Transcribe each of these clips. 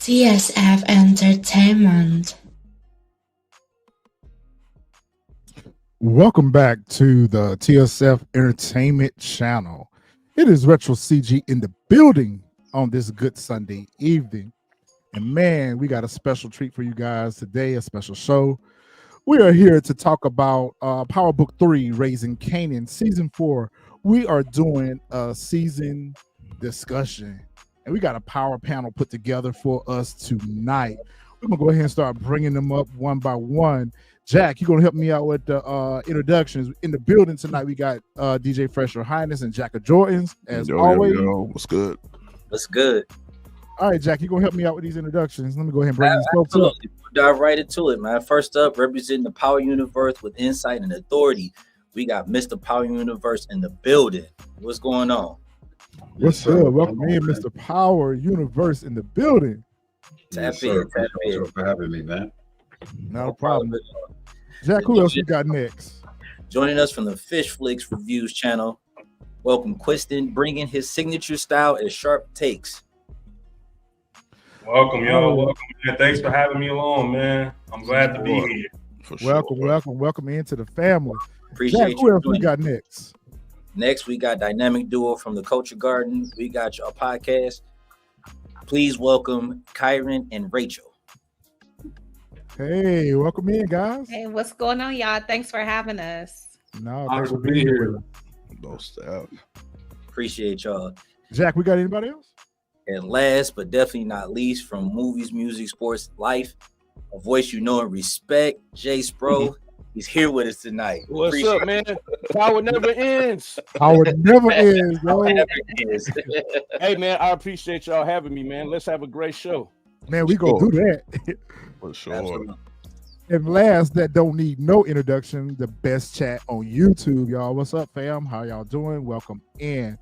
TSF Entertainment. Welcome back to the TSF Entertainment channel. It is Retro CG in the building on this good Sunday evening. And man, we got a special treat for you guys today, a special show. We are here to talk about Power Book 3, Raising Kanan, Season 4. We are doing a season discussion, and we got a power panel put together for us tonight. We're going to go ahead and start bringing them up one by one. Jack, you're going to help me out with the introductions. In the building tonight, we got DJ Fresh Your Highness and Jack of Jordans, as always. Yo, what's good? What's good? All right, Jack, you're going to help me out with these introductions. Let me go ahead and bring these folks up. Dive right into it, man. First up, representing the Power Universe with insight and authority, we got Mr. Power Universe in the building. What's going on? What's good? Welcome in, Mr. Power Universe in the building. Tap in. Thank you for having me, man. Not a problem. Jack, who else we got next? Joining us from the Fish Flicks Reviews channel, welcome Quiston, bringing his signature style and sharp takes. Welcome, y'all. Welcome, man. Thanks for having me along, man. I'm glad to be here. For sure. Welcome into the family. Appreciate Jack, who else we got next? Next, we got Dynamic Duo from the Culture Garden. We got your podcast. Please welcome Kyron and Rachel. Hey, welcome in, guys. Hey, what's going on, y'all? Thanks for having us. No, Honor thanks for to be being here. here. No staff. Appreciate y'all. Jack, we got anybody else? And last but definitely not least, from movies, music, sports, life, a voice you know and respect, Jay Spro. He's here with us tonight. What's up, man? Power never ends. Power never ends, yo. Hey, man, I appreciate y'all having me, man. Let's have a great show. Man, we gonna do that. For sure. Absolutely. And last, that don't need no introduction, the best chat on YouTube, y'all. What's up, fam? How y'all doing? Welcome in.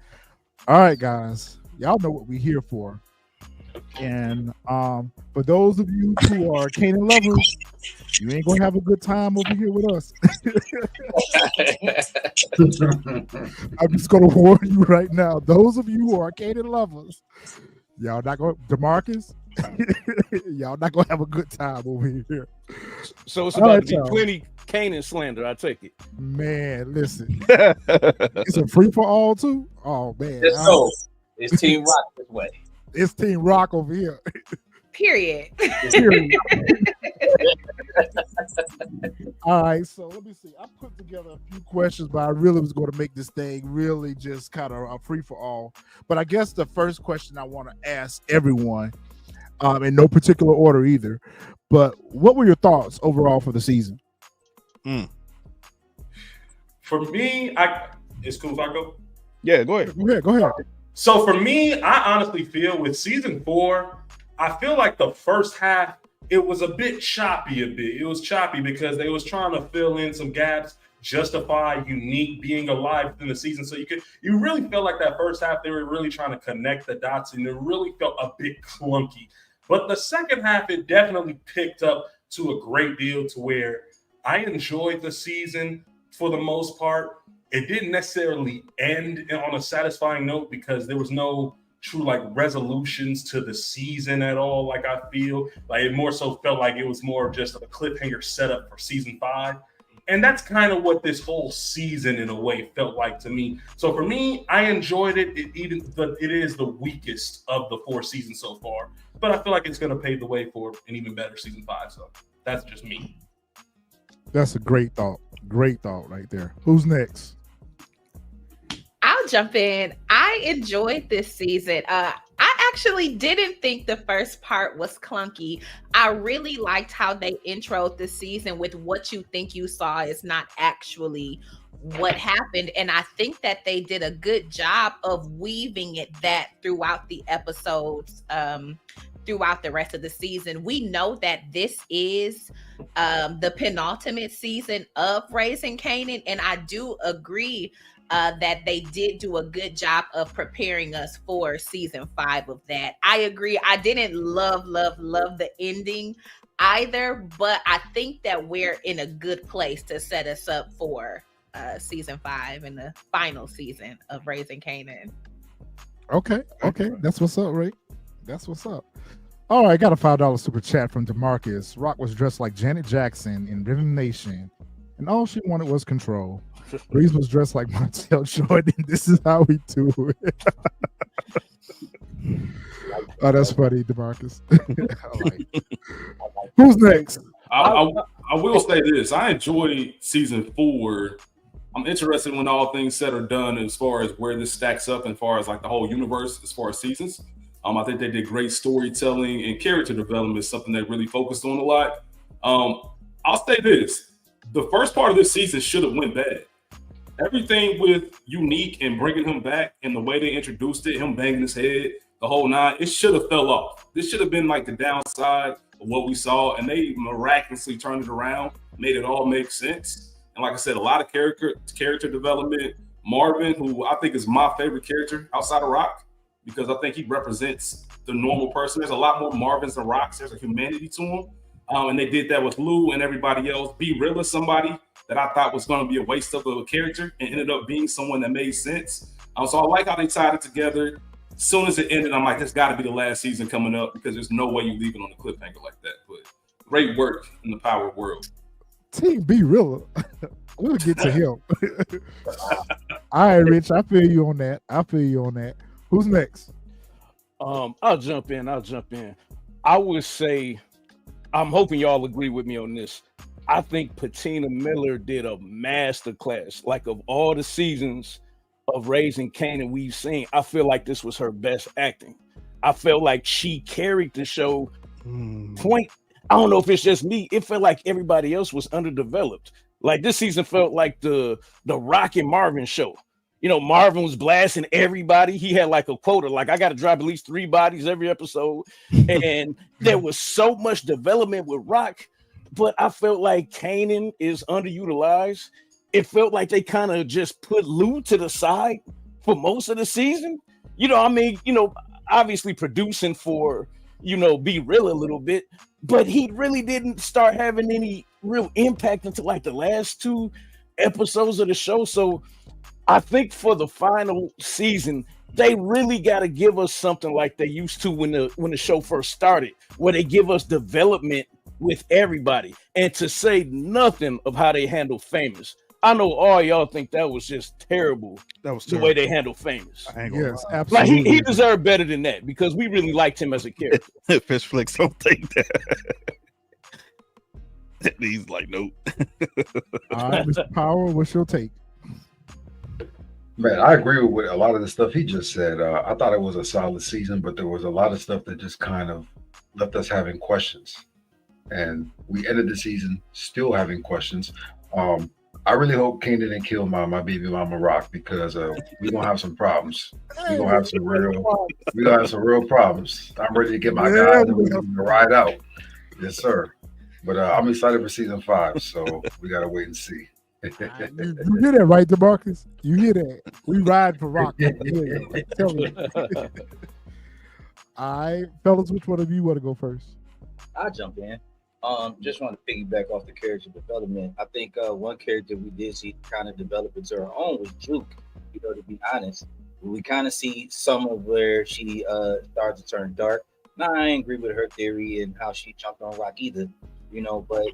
All right, guys. Y'all know what we're here for. And for those of you who are Kanan lovers, you ain't gonna have a good time over here with us. I'm just gonna warn you right now. Those of you who are Kanan lovers, y'all not gonna DeMarcus, y'all not gonna have a good time over here. So it's about to be plenty Kanan slander, I take it. Man, listen. It's a free for all too. Oh man. It's Team Rock this way. It's Team Rock over here. Period. All right, so let me see. I put together a few questions, but I really was going to make this thing really just kind of a free for all. But I guess the first question I want to ask everyone, in no particular order either, but what were your thoughts overall for the season? For me, it's cool if I go. Yeah, go ahead. Go ahead. So for me, I honestly feel with season 4, I feel like the first half, it was a bit choppy It was choppy because they was trying to fill in some gaps, justify Unique being alive in the season. So you really felt like that first half, they were really trying to connect the dots and it really felt a bit clunky. But the second half, it definitely picked up to a great deal to where I enjoyed the season for the most part. It didn't necessarily end on a satisfying note because there was no true like resolutions to the season at all. Like I feel like it more so felt like it was more of just a cliffhanger setup for season 5. And that's kind of what this whole season in a way felt like to me. So for me, I enjoyed it. It is the weakest of the 4 seasons so far, but I feel like it's going to pave the way for an even better season 5. So that's just me. That's a great thought. Great thought right there. Who's next? I'll jump in. I enjoyed this season. I actually didn't think the first part was clunky. I really liked how they introed the season with what you think you saw is not actually what happened. And I think that they did a good job of weaving that throughout the episodes, throughout the rest of the season. We know that this is the penultimate season of Raising Kanan, and I do agree that they did do a good job of preparing us for season 5 of that. I agree. I didn't love the ending either, but I think that we're in a good place to set us up for season 5 and the final season of Raising Kanan. Okay. That's what's up, Ray. That's what's up. All right, got a $5 super chat from DeMarcus. Rock was dressed like Janet Jackson in Rhythm Nation, and all she wanted was control. Breeze was dressed like Montel Jordan. This is how we do it. Oh, that's funny, DeMarcus. Who's next? I will say this. I enjoyed season 4. I'm interested when all things said are done as far as where this stacks up as far as like the whole universe as far as seasons. I think they did great storytelling, and character development is something they really focused on a lot. I'll say this. The first part of this season should have went bad. Everything with Unique and bringing him back and the way they introduced it, him banging his head, the whole nine, it should have fell off. This should have been like the downside of what we saw, and they miraculously turned it around, made it all make sense. And like I said, a lot of character development. Marvin, who I think is my favorite character outside of Rock, because I think he represents the normal person. There's a lot more Marvins than Rocks. There's a humanity to him. And they did that with Lou and everybody else. Be Real is somebody that I thought was going to be a waste of a character and ended up being someone that made sense. So I like how they tied it together. As soon as it ended, I'm like, there's got to be the last season coming up, because there's no way you leave it on a cliffhanger like that. But great work in the Power world. Team Be Real. We'll get to him. All right, Rich, I feel you on that. Who's next? I'll jump in. I would say, I'm hoping y'all agree with me on this. I think Patina Miller did a masterclass. Like, of all the seasons of Raising Kanan we've seen, I feel like this was her best acting. I felt like she carried the show. Point. I don't know if it's just me. It felt like everybody else was underdeveloped. Like, this season felt like the Rock and Marvin show. You know, Marvin was blasting everybody. He had like a quota, like, I got to drop at least 3 bodies every episode. And there was so much development with Rock, but I felt like Kanan is underutilized. It felt like they kind of just put Lou to the side for most of the season. You know, I mean, you know, obviously producing for, you know, Be Real a little bit, but he really didn't start having any real impact until like the last 2 episodes of the show. So I think for the final season, they really got to give us something like they used to when the show first started, where they give us development with everybody, and to say nothing of how they handle Famous. I know all y'all think that was just terrible. That was the way they handle Famous. Yes, absolutely. Like, he deserved better than that, because we really liked him as a character. Fish Flicks don't think that. He's like, nope. All right, Mr. Power, what's your take? Man, I agree with a lot of the stuff he just said. I thought it was a solid season, but there was a lot of stuff that just kind of left us having questions. And we ended the season still having questions. I really hope Kanan didn't kill my baby mama Rock, because we're gonna have some problems. We're gonna have some real problems. I'm ready to get my guys and we're gonna ride out. Yes, sir. But I'm excited for season 5, so we gotta wait and see. You hear that, right, DeMarcus? You hear that? We ride for Rock. Tell me. All right, fellas, which one of you want to go first? I'll jump in. Just want to piggyback off the character development. I think one character we did see kind of develop into her own was Juke. You know, to be honest, we kind of see some of where she started to turn dark. Now, I ain't agree with her theory and how she jumped on Rock either, you know, but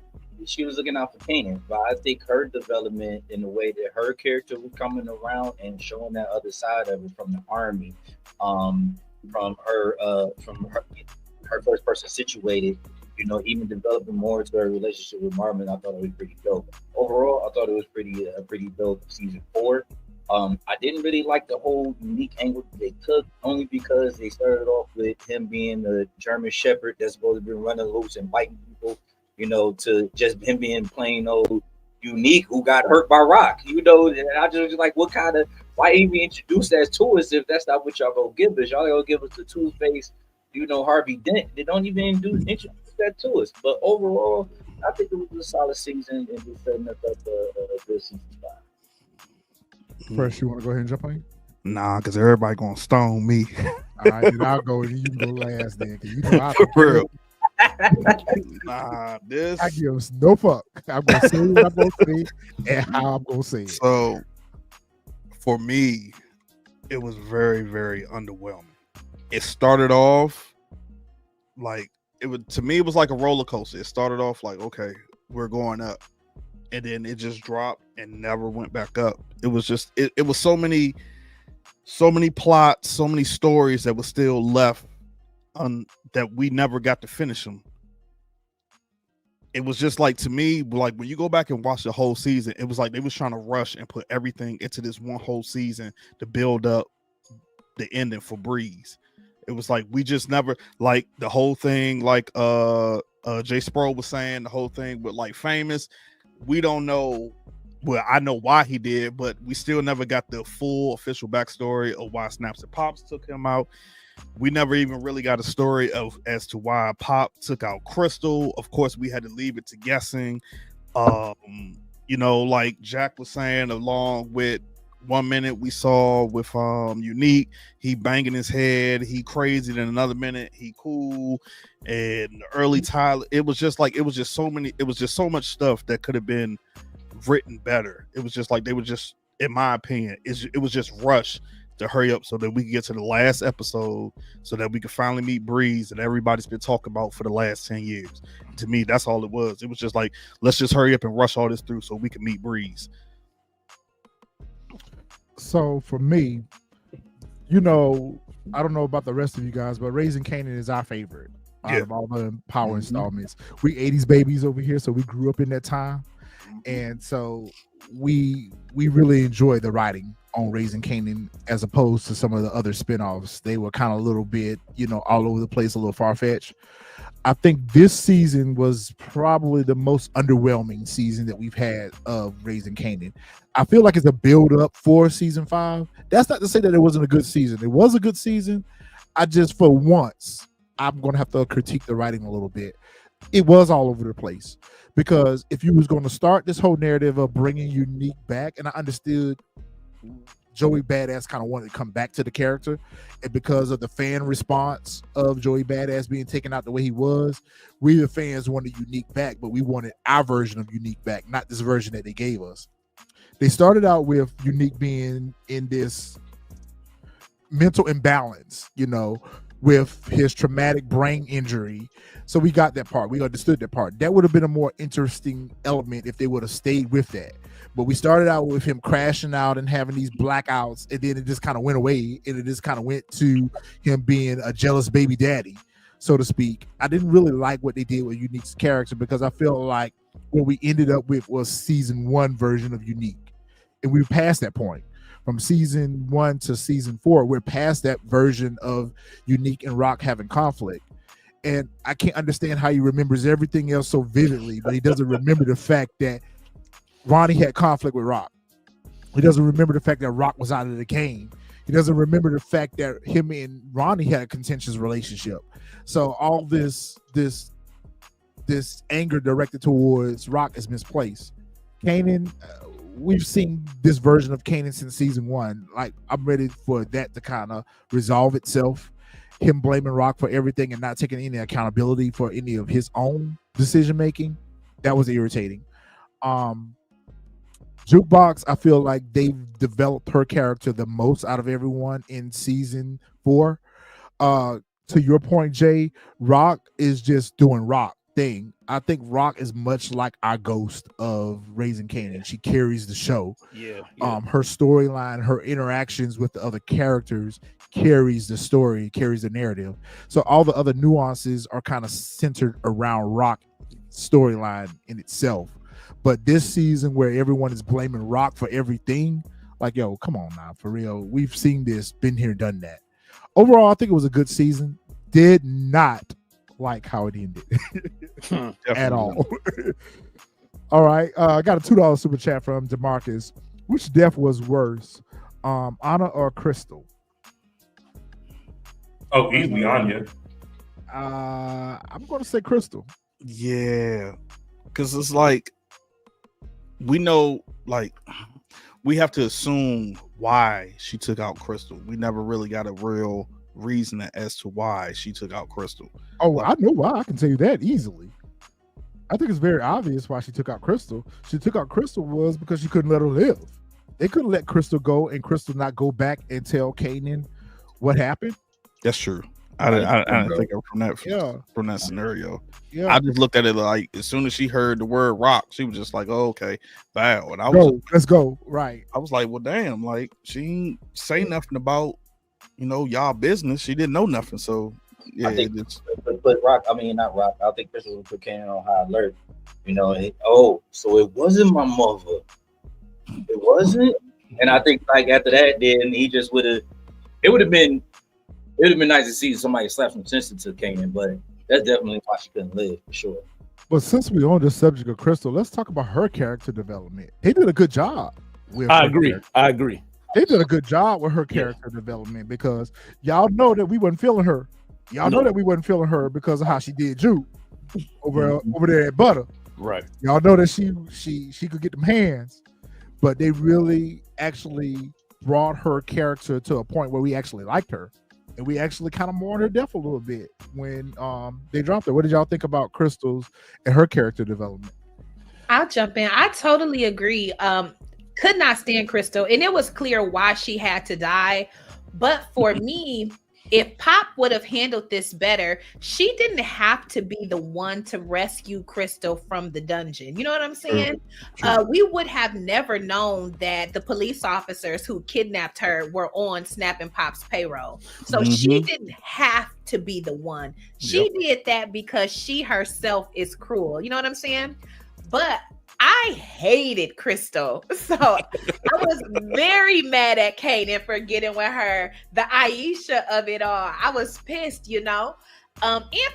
she was looking out for Kanan. But I think her development in the way that her character was coming around and showing that other side of it from the army, from her first person situated, you know, even developing more to her relationship with Marvin, I thought it was pretty dope. Overall, I thought it was pretty dope season 4. I didn't really like the whole Unique angle they took, only because they started off with him being the German Shepherd that's supposed to be running loose and biting people, you know, to just him being plain old Unique who got hurt by Rock, you know. And I just was like, why even introduce that to us if that's not what y'all gonna give us? Y'all gonna give us the Two-Face, you know, Harvey Dent. They don't even introduce that to us. But overall, I think it was a solid season, and we're setting us up a good season 5. Fresh, you want to go ahead and jump on? Nah, because everybody gonna stone me. All right, then I'll go, and you can go last then. You know, For real. Nah, this I give no fuck. I'm gonna say what I'm gonna say and how I'm gonna say it. So for me, it was very, very underwhelming. It started off like it would to me. It was like a roller coaster. It started off like, okay, we're going up, and then it just dropped and never went back up. It was just it was so many plots, so many stories that were still left that we never got to finish them. It was just like, to me, like when you go back and watch the whole season, it was like they was trying to rush and put everything into this one whole season to build up the ending for Breeze. It was like we just never, like the whole thing, like Jay Sproul was saying, the whole thing with like Famous, we don't know. Well, I know why he did, but we still never got the full official backstory of why Snaps and Pops took him out. We never even really got a story as to why Pop took out Crystal. Of course, we had to leave it to guessing. You know, like Jack was saying, along with 1 minute we saw with Unique, he banging his head, he crazy. Then another minute he cool, and early Tyler. It was just so much stuff that could have been written better. It was just like they were just, in my opinion, it was just rushed to hurry up so that we can get to the last episode, so that we can finally meet Breeze that everybody's been talking about for the last 10 years. To me, that's all it was. It was just like, let's just hurry up and rush all this through so we can meet Breeze. So for me, you know, I don't know about the rest of you guys, but Raising Kanan is our favorite out of all the Power installments. We 80s babies over here, so we grew up in that time. And so we really enjoy the writing on Raising Kanan as opposed to some of the other spinoffs. They were kind of a little bit, you know, all over the place, a little far-fetched. I think this season was probably the most underwhelming season that we've had of Raising Kanan. I feel like it's a build-up for season 5. That's not to say that it wasn't a good season. It was a good season. I just, for once, I'm going to have to critique the writing a little bit. It was all over the place, because if you was going to start this whole narrative of bringing Unique back, and I understood Joey Badass kind of wanted to come back to the character, and because of the fan response of Joey Badass being taken out the way he was, we the fans wanted Unique back, but we wanted our version of Unique back, not this version that they gave us. They started out with Unique being in this mental imbalance, you know, with his traumatic brain injury. So we got that part. We understood that part. That would have been a more interesting element if they would have stayed with that. But we started out with him crashing out and having these blackouts, and then it just kind of went away, and it just kind of went to him being a jealous baby daddy, so to speak. I didn't really like what they did with Unique's character, because I felt like what we ended up with was season 1 version of Unique. And we're past that point. From season 1 to season 4, we're past that version of Unique and Rock having conflict. And I can't understand how he remembers everything else so vividly, but he doesn't remember the fact that Ronnie had conflict with Rock. He doesn't remember the fact that Rock was out of the game. He doesn't remember the fact that him and Ronnie had a contentious relationship. So all this anger directed towards Rock is misplaced. Kanan, we've seen this version of Kanan since season 1. Like, I'm ready for that to kind of resolve itself. Him blaming Rock for everything and not taking any accountability for any of his own decision making. That was irritating. Jukebox, I feel like they've developed her character the most out of everyone in season 4. To your point, Jay, Rock is just doing Rock thing. I think Rock is much like our ghost of Raising Kanan. She carries the show. Yeah. Her storyline, her interactions with the other characters carries the story, carries the narrative. So all the other nuances are kind of centered around Rock storyline in itself. But this season, where everyone is blaming Rock for everything, like, yo, come on now, for real. We've seen this, been here, done that. Overall, I think it was a good season. Did not like how it ended at all. All right. I got a $2 super chat from DeMarcus. Which death was worse, Anna or Crystal? Oh, easily Anya. I'm going to say Crystal. Yeah, because it's like, we know, like, we have to assume why she took out Crystal. We never really got a real reason as to why she took out Crystal. Oh, like, I know why. I can tell you that easily. I think it's very obvious why she took out Crystal. She took out Crystal was because she couldn't let her live. They couldn't let Crystal go and Crystal not go back and tell Kanan what happened. That's true. I didn't think of it Yeah. from that scenario. Yeah. I just looked at it like as soon as she heard the word rock, she was just like, "Oh, okay, bow." And Let's go. Right. I was like, "Well, damn!" Like she ain't say nothing about y'all business. She didn't know nothing. So yeah, I think, but Rock. I mean, not Rock. I think Crystal would put Kanan on high alert. So it wasn't my mother. It wasn't. And I think like after that, then he just would have. It would have been nice to see somebody slap some sense into Kanan, but that's definitely why she couldn't live for sure. But since we're on the subject of Crystal, let's talk about her character development. They did a good job with I her agree. character. I agree. They did a good job with her character development because y'all know that we wasn't feeling her. Y'all know that we wasn't feeling her because of how she did Juke over there at Butter. Right. Y'all know that she could get them hands, but they really actually brought her character to a point where we actually liked her. And we actually kind of mourned her death a little bit when they dropped her. What did y'all think about Crystal's and her character development? I'll jump in. I totally agree. Could not stand Crystal, and it was clear why she had to die. But for me, if Pop would have handled this better, she didn't have to be the one to rescue Crystal from the dungeon. You know what I'm saying? We would have never known that the police officers who kidnapped her were on Snap and Pop's payroll. So she didn't have to be the one. She did that because she herself is cruel. You know what I'm saying? But I hated Crystal. So I was very mad at Kanan for getting with her, the Aisha of it all. I was pissed, and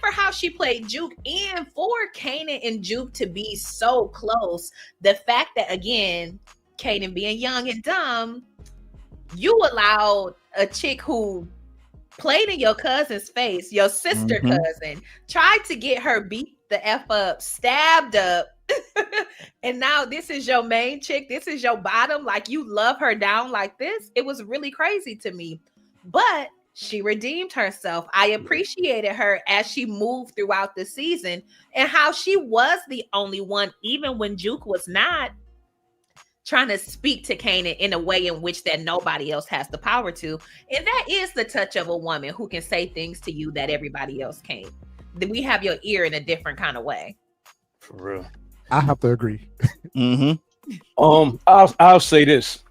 for how she played Juke, and for Kanan and Juke to be so close. The fact that, again, Kanan being young and dumb, you allowed a chick who played in your cousin's face, your sister cousin, tried to get her beat the F up, stabbed up, and now this is your main chick. This is your bottom. Like, you love her down like this. It was really crazy to me. But she redeemed herself. I appreciated her as she moved throughout the season and how she was the only one, even when Juke was not, trying to speak to Kanan in a way in which that nobody else has the power to. And that is the touch of a woman who can say things to you that everybody else can't. We have your ear in a different kind of way. For real. I have to agree. I'll say this.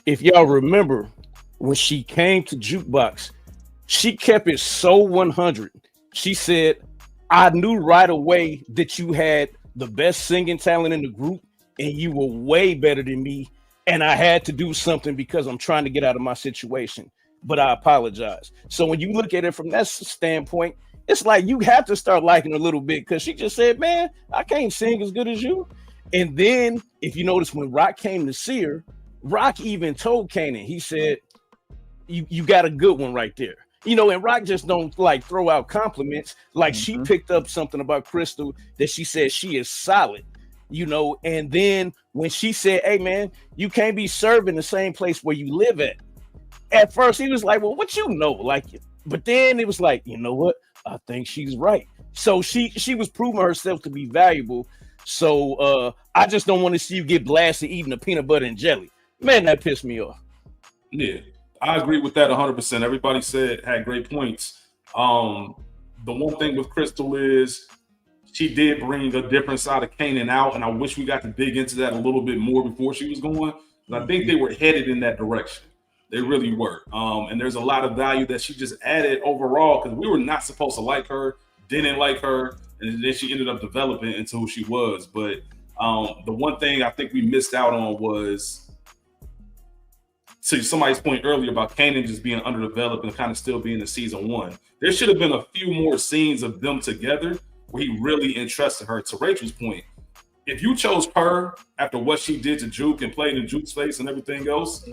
If y'all remember when she came to Jukebox, she kept it so 100. She said, I knew right away that you had the best singing talent in the group and you were way better than me. And I had to do something because I'm trying to get out of my situation, but I apologize. So when you look at it from that standpoint, it's like you have to start liking her a little bit because she just said, man, I can't sing as good as you. And then if you notice, when Rock came to see her, Rock even told Kanan, he said, you got a good one right there. And Rock just don't like throw out compliments. Like she picked up something about Crystal that she said she is solid, and then when she said, hey man, you can't be serving the same place where you live at first he was like, well, what but then it was like, you know what? I think she's right. So she was proving herself to be valuable. So I just don't want to see you get blasted eating a peanut butter and jelly. Man, that pissed me off. Yeah, I agree with that 100%. Everybody had great points. The one thing with Crystal is she did bring a different side of Kanan out, and I wish we got to dig into that a little bit more before she was going. And I think they were headed in that direction. They really were. And there's a lot of value that she just added overall because we were not supposed to like her, didn't like her, and then she ended up developing into who she was. But the one thing I think we missed out on was, to somebody's point earlier about Kanan just being underdeveloped and kind of still being in season 1. There should have been a few more scenes of them together where he really entrusted her. To Rachel's point, if you chose her after what she did to Juke and played in Juke's face and everything else,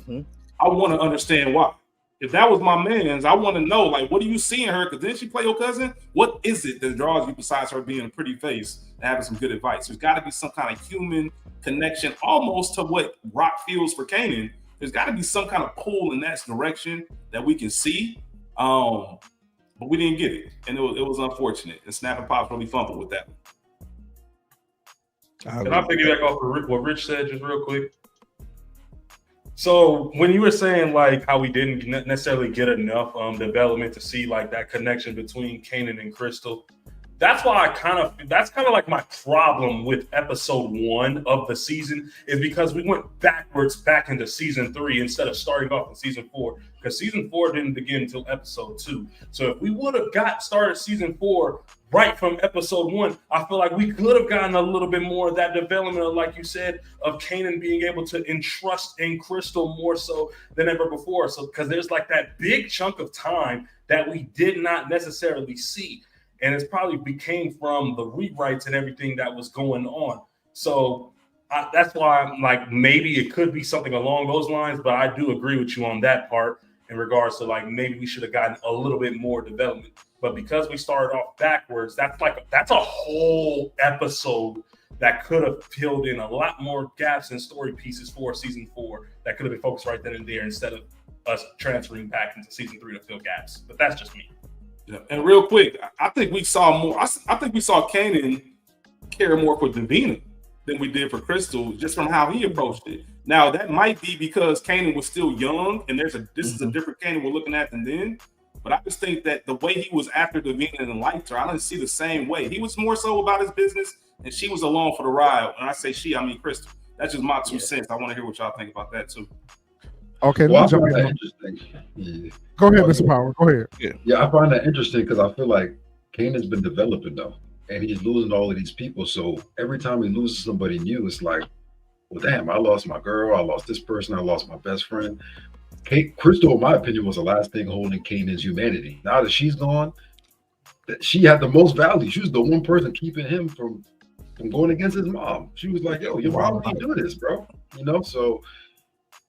I want to understand why. If that was my man's, I want to know, like, what do you see in her? Because didn't she play your cousin? What is it that draws you besides her being a pretty face and having some good advice? There's got to be some kind of human connection, almost to what Rock feels for Kanan. There's got to be some kind of pull in that direction that we can see. But we didn't get it. And it was unfortunate. And Snap and Pops really fumbled with that one. Can I piggyback off of what Rich said just real quick? So when you were saying like how we didn't necessarily get enough development to see like that connection between Kanan and Crystal, that's kind of like my problem with episode 1 of the season, is because we went backwards back into season 3 instead of starting off in season 4, because season 4 didn't begin until episode 2. So if we would have started season 4 right from episode 1, I feel like we could have gotten a little bit more of that development of, like you said, of Kanan being able to entrust in Crystal more so than ever before. So because there's like that big chunk of time that we did not necessarily see. And it's probably became from the rewrites and everything that was going on. So that's why I'm like, maybe it could be something along those lines, but I do agree with you on that part in regards to like, maybe we should have gotten a little bit more development. But because we started off backwards, that's a whole episode that could have filled in a lot more gaps and story pieces for season 4 that could have been focused right then and there instead of us transferring back into season 3 to fill gaps. But that's just me. Yeah. And real quick, I think we saw more. I think we saw Kanan care more for Davina than we did for Crystal, just from how he approached it. Now that might be because Kanan was still young, and this is a different Kanan we're looking at than then. But I just think that the way he was after Davina and liked her, I didn't see the same way. He was more so about his business, and she was along for the ride. When I say she, I mean Crystal. That's just my 2 cents. I want to hear what y'all think about that too. Okay, Well, I jump find in. that interesting. Yeah. Go ahead, Mr. Power. Go ahead. Yeah, I find that interesting because I feel like Kanan's been developing though, and he's losing all of these people. So every time he loses somebody new, it's like, well, damn, I lost my girl, I lost this person, I lost my best friend. Crystal, in my opinion, was the last thing holding Kanan's humanity. Now that she's gone, that she had the most value. She was the one person keeping him from going against his mom. She was like, yo, your mom ain't do this, bro. You know, so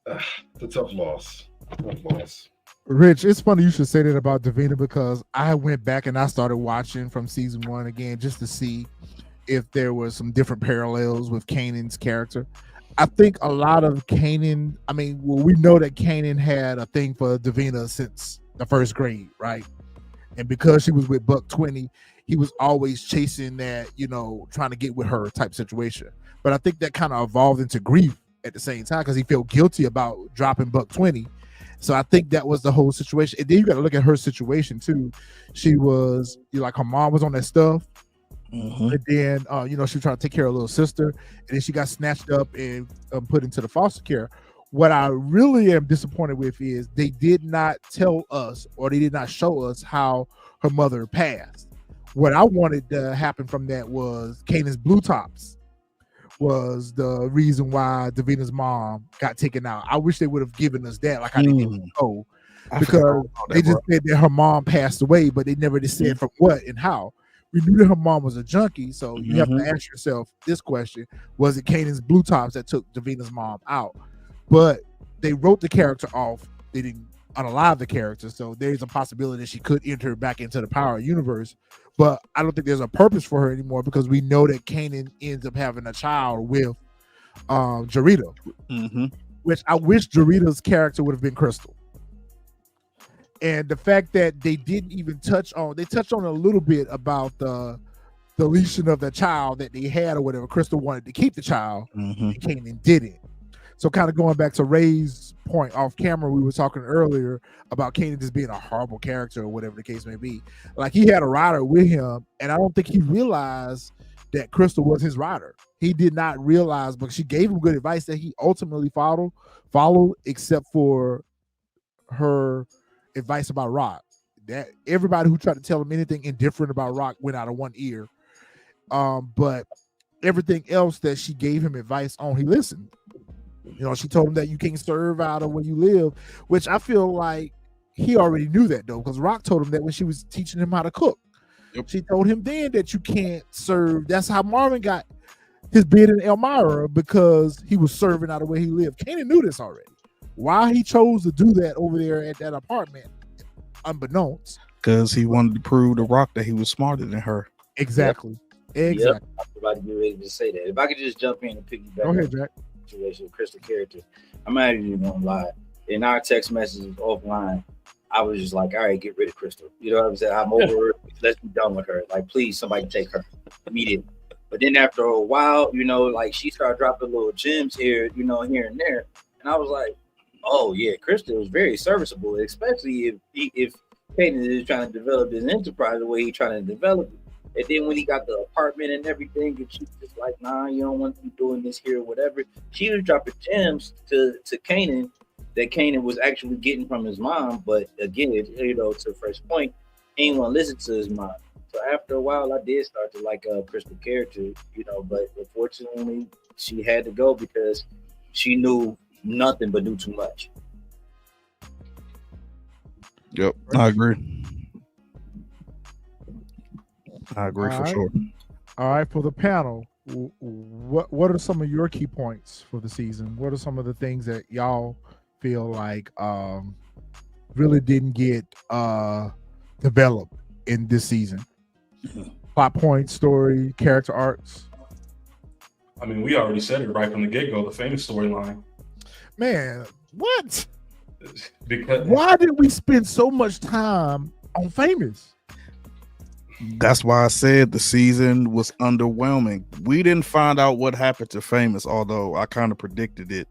it's a tough loss. Rich, it's funny you should say that about Davina, because I went back and I started watching from season 1 again just to see if there was some different parallels with Kanan's character. I think a lot of Kanan, we know that Kanan had a thing for Davina since the first grade, right? And because she was with Buck 20, he was always chasing that, trying to get with her type situation. But I think that kind of evolved into grief at the same time, because he felt guilty about dropping Buck 20. So I think that was the whole situation. And then you got to look at her situation too. She was her mom was on that stuff. And then she was trying to take care of her little sister, and then she got snatched up and put into the foster care. What I really am disappointed with is they did not tell us, or they did not show us how her mother passed. What I wanted to happen from that was Kanan's blue tops was the reason why Davina's mom got taken out. I wish they would have given us that, like I didn't know, because they just said that her mom passed away, but they never just said from what and how. We knew that her mom was a junkie, so you have to ask yourself this question: was it Kanan's blue tops that took Davina's mom out? But they wrote the character off; they didn't unalive the character, so there's a possibility that she could enter back into the Power universe. But I don't think there's a purpose for her anymore, because we know that Kanan ends up having a child with Jarita, which I wish Jarita's character would have been Crystal. And the fact that they didn't even touched on a little bit about the deletion of the child that they had or whatever. Crystal wanted to keep the child, and Kanan didn't. So kind of going back to Ray's point off camera, we were talking earlier about Kanan just being a horrible character or whatever the case may be. Like, he had a rider with him, and I don't think he realized that Crystal was his rider. He did not realize, but she gave him good advice that he ultimately followed, except for her advice about Rock. That everybody who tried to tell him anything indifferent about Rock went out of one ear. But everything else that she gave him advice on, he listened. She told him that you can't serve out of where you live, which I feel like he already knew that though, because Rock told him that when she was teaching him how to cook. She told him then that you can't serve. That's how Marvin got his bid in Elmira, because he was serving out of where he lived. Kanan knew this already. Why he chose to do that over there at that apartment, unbeknownst. Because he wanted to prove to Rock that he was smarter than her. Exactly. Yep. I was about to be ready to say that. If I could just jump in and piggyback. Go ahead, Jack. Situation with Crystal character. I'm not even gonna lie. In our text messages offline, I was just like, all right, get rid of Crystal. You know what I'm saying? I'm over her. Let's be done with her. Like, please, somebody take her immediately. But then after a while, like, she started dropping little gems here, here and there. And I was like, Oh yeah, Krista was very serviceable, especially if Kanan is trying to develop his enterprise the way he's trying to develop it. And then when he got the apartment and everything, and she's just like, nah, you don't want to be doing this here or whatever. She was dropping gems to Kanan that Kanan was actually getting from his mom. But again, to the first point, he didn't want to listen to his mom. So after a while, I did start to like Crystal character, but unfortunately, she had to go because she knew nothing but knew too much. Yep, I agree. For sure. All right, for the panel, what are some of your key points for the season? What are some of the things that y'all feel like really didn't get developed in this season? Plot points, story, character arcs. I mean, we already said it right from the get-go, the famous storyline. Man, what? Because why did we spend so much time on famous? That's why I said the season was underwhelming. We didn't find out what happened to Famous, although I kind of predicted it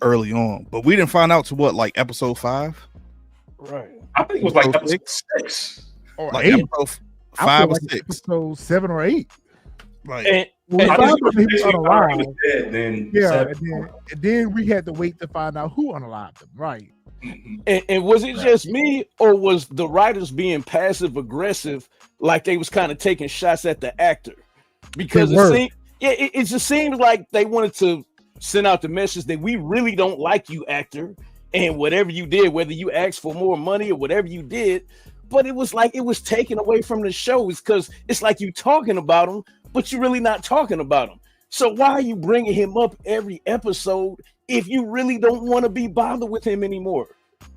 early on. But we didn't find out to what, like episode 5? Right. I think it was like episode 6. Or like 8. episode 5 or like 6. Episode 7 or 8. Like, I found out he was unalive. Then and then we had to wait to find out who unalived him. Right. And was it just me, or was the writers being passive aggressive, like they was kind of taking shots at the actor? Because it just seemed like they wanted to send out the message that we really don't like you, actor, and whatever you did, whether you asked for more money or whatever you did, but it was like it was taken away from the show. It's because it's like you talking about him, but you're really not talking about him. So why are you bringing him up every episode if you really don't want to be bothered with him anymore?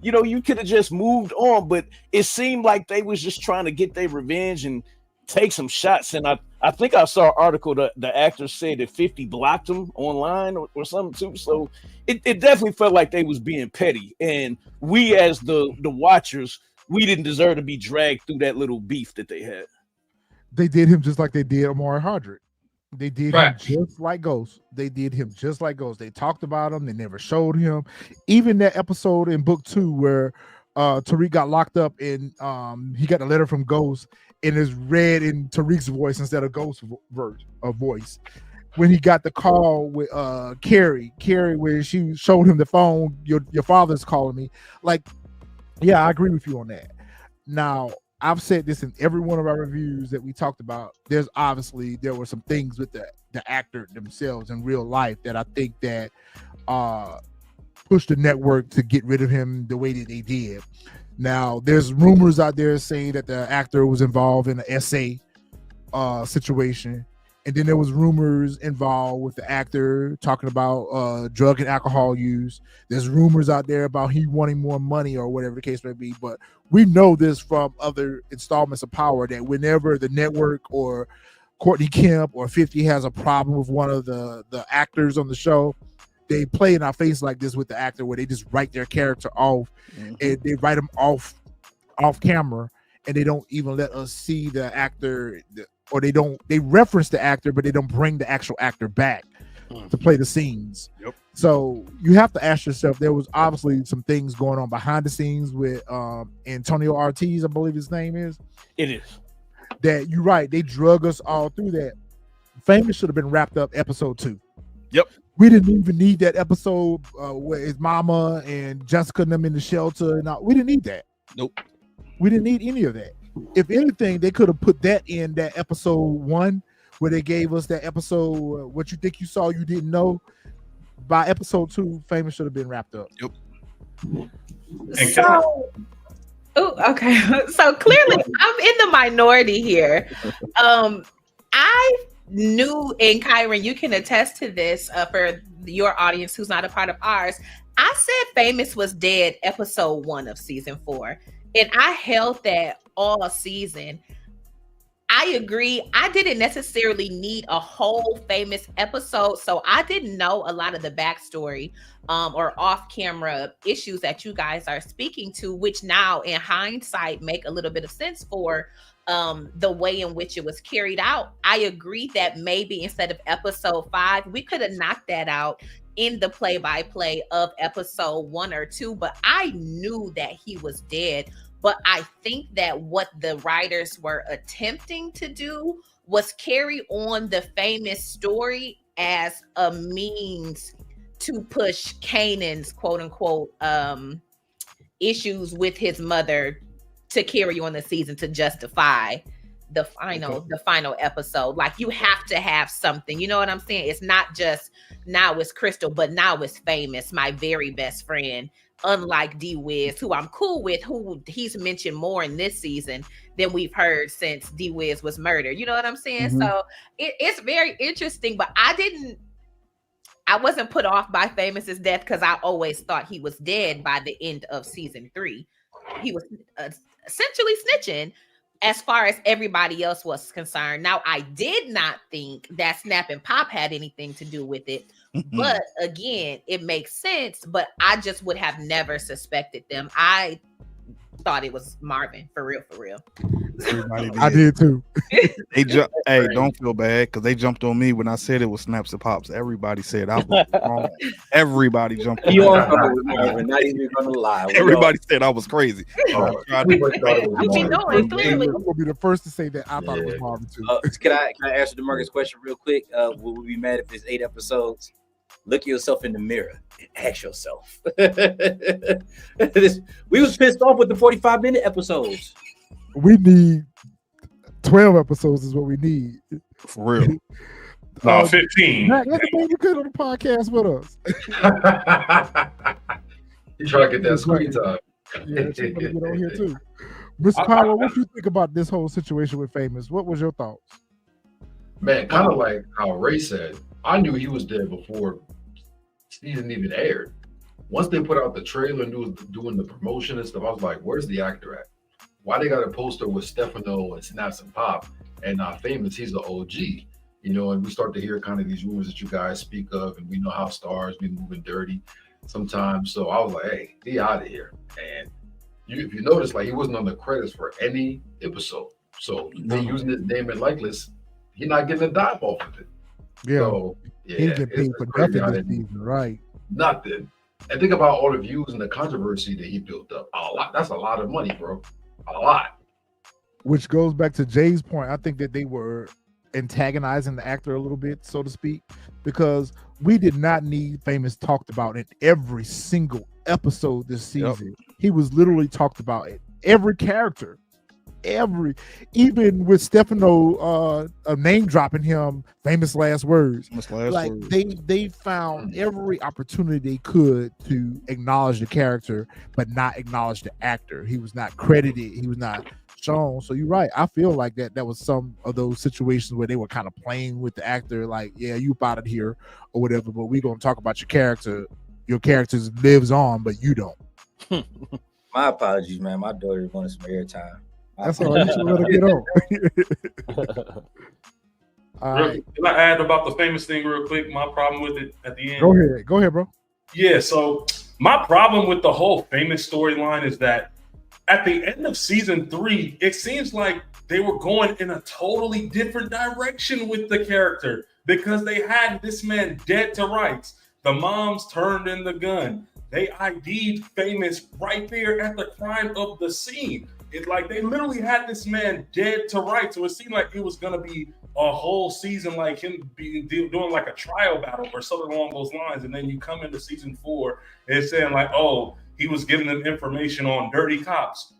You could have just moved on, but it seemed like they was just trying to get their revenge and take some shots. And I think I saw an article that the actor said that 50 blocked him online or something too. So it definitely felt like they was being petty. And we as the watchers, we didn't deserve to be dragged through that little beef that they had. They did him just like they did Amari Hardrick. They did him just like Ghost. They talked about him. They never showed him. Even that episode in book 2 where Tariq got locked up and he got a letter from Ghost and is read in Tariq's voice instead of Ghost's voice. When he got the call with Carrie, where she showed him the phone, your father's calling me. Like, yeah, I agree with you on that. Now, I've said this in every one of our reviews that we talked about. There were some things with the actor themselves in real life that I think that pushed the network to get rid of him the way that they did. Now, there's rumors out there saying that the actor was involved in an SA situation. And then there was rumors involved with the actor talking about drug and alcohol use. There's rumors out there about he wanting more money or whatever the case may be. But we know this from other installments of Power that whenever the network or Courtney Kemp or 50 has a problem with one of the actors on the show, they play in our face like this with the actor where they just write their character off and they write them off camera and they don't even let us see the actor or they reference the actor, but they don't bring the actual actor back to play the scenes. Yep. So you have to ask yourself, there was obviously some things going on behind the scenes with Antonio Ortiz, I believe his name is. It is. That you're right. They drug us all through that. Famous should have been wrapped up episode 2. Yep. We didn't even need that episode where his mama and Jessica and them in the shelter. No, we didn't need that. Nope. We didn't need any of that. If anything, they could have put that in that episode 1 where they gave us that episode, what you think you saw, you didn't know. By episode 2, Famous should have been wrapped up. Yep. Okay. So clearly I'm in the minority here. I knew, and Kyron, you can attest to this for your audience who's not a part of ours. I said Famous was dead episode 1 of season 4. And I held that all season. I agree. I didn't necessarily need a whole famous episode, so I didn't know a lot of the backstory or off-camera issues that you guys are speaking to, which now in hindsight make a little bit of sense for the way in which it was carried out. I agree that maybe instead of episode 5, we could have knocked that out in the play-by-play of episode 1 or 2, but I knew that he was dead. But I think that what the writers were attempting to do was carry on the famous story as a means to push Kanan's quote unquote issues with his mother to carry on the season to justify the final episode. Like, you have to have something, you know what I'm saying? It's not just now it's Crystal, but now it's Famous, my very best friend. Unlike D-Wiz, who I'm cool with, who he's mentioned more in this season than we've heard since D-Wiz was murdered. You know what I'm saying? Mhm. So it's very interesting, but I wasn't put off by Famous's death because I always thought he was dead by the end of season 3. He was essentially snitching as far as everybody else was concerned. Now, I did not think that Snap and Pop had anything to do with it. But again, it makes sense, but I just would have never suspected them. I thought it was Marvin, for real. Everybody did. I did too. They hey, don't feel bad because they jumped on me when I said it was Snaps and Pops. Everybody said I was wrong. Everybody jumped on You me. all know it was Marvin, not even gonna lie. Everybody said I was crazy. Everybody thought it was I mean, Marvin. no, clearly. I'm gonna be the first to say that I thought it was Marvin too. Can I answer DeMarcus' question real quick? Will we be mad if it's 8 episodes? Look yourself in the mirror and ask yourself. We was pissed off with the 45-minute episodes. We need 12 episodes is what we need. For real. No, 15. Matt, let the baby good on the podcast with us. You try to get that screen time. Yeah, she's gonna get on here too. Mr. Power, what you think about this whole situation with Famous? What was your thoughts? Man, kind of like how Ray said, I knew he was dead before season even aired. Once they put out the trailer and was doing the promotion and stuff, I was like, where's the actor at? Why they got a poster with Stefano and Snaps and Pop and not Famous? He's the OG, you know, and we start to hear kind of these rumors that you guys speak of, and we know how stars be moving dirty sometimes. So I was like, hey, be out of here. And if you notice, like, he wasn't on the credits for any episode. So they using his name and likeness, he's not getting a dime off of it. Yeah, So, yeah, he get paid for crazy how nothing this they- season, right? Nothing. And think about all the views and the controversy that he built up. A lot. That's a lot of money, bro. A lot. Which goes back to Jay's point. I think that they were antagonizing the actor a little bit, so to speak, because we did not need Famous talked about in every single episode this season. He was literally talked about in every character. Even with Stefano name dropping him, Famous last words. They found every opportunity they could to acknowledge the character, but not acknowledge the actor. He was not credited. He was not shown. So you're right. I feel like that was some of those situations where they were kind of playing with the actor, like, yeah, you out of here or whatever, but we're gonna talk about your character. Your character lives on, but you don't. My apologies, man. My daughter wanted some airtime. That's all right. You should let her get on. All right. Can I add about the Famous thing real quick? My problem with it at the end. Go ahead, bro. Yeah, so my problem with the whole Famous storyline is that at the end of season 3, it seems like they were going in a totally different direction with the character because they had this man dead to rights. The moms turned in the gun. They ID'd Famous right there at the crime of the scene. It's like they literally had this man dead to rights. So it seemed like it was going to be a whole season like him doing like a trial battle or something along those lines. And then you come into season 4 and it's saying like, oh, he was giving them information on dirty cops.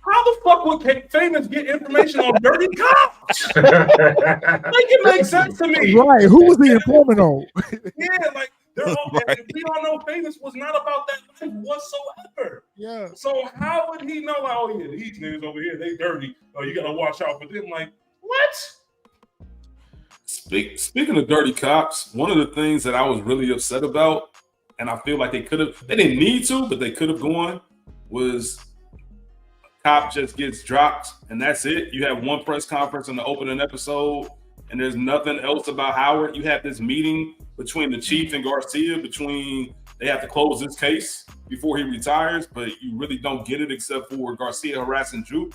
How the fuck would Famous get information on dirty cops? Like, it makes sense to me. Right. Who was the informant on? Yeah, like, they're all, right. We all know Famous was not about that life whatsoever. Yeah. So how would he know, like, oh yeah, these niggas over here, they dirty. Oh, you gotta watch out for them. Like, what? Speaking of dirty cops, one of the things that I was really upset about, and I feel like they didn't need to, but they could have gone, was cop just gets dropped, and that's it. You have one press conference in the opening episode, and there's nothing else about Howard. You have this meeting between the chief and Garcia, they have to close this case before he retires, but you really don't get it except for Garcia harassing Juke.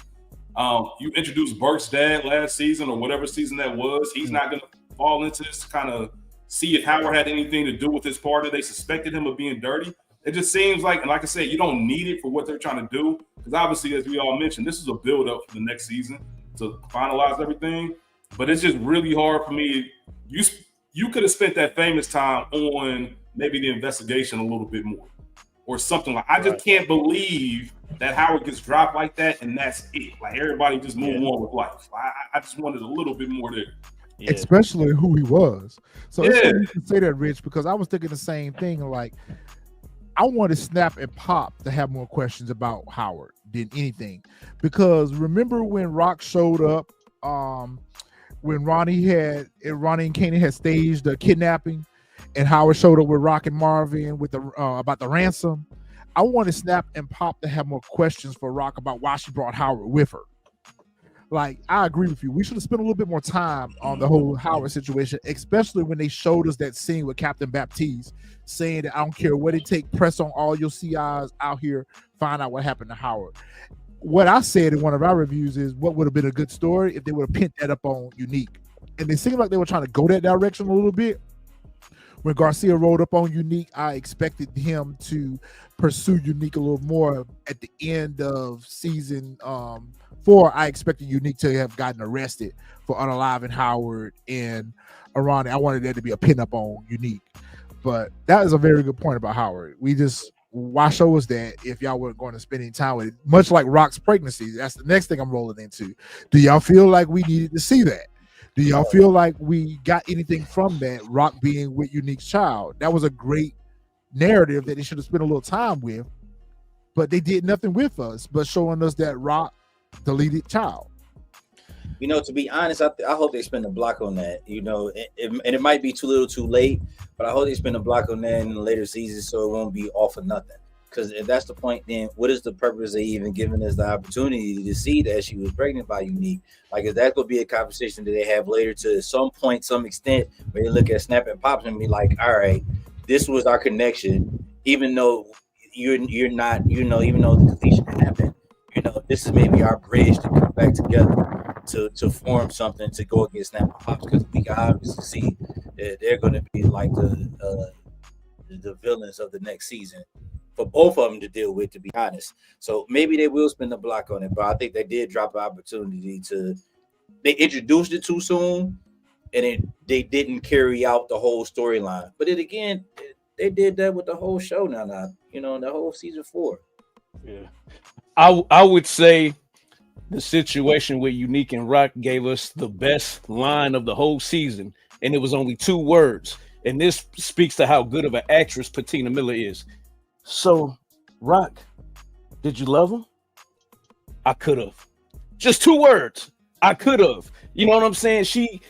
You introduced Burke's dad last season or whatever season that was. He's not going to fall into this to kind of see if Howard had anything to do with his partner. They suspected him of being dirty. It just seems like, and like I said, you don't need it for what they're trying to do. Because obviously, as we all mentioned, this is a build-up for the next season to finalize everything. But it's just really hard for me. You could have spent that famous time on maybe the investigation a little bit more or something like. I just can't believe that Howard gets dropped like that and that's it. Like everybody just move on with life. I just wanted a little bit more there. Yeah. Especially who he was. So it's funny you can say that, Rich, because I was thinking the same thing. Like, I wanted Snap and Pop to have more questions about Howard than anything. Because remember when Rock showed up, when Ronnie and Kanan had staged the kidnapping, and Howard showed up with Rock and Marvin with the about the ransom. I wanted Snap and Pop to have more questions for Rock about why she brought Howard with her. Like, I agree with you. We should have spent a little bit more time on the whole Howard situation, especially when they showed us that scene with Captain Baptiste saying that I don't care what it takes, press on all your CIs out here, find out what happened to Howard. What I said in one of our reviews is what would have been a good story if they would have pinned that up on Unique. And it seemed like they were trying to go that direction a little bit. When Garcia rolled up on Unique, I expected him to pursue Unique a little more. At the end of season 4, I expected Unique to have gotten arrested for unaliving Howard and Arani. I wanted there to be a pin-up on Unique. But that is a very good point about Howard. Why show us that if y'all weren't going to spend any time with it? Much like Rock's pregnancy, that's the next thing I'm rolling into. Do y'all feel like we needed to see that? Do y'all feel like we got anything from that, Rock being with Unique's child? That was a great narrative that they should have spent a little time with, but they did nothing with us but showing us that Rock deleted child. To be honest, I hope they spend a block on that, and it might be too little too late, but I hope they spend a block on that in the later seasons so it won't be all for nothing. Because if that's the point, then what is the purpose of even giving us the opportunity to see that she was pregnant by Unique? Like, is that going to be a conversation that they have later to some point, some extent, where they look at Snap and Pops and be like, all right, this was our connection, even though you're not, even though the deletion happened, this is maybe our bridge to come back together to form something to go against Snap and Pops, because we can obviously see that they're going to be like the villains of the next season. For both of them to deal with, to be honest. So maybe they will spend the block on it, but I think they did drop an opportunity they introduced it too soon, and they didn't carry out the whole storyline. But they did that with the whole show now, the whole season 4. Yeah. I would say the situation with Unique and Rock gave us the best line of the whole season, and it was only 2 words. And this speaks to how good of an actress Patina Miller is. So, Rock, did you love him? I could have. Just 2 words. I could have. You know what I'm saying? She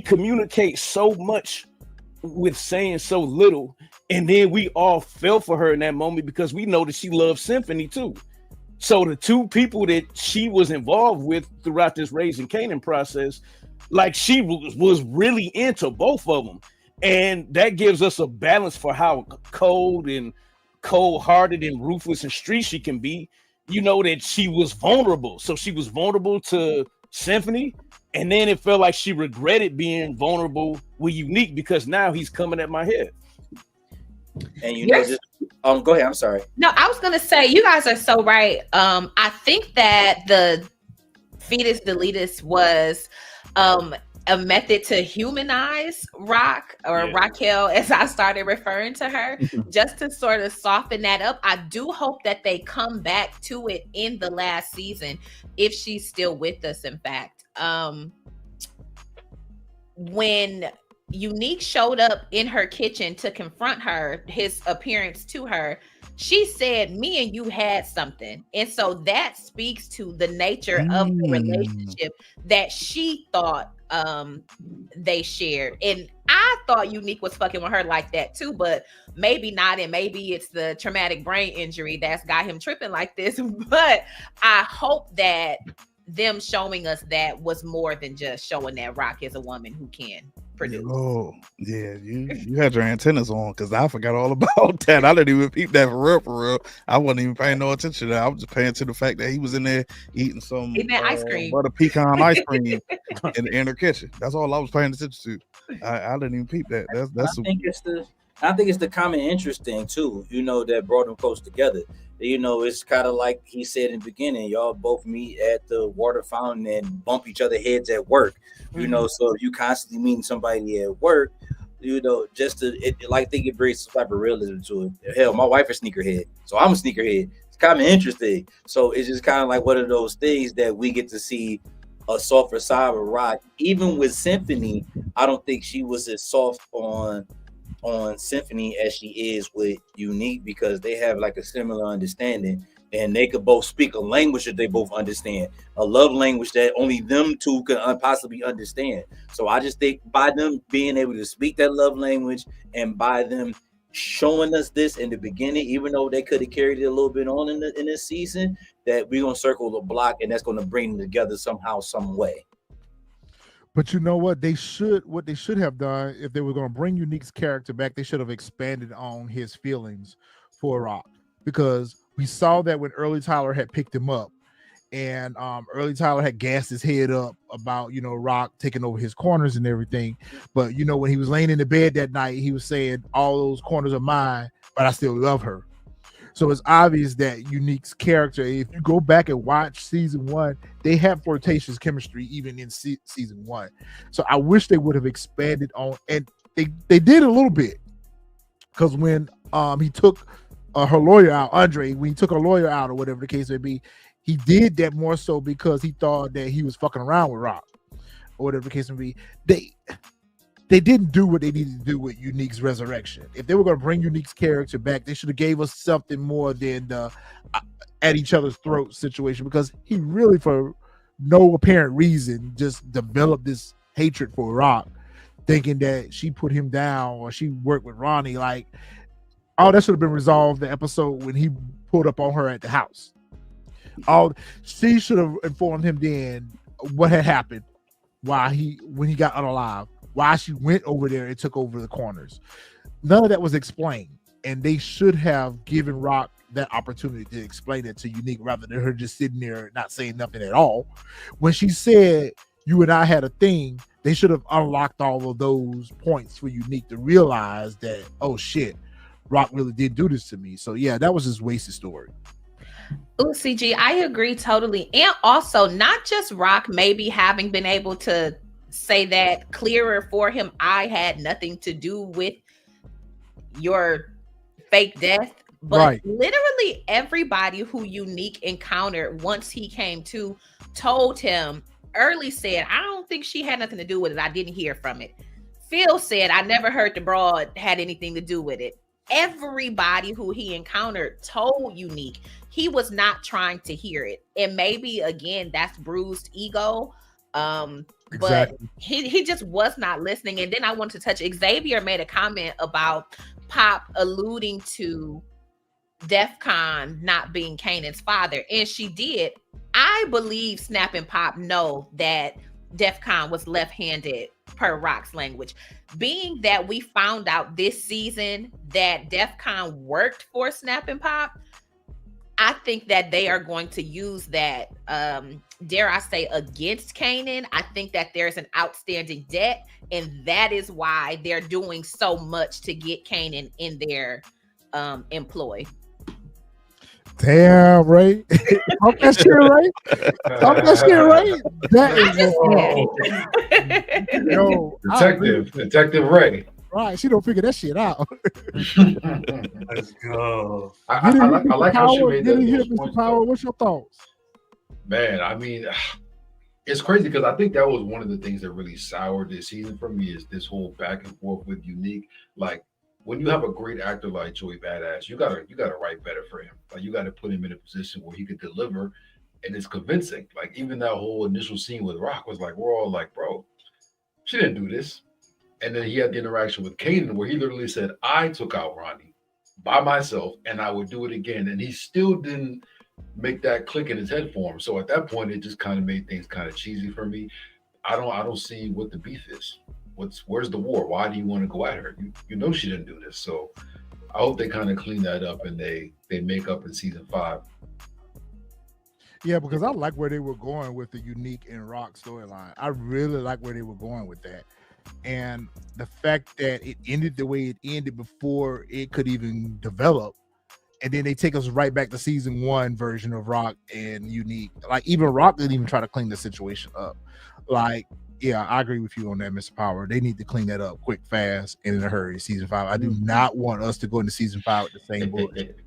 communicates so much with saying so little, and then we all fell for her in that moment because we know that she loves Symphony too. So the 2 people that she was involved with throughout this Raising Kanan process, like, she was really into both of them. And that gives us a balance for how cold-hearted and ruthless and street she can be. That she was vulnerable. So she was vulnerable to Symphony, and then it felt like she regretted being vulnerable with Unique because now he's coming at my head. And go ahead. I'm sorry. No, I was gonna say you guys are so right. I think that the fetus deletus was a method to humanize Rock or Raquel, as I started referring to her, just to sort of soften that up. I do hope that they come back to it in the last season, if she's still with us, in fact. When Unique showed up in her kitchen to confront her, his appearance to her, she said, me and you had something. And so that speaks to the nature of the relationship that she thought they shared. And I thought Unique was fucking with her like that too, but maybe not. And maybe it's the traumatic brain injury that's got him tripping like this. But I hope that them showing us that was more than just showing that Rock is a woman who can produce. Oh, yeah, you had your antennas on because I forgot all about that. I didn't even peep that for real, for real. I wasn't even paying no attention to that. I was just paying to the fact that he was in there eating some ice cream, butter pecan ice cream in her kitchen. That's all I was paying attention to. I didn't even peep that. That's I think it's the common interest thing too, that brought them close together. It's kind of like he said in the beginning, y'all both meet at the water fountain and bump each other heads at work. So if you constantly meeting somebody at work, just I think it brings some type of realism to it. Hell, my wife is sneakerhead, so I'm a sneakerhead. It's kind of interesting. So it's just kind of like one of those things that we get to see a softer side of Rock. Even with Symphony, I don't think she was as soft on Symphony as she is with Unique, because they have like a similar understanding, and they could both speak a language that they both understand, a love language that only them two could possibly understand. So I just think by them being able to speak that love language, and by them showing us this in the beginning, even though they could have carried it a little bit on in this season, that we're gonna circle the block, and that's gonna bring them together somehow, some way. But you know what? What they should have done, if they were going to bring Unique's character back, they should have expanded on his feelings for Rock, because we saw that when Early Tyler had picked him up, and Early Tyler had gassed his head up about Rock taking over his corners and everything. But when he was laying in the bed that night, he was saying all those corners are mine, but I still love her. So it's obvious that Unique's character, if you go back and watch season 1, they have flirtatious chemistry even in season 1. So I wish they would have expanded on, and they did a little bit, because when he took her lawyer out, Andre, when he took her lawyer out or whatever the case may be, he did that more so because he thought that he was fucking around with Rock or whatever the case may be. They didn't do what they needed to do with Unique's resurrection. If they were going to bring Unique's character back, they should have gave us something more than the at each other's throat situation, because he really, for no apparent reason, just developed this hatred for Rock, thinking that she put him down or she worked with Ronnie. Like, all that should have been resolved the episode when he pulled up on her at the house. She should have informed him then what had happened, when he got unalive, why she went over there and took over the corners. None of that was explained, and they should have given Rock that opportunity to explain it to Unique, rather than her just sitting there not saying nothing at all. When she said, "You and I had a thing," they should have unlocked all of those points for Unique to realize that, oh shit, Rock really did do this to me. So yeah, that was his wasted story. Oh, CG, I agree totally. And also, not just Rock maybe having been able to say that clearer for him, I had nothing to do with your fake death, but Right. literally everybody who Unique encountered once he came to told him. Early said, I don't think she had nothing to do with it, I didn't hear from it. Phil said, I never heard the broad had anything to do with it. Everybody who he encountered told Unique he was not trying to hear it. And maybe again, that's bruised ego. Exactly. But he just was not listening. And then I want to touch, Xavier made a comment about Pop alluding to DEFCON not being Kanan's father, and she did. I believe Snap and Pop know that DEFCON was left-handed per Rock's language. Being that we found out this season that DEFCON worked for Snap and Pop, I think that they are going to use that, dare I say, against Kanan. I think that there's an outstanding debt, and that is why they're doing so much to get Kanan in their employ. Damn, right? Talk that shit, right? Talk that shit, right? That is yo, Detective Ray. Right, she don't figure that shit out. Let's go. I like how she made that. Mr. Power, what's your thoughts? Man, I mean, it's crazy because I think that was one of the things that really soured this season for me, is this whole back and forth with Unique. Like, when you have a great actor like Joey Badass, you gotta write better for him. Like, you gotta put him in a position where he could deliver, and it's convincing. Like, even that whole initial scene with Rock was like, we're all like, bro, she didn't do this. And then he had the interaction with Kanan where he literally said, I took out Ronnie by myself and I would do it again. And he still didn't make that click in his head for him. So at that point, it just kind of made things kind of cheesy for me. I don't see what the beef is. Where's the war? Why do you want to go at her? You know she didn't do this. So I hope they kind of clean that up and they make up in season 5. Yeah, because I like where they were going with the Unique and Rock storyline. I really like where they were going with that. And the fact that it ended the way it ended before it could even develop. And then they take us right back to season 1 version of Rock and Unique. Like even Rock didn't even try to clean the situation up. Like, yeah, I agree with you on that, MrPower. They need to clean that up quick, fast, and in a hurry. Season 5. I do not want us to go into season 5 with the same bullshit.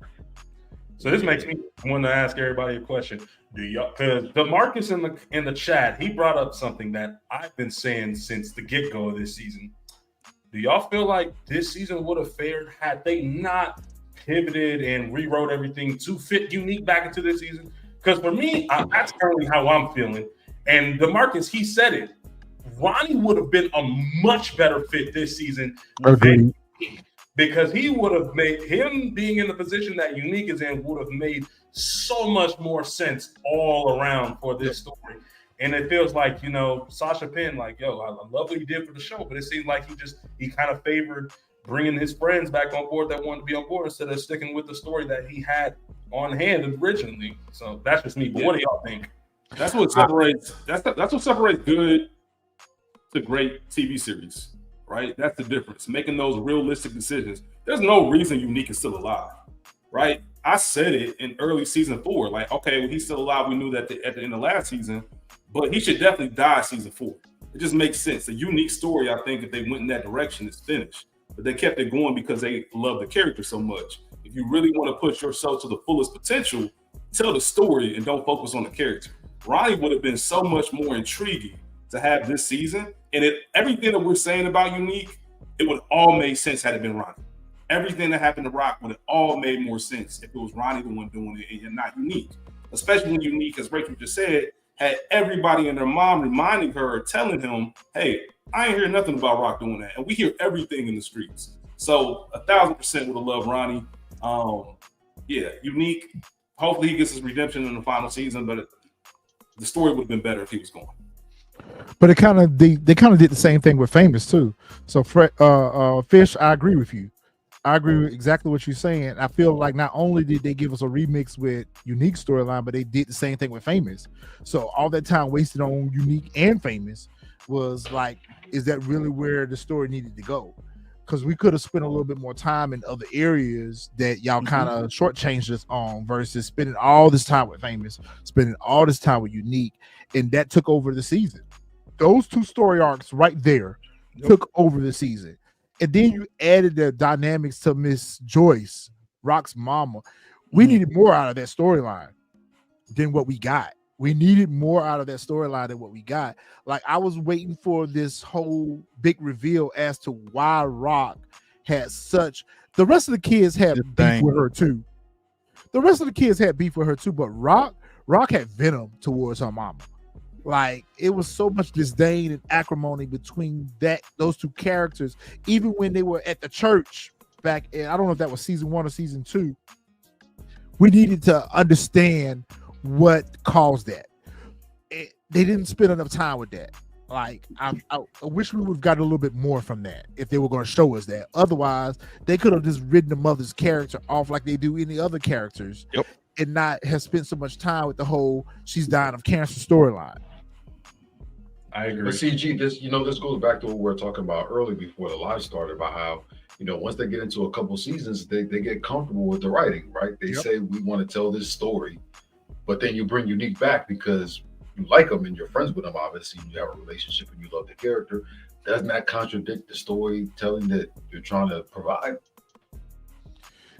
So this makes me want to ask everybody a question. Do y'all, because the Marcus in the chat, he brought up something that I've been saying since the get-go of this season. Do y'all feel like this season would have fared had they not pivoted and rewrote everything to fit Unique back into this season? Because for me, that's currently how I'm feeling. And DeMarcus, he said it. Ronnie would have been a much better fit this season than Unique, because he would have made him being in the position that Unique is in would have made so much more sense all around for this story. And it feels like, you know, Sasha Penn, like, yo, I love what he did for the show, but it seems like he kind of favored bringing his friends back on board that wanted to be on board instead of sticking with the story that he had on hand originally. So that's just me. But what do y'all think? That's what separates. That's what separates good to great TV series, right? That's the difference. Making those realistic decisions. There's no reason Unique is still alive, right? I said it in early season 4. Like, okay, when he's still alive, we knew that at the end of last season, but he should definitely die season 4. It just makes sense. The Unique story, I think, if they went in that direction, is finished. But they kept it going because they love the character so much. If you really want to push yourself to the fullest potential, tell the story and don't focus on the character. Ronnie would have been so much more intriguing to have this season. And everything that we're saying about Unique, it would all made sense had it been Ronnie. Everything that happened to Rock would have all made more sense if it was Ronnie the one doing it and not Unique. Especially when Unique, as Rachel just said, had everybody and their mom reminding her or telling him, hey, I ain't hear nothing about Rock doing that. And we hear everything in the streets. So 1,000% would have loved Ronnie. Yeah, Unique. Hopefully he gets his redemption in the final season, but the story would have been better if he was gone. But they kind of did the same thing with Famous too. So Fish, I agree with you. I agree with exactly what you're saying. I feel like not only did they give us a remix with Unique storyline, but they did the same thing with Famous. So all that time wasted on Unique and Famous was like, is that really where the story needed to go? Because we could have spent a little bit more time in other areas that y'all kind of shortchanged us on versus spending all this time with Famous, spending all this time with Unique, and that took over the season. Those two story arcs right there took over the season. And then you added the dynamics to Miss Joyce, Rock's mama. We needed more out of that storyline than what we got. We needed more out of that storyline than what we got. Like, I was waiting for this whole big reveal as to why Rock had such. The rest of the kids had beef with her too. But Rock had venom towards her mama. Like, it was so much disdain and acrimony between those two characters, even when they were at the church back in, I don't know if that was season 1 or season 2. We needed to understand what caused that. They didn't spend enough time with that. Like, I wish we would have gotten a little bit more from that if they were going to show us that. Otherwise, they could have just ridden the mother's character off like they do any other characters, and not have spent so much time with the whole she's dying of cancer storyline. I agree. But CG, this goes back to what we were talking about early before the live started about how, once they get into a couple seasons, they get comfortable with the writing, right? They say, we want to tell this story, but then you bring Unique back because you like them and you're friends with them, obviously, you have a relationship and you love the character. Doesn't that contradict the storytelling that you're trying to provide?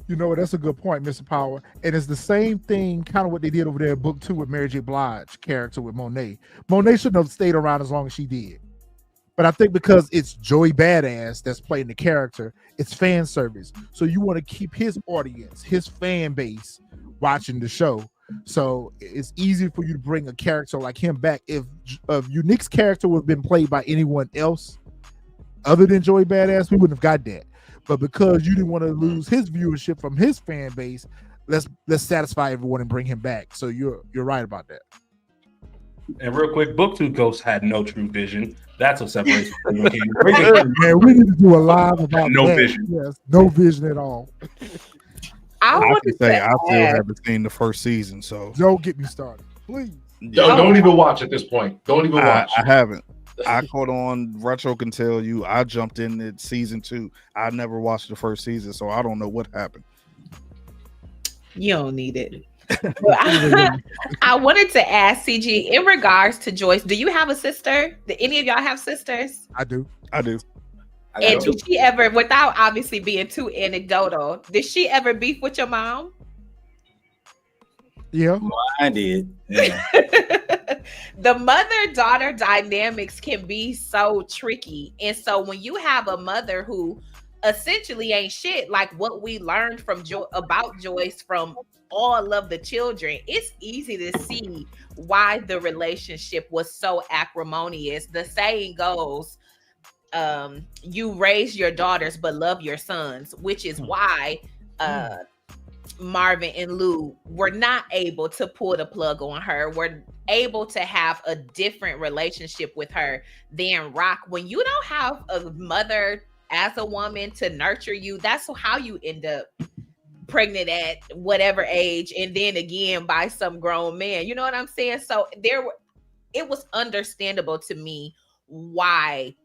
You know what? That's a good point, MrPower. And it's the same thing, kind of what they did over there in book 2 with Mary J. Blige character with Monet. Monet shouldn't have stayed around as long as she did. But I think because it's Joey Badass that's playing the character, it's fan service. So you want to keep his audience, his fan base watching the show. So it's easy for you to bring a character like him back. If Unique's character would have been played by anyone else other than Joey Badass, we wouldn't have got that. But because you didn't want to lose his viewership from his fan base, let's satisfy everyone and bring him back. So you're right about that. And real quick, Booktooth Ghost had no true vision. That's what separates from Man, we need to do a live about no that. vision. Yes, no vision at all. I can say I still haven't seen the first season, so don't get me started, please. Don't even watch at this point. Don't even watch. I haven't. I caught on. Retro can tell you. I jumped in at season 2. I never watched the first season, so I don't know what happened. You don't need it. I wanted to ask CG in regards to Joyce. Do you have a sister? Do any of y'all have sisters? I do. And did she ever, without obviously being too anecdotal, did she ever beef with your mom? Yeah, I did. Yeah. The mother-daughter dynamics can be so tricky, and so when you have a mother who essentially ain't shit, like what we learned from about Joyce from all of the children, it's easy to see why the relationship was so acrimonious. The saying goes, you raise your daughters but love your sons, which is why Marvin and Lou were not able to pull the plug on her, were able to have a different relationship with her than Rock. When you don't have a mother as a woman to nurture you, that's how you end up pregnant at whatever age, and then again by some grown man. You know what I'm saying? So it was understandable to me why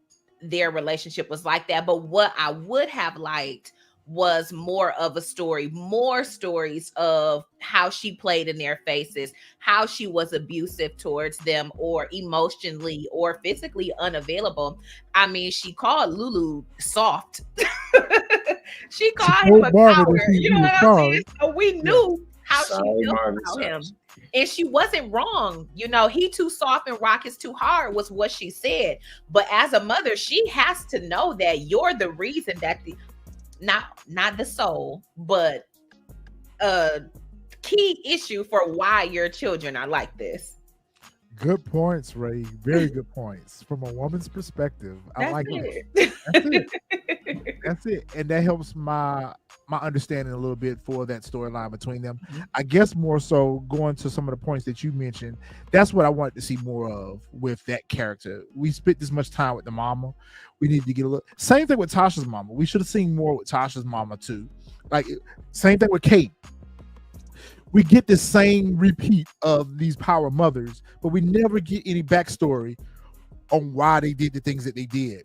their relationship was like that. But what I would have liked was more of a story, more stories of how she played in their faces, how she was abusive towards them, or emotionally or physically unavailable. I mean, she called Lulu soft. She called him a coward. You know what I'm saying? So we knew how she felt about him. And she wasn't wrong. You know, he too soft and Rock is too hard was what she said. But as a mother, she has to know that you're the reason that not the soul, but a key issue for why your children are like this. Good points, Ray. Very good points. From a woman's perspective, I like it. That's it. And that helps my understanding a little bit for that storyline between them. I guess more so going to some of the points that you mentioned, that's what I wanted to see more of with that character. We spent this much time with the mama. We need to get a little. Same thing with Tasha's mama. We should have seen more with Tasha's mama too. Like same thing with Kate. We get the same repeat of these power mothers, but we never get any backstory on why they did the things that they did.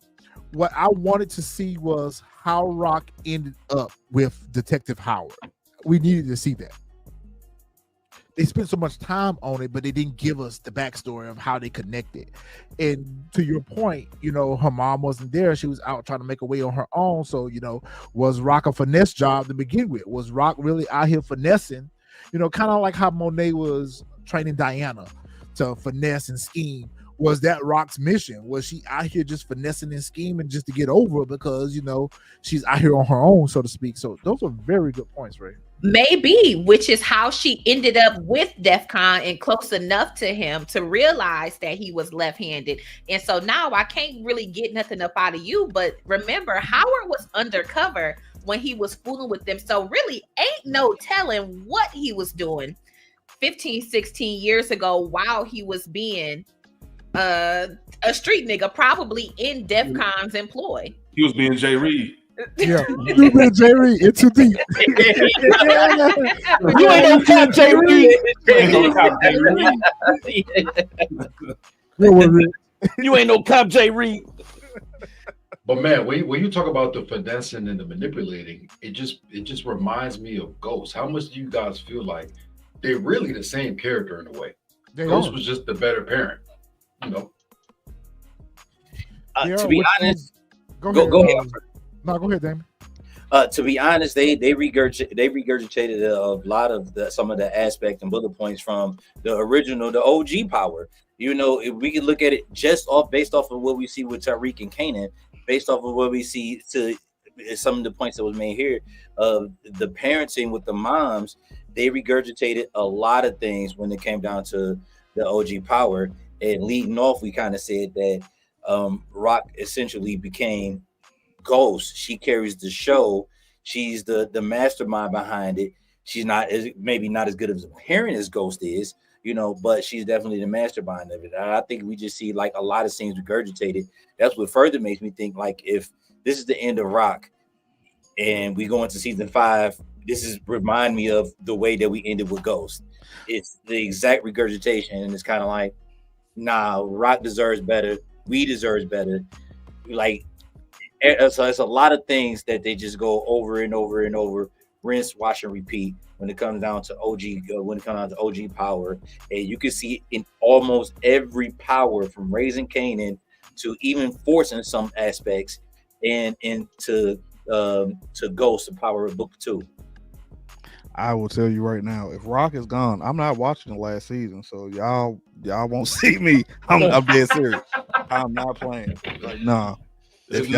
What I wanted to see was how Rock ended up with Detective Howard. We needed to see that. They spent so much time on it, but they didn't give us the backstory of how they connected. And to your point, you know, her mom wasn't there. She was out trying to make a way on her own. So, you know, was Rock a finesse job to begin with? Was Rock really out here finessing? You know, kind of like how Monet was training Diana to finesse and scheme. Was that Rock's mission? Was she out here just finessing and scheming just to get over because, you know, she's out here on her own, so to speak? So those are very good points, Ray. Maybe, which is how she ended up with DEFCON and close enough to him to realize that he was left-handed. And so now I can't really get nothing up out of you, but remember, Howard was undercover when he was fooling with them. So really ain't no telling what he was doing 15, 16 years ago while he was being a street nigga, probably in DEFCON's employ. He was being Jay Reed. Yeah, you been Jay Reed. It's too deep. You ain't no cop, Jay Reed. You ain't no cop, Jay Reed. But man, when you talk about the finessing and the manipulating, it just reminds me of Ghost. How much do you guys feel like they're really the same character in a way? Ghost was just the better parent, you know. To be honest, go ahead. No, go ahead, Damon. To be honest, they regurgitated a lot of some of the aspect and bullet points from the original, the OG Power. You know, if we can look at it just based off of what we see with Tariq and Kanan, based off of what we see to some of the points that was made here of the parenting with the moms, they regurgitated a lot of things when it came down to the OG Power. And leading off, we kind of said that Rock essentially became Ghost. She carries the show. She's the mastermind behind it. She's maybe not as good of a parent as Ghost is, but she's definitely the mastermind of it. I think we just see like a lot of scenes regurgitated. That's what further makes me think like if this is the end of Rock and we go into season 5, this is remind me of the way that we ended with Ghost. It's the exact regurgitation, and it's kind of like, nah, Rock deserves better. We deserve better. Like, so it's a lot of things that they just go over and over and over, rinse, wash, and repeat when it comes down to OG Power. And you can see in almost every power, from raising Kanan to even forcing some aspects, and into to Ghost and Power of Book 2. I will tell you right now, if Rock is gone, I'm not watching the last season. So y'all won't see me. I'm dead serious. I'm not playing. Like, nah. There's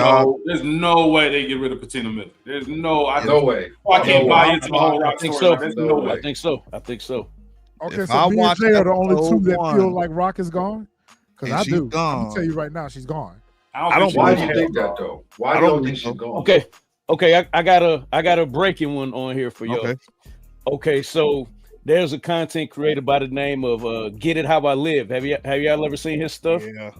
no way they get rid of Patina Miller. There's no way. I can't buy into the whole Rock story. There's no way. I think so. Okay, If so I me and watch Jay are the only two episode that feel 1, like Rock is gone. Because I she's do. gone. I'm gonna tell you right now, she's gone. I don't Why do you think that though? Why do you think she's gone? Okay. I got a breaking one on here for you. Okay, so there's a content creator by the name of Get It How I Live. Have y'all ever seen his stuff? Yeah.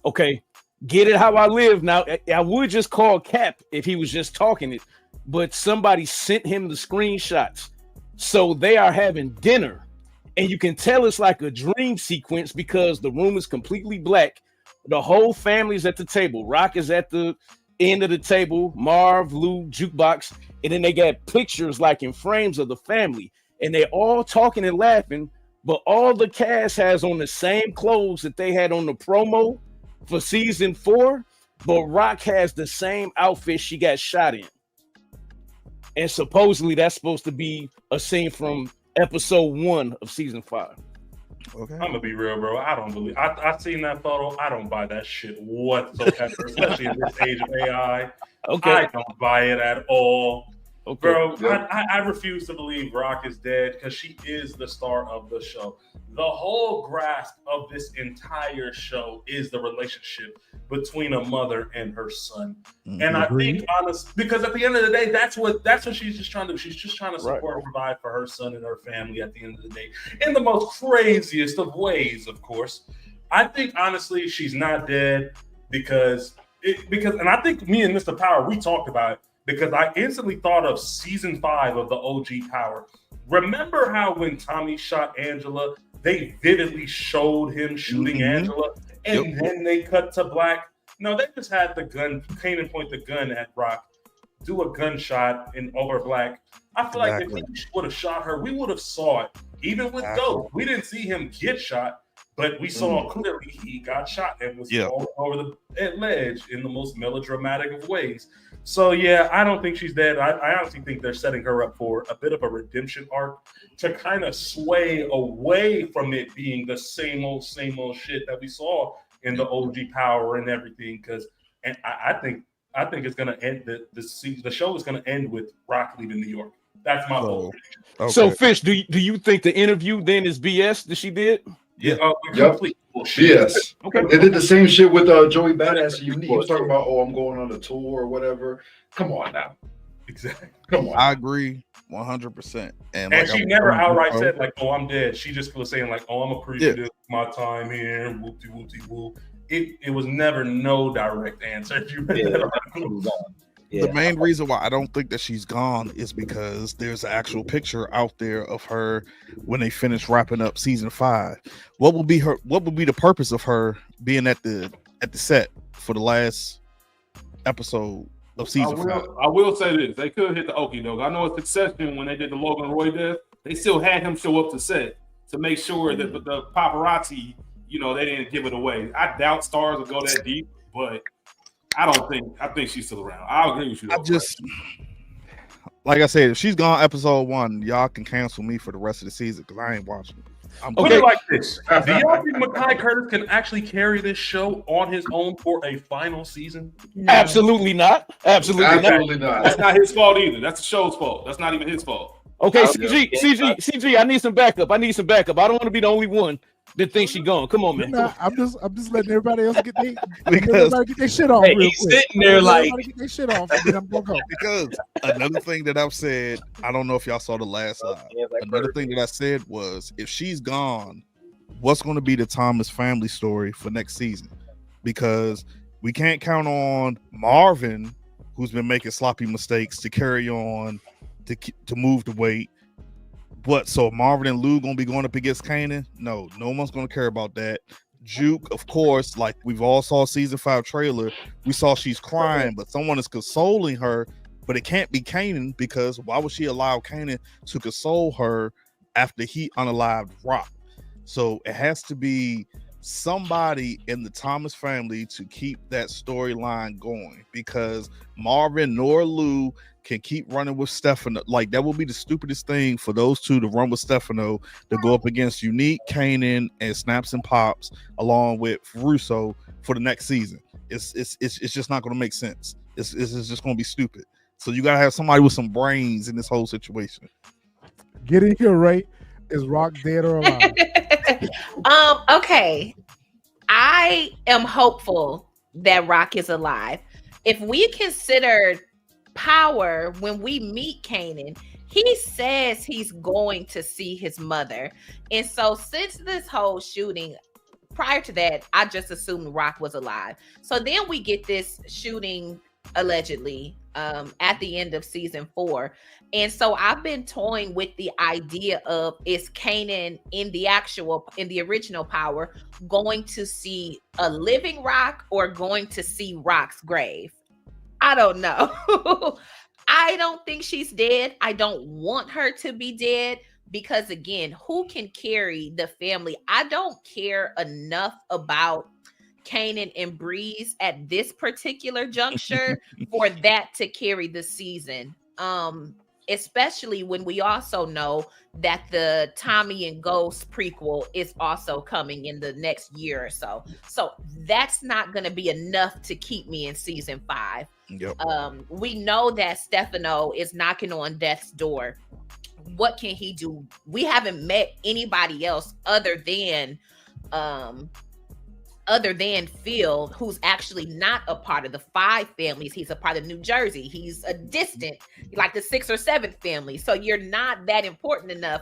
Okay, Get It How I Live. Now, I would just call Cap if he was just talking it, but somebody sent him the screenshots. So they are having dinner, and you can tell it's like a dream sequence because the room is completely black. The whole family's at the table. Rock is at the end of the table, Marv, Lou, Jukebox, and then they got pictures like in frames of the family, and they all talking and laughing, but all the cast has on the same clothes that they had on the promo for season 4, but Rock has the same outfit she got shot in. And supposedly that's supposed to be a scene from episode 1 of season 5. Okay. I'm gonna be real, bro. I don't believe. I've seen that photo. I don't buy that shit whatsoever, especially in this age of AI. Okay. I don't buy it at all. Okay. Bro, I refuse to believe Rock is dead because she is the star of the show. The whole grasp of this entire show is the relationship between a mother and her son. And I think, honestly, because at the end of the day, that's what she's just trying to do. She's just trying to support and provide for her son and her family at the end of the day, in the most craziest of ways, of course. I think, honestly, she's not dead because and I think me and Mr. Power, we talked about it, because I instantly thought of season 5 of the OG Power. Remember how when Tommy shot Angela, they vividly showed him shooting Angela, and then they cut to black? No, they just had the gun, Kanan point the gun at Rock, do a gunshot over black. I feel like if he would have shot her, we would have saw it. Even with Ghost, we didn't see him get shot, but we saw clearly he got shot and was falling over the ledge in the most melodramatic of ways. So, yeah, I don't think she's dead. I honestly think they're setting her up for a bit of a redemption arc to kind of sway away from it being the same old shit that we saw in the OG Power and everything. And I think it's going to end, the show is going to end with Rock leaving New York. That's my whole prediction. Okay. So, Fish, do you think the interview then is BS that she did? Yeah. Complete bullshit. Yes. Okay. They did the same shit with Joey Badass and Unique. He was talking about, I'm going on a tour or whatever. Come on now. Exactly. Come on. I agree 100%. And like, she never outright said like, I'm dead. She just was saying like, I'm appreciative of my time here. Whoopty whoopty woo. It was never no direct answer. If you read that. The main reason why I don't think that she's gone is because there's an actual picture out there of her when they finish wrapping up season 5. What would be the purpose of her being at the set for the last episode of season 5? I will say this: they could hit the okie doke. I know in Succession when they did the Logan Roy death, they still had him show up to set to make sure that the paparazzi, they didn't give it away. I doubt stars would go that deep, but I think she's still around. I'll agree with you. Like I said, if she's gone episode 1, y'all can cancel me for the rest of the season because I ain't watching it. Put it like this: do y'all think Mekhi Curtis can actually carry this show on his own for a final season? No. Absolutely not. Absolutely not. That's not his fault either. That's the show's fault. That's not even his fault. Okay, I'll CG, I need some backup. I don't want to be the only one that thinks she gone. Come on, man. Nah, I'm just letting everybody else get Because their shit off Hey, real he's quick. sitting there like- Everybody get their shit off, and then I'm gonna go. because another thing that I've said, I don't know if y'all saw the last live. Another thing that I said was, if she's gone, what's going to be the Thomas family story for next season? Because we can't count on Marvin, who's been making sloppy mistakes, to carry on to move the weight. What? So Marvin and Lou gonna be going up against Kanan? No one's gonna care about that. Juke, of course, like we've all saw season 5 trailer, we saw she's crying, but someone is consoling her. But it can't be Kanan, because why would she allow Kanan to console her after he unalived Rock? So it has to be somebody in the Thomas family to keep that storyline going, because Marvin nor Lou can keep running with Stefano. Like, that would be the stupidest thing for those two to run with Stefano, to go up against Unique, Kanan, and Snaps and Pops along with Russo for the next season. It's just not going to make sense. It's just going to be stupid. So you got to have somebody with some brains in this whole situation. Get in here, Ray. Is Rock dead or alive? Okay. I am hopeful that Rock is alive. If we consider Power, when we meet Kanan, he says he's going to see his mother. And so since this whole shooting, prior to that, I just assumed Rock was alive. So then we get this shooting allegedly at the end of season 4. And so I've been toying with the idea of, is Kanan in the original Power going to see a living Rock or going to see Rock's grave? I don't know. I don't think she's dead. I don't want her to be dead, because again, who can carry the family? I don't care enough about Kanan and Breeze at this particular juncture for that to carry the season. Especially when we also know that the Tommy and Ghost prequel is also coming in the next year or so. So that's not going to be enough to keep me in season 5. Yep. We know that Stefano is knocking on death's door. What can he do? We haven't met anybody else other than Phil, who's actually not a part of the 5 families. He's a part of New Jersey. He's a distant, like the 6th or 7th family. So you're not that important enough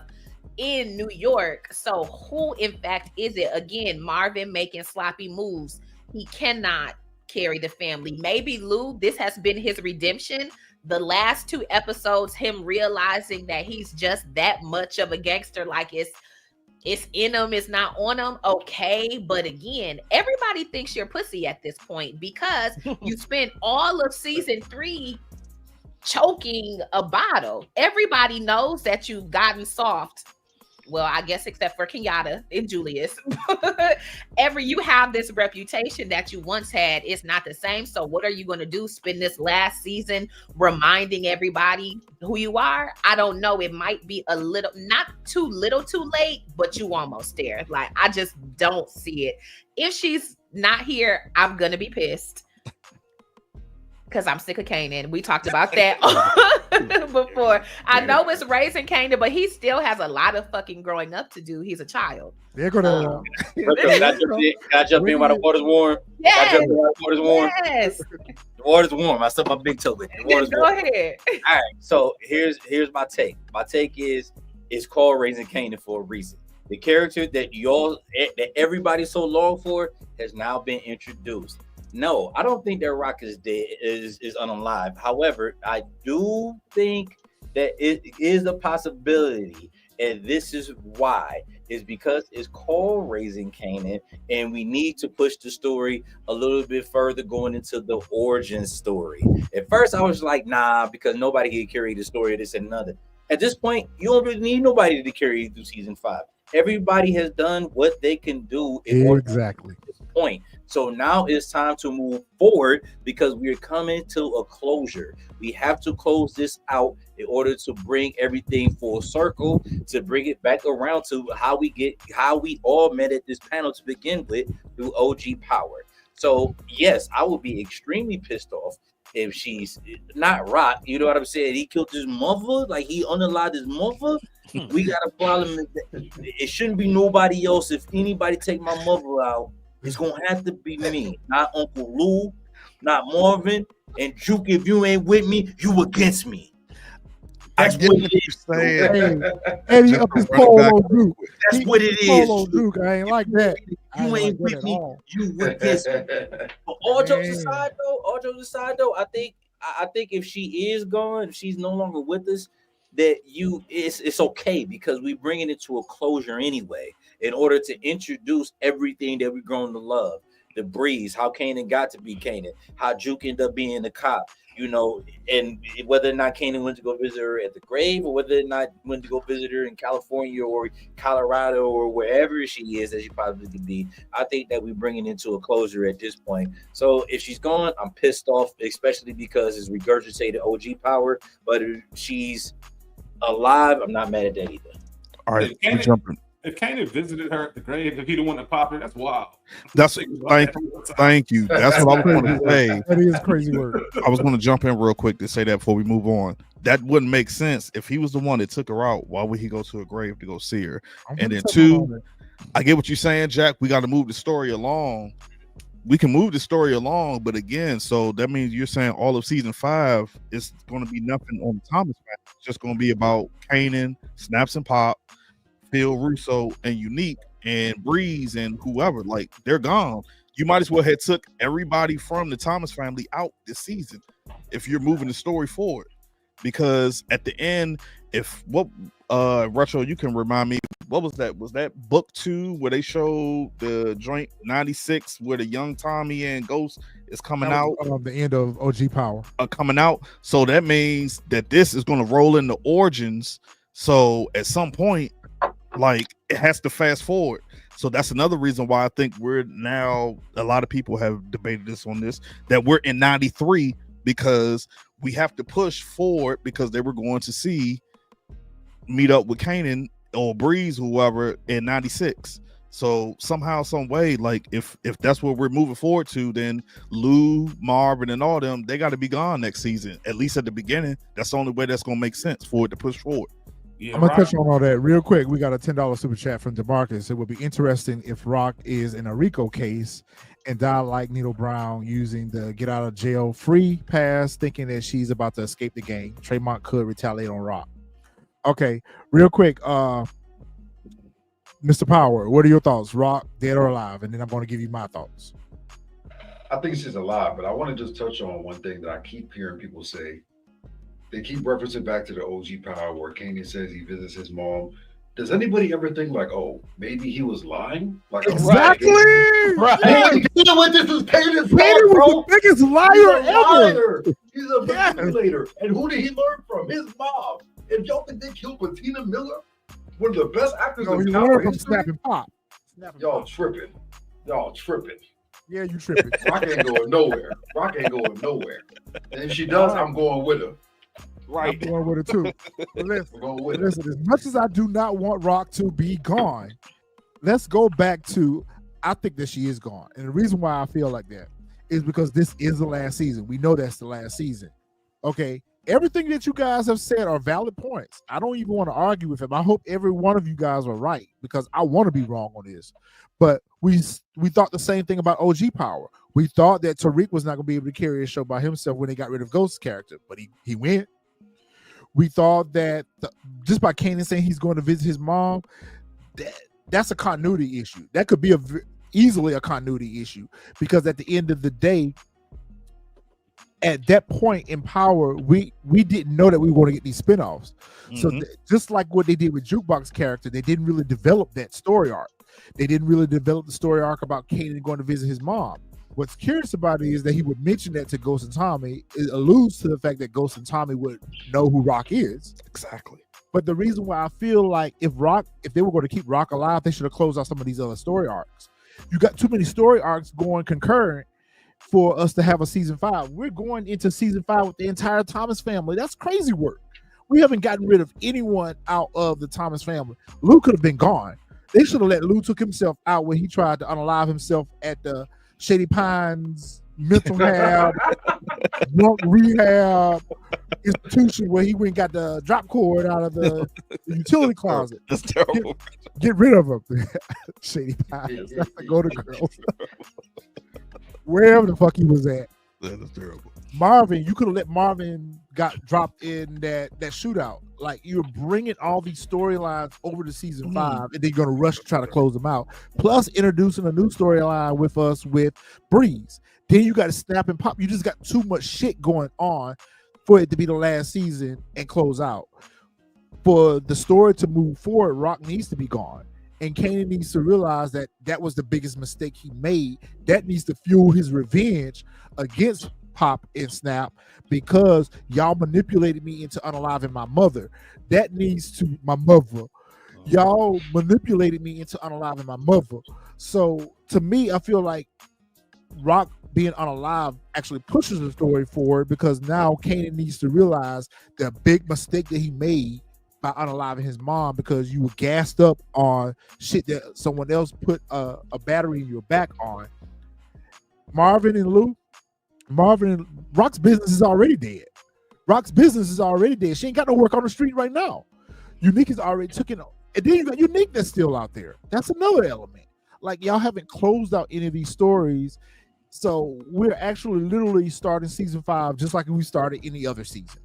in New York. So who, in fact, is it? Again, Marvin making sloppy moves. He cannot carry the family. Maybe Lou, this has been his redemption. The last 2 episodes, him realizing that he's just that much of a gangster, like it's in him, it's not on him. Okay, but again, everybody thinks you're pussy at this point, because you spent all of season 3 choking a bottle. Everybody knows that you've gotten soft. Well, I guess except for Kenyatta and Julius. You have this reputation that you once had. It's not the same. So what are you going to do? Spend this last season reminding everybody who you are? I don't know. It might be a little, not too little too late, but you almost there. Like, I just don't see it. If she's not here, I'm going to be pissed, because I'm sick of Kanan. We talked about that before. I know it's raising Kanan, but he still has a lot of fucking growing up to do. He's a child. They're gonna. Can I jump in while the water's warm? Yes. Yes. The water's warm. I stuck my big toe in. The water's Go warm. ahead. All right. So here's my take. My take is called Raising Kanan for a reason. The character that everybody so long for has now been introduced. No, I don't think that Rock is dead, is unalive. However, I do think that it is a possibility, and this is why. Is because it's called Raising Kanan, and we need to push the story a little bit further, going into the origin story. At first, I was like, nah, because nobody can carry the story of this and another. At this point, you don't really need nobody to carry you through season 5. Everybody has done what they can do in order to this point. So now it's time to move forward, because we're coming to a closure. We have to close this out in order to bring everything full circle, to bring it back around to how we all met at this panel to begin with, through OG Power. So yes, I would be extremely pissed off if she's not Rock, you know what I'm saying? He killed his mother, like he unalived his mother. We got a problem. It shouldn't be nobody else. If anybody take my mother out, it's gonna have to be me, not Uncle Lou, not Marvin, and Juke. If you ain't with me, you against me. That's what it is. Eddie up his polo Duke. That's what it is. Duke. I ain't like that. You ain't with me. You against me. But all jokes aside, though, I think if she is gone, if she's no longer with us, that it's okay because we bringing it to a closure anyway. In order to introduce everything that we've grown to love, the breeze, how Kanan got to be Kanan, how Juke ended up being the cop. You know, and whether or not Kanan went to go visit her at the grave, or whether or not went to go visit her in California or Colorado or wherever she is, as she probably could be, I think that we're bringing it to a closure at this point. So if she's gone, I'm pissed off, especially because it's regurgitated OG power. But if she's alive, I'm not mad at that either. All right, we're jumping. If Kanan visited her at the grave, if he the one that popped her, that's wild. Thank you. That's what I was going to say. That is crazy word. I was going to jump in real quick to say that before we move on. That wouldn't make sense if he was the one that took her out. Why would he go to a grave to go see her? And then two, I get what you're saying, Jack. We got to move the story along. We can move the story along, but again, so that means you're saying all of season 5 is going to be nothing on the Thomas family. It's just going to be about Kanan, Snaps and Pop, Phil Russo, and Unique, and Breeze, and whoever. Like, they're gone. You might as well have took everybody from the Thomas family out this season if you're moving the story forward. Because at the end, Retro, you can remind me, what was that? Was that book 2 where they showed the joint 96 where the young Tommy and Ghost is coming out? The end of OG Power. Coming out. So that means that this is going to roll in the origins. So at some point, like, it has to fast forward. So that's another reason why I think we're now, a lot of people have debated this on this, that we're in 93 because we have to push forward because they were going to meet up with Kanan or Breeze, whoever, in 96. So somehow, some way, like if that's what we're moving forward to, then Lou, Marvin, and all them, they got to be gone next season, at least at the beginning. That's the only way that's going to make sense for it to push forward. Yeah, I'm gonna touch on all that real quick. We got a $10 super chat from DeMarcus. It would be interesting if Rock is in a RICO case and die like Nito Brown using the get out of jail free pass, thinking that she's about to escape the game. Tremont could retaliate on Rock. Okay, real quick, Mr. Power, what are your thoughts? Rock, dead or alive? And then I'm going to give you my thoughts. I think she's alive, but I want to just touch on one thing that I keep hearing people say. They keep referencing back to the OG Power where Kanan says he visits his mom. Does anybody ever think like, oh, maybe he was lying? Like, exactly. Right. Dealing with this is Kanan's Kanan was the biggest liar ever. He's a manipulator. And who did he learn from? His mom. If y'all think they killed Patina Miller, one of the best actors in he learned from Snapping Pop. Y'all tripping. Yeah, you tripping. Rock ain't going nowhere. And if she does, I'm going with her. Right. I'm going with it too. Listen, as much as I do not want Rock to be gone, let's go back to, I think that she is gone. And the reason why I feel like that is because this is the last season. We know that's the last season. Okay. Everything that you guys have said are valid points. I don't even want to argue with him. I hope every one of you guys are right because I want to be wrong on this. But we thought the same thing about OG Power. We thought that Tariq was not going to be able to carry a show by himself when they got rid of Ghost's character, but he went. We thought that just by Kanan saying he's going to visit his mom, that's a continuity issue. That could be easily a continuity issue because at the end of the day, at that point in Power, we didn't know that we were going to get these spinoffs. Mm-hmm. So just like what they did with Jukebox character, they didn't really develop that story arc. They didn't really develop the story arc about Kanan going to visit his mom. What's curious about it is that he would mention that to Ghost and Tommy. It alludes to the fact that Ghost and Tommy would know who Rock is. Exactly. But the reason why I feel like if they were going to keep Rock alive, they should have closed out some of these other story arcs. You got too many story arcs going concurrent for us to have a season 5. We're going into season 5 with the entire Thomas family. That's crazy work. We haven't gotten rid of anyone out of the Thomas family. Lou could have been gone. They should have let Lou took himself out when he tried to unalive himself at the Shady Pines mental rehab, drunk rehab institution where he went and got the drop cord out of the utility closet. That's terrible. Get rid of him. Shady Pies. That's the Golden Girls. Wherever the fuck he was at. That is terrible. Marvin, you could have let Marvin got dropped in that shootout. Like, you're bringing all these storylines over to season 5, and then you're gonna rush to try to close them out. Plus, introducing a new storyline with us with Breeze. Then you got to snap and pop. You just got too much shit going on for it to be the last season and close out. For the story to move forward, Rock needs to be gone. And Kanan needs to realize that that was the biggest mistake he made. That needs to fuel his revenge against Pop and Snap, because y'all manipulated me into unaliving my mother. That needs to my mother. Y'all manipulated me into unaliving my mother. So to me, I feel like Rock being unalive actually pushes the story forward, because now Kanan needs to realize the big mistake that he made by unaliving his mom, because you were gassed up on shit that someone else put a battery in your back on. Marvin and Rock's business is already dead. Rock's business is already dead. She ain't got no work on the street right now. Unique is already taken, and then you got Unique that's still out there. That's another element. Like, y'all haven't closed out any of these stories. So we're actually literally starting season 5 just like we started any other season.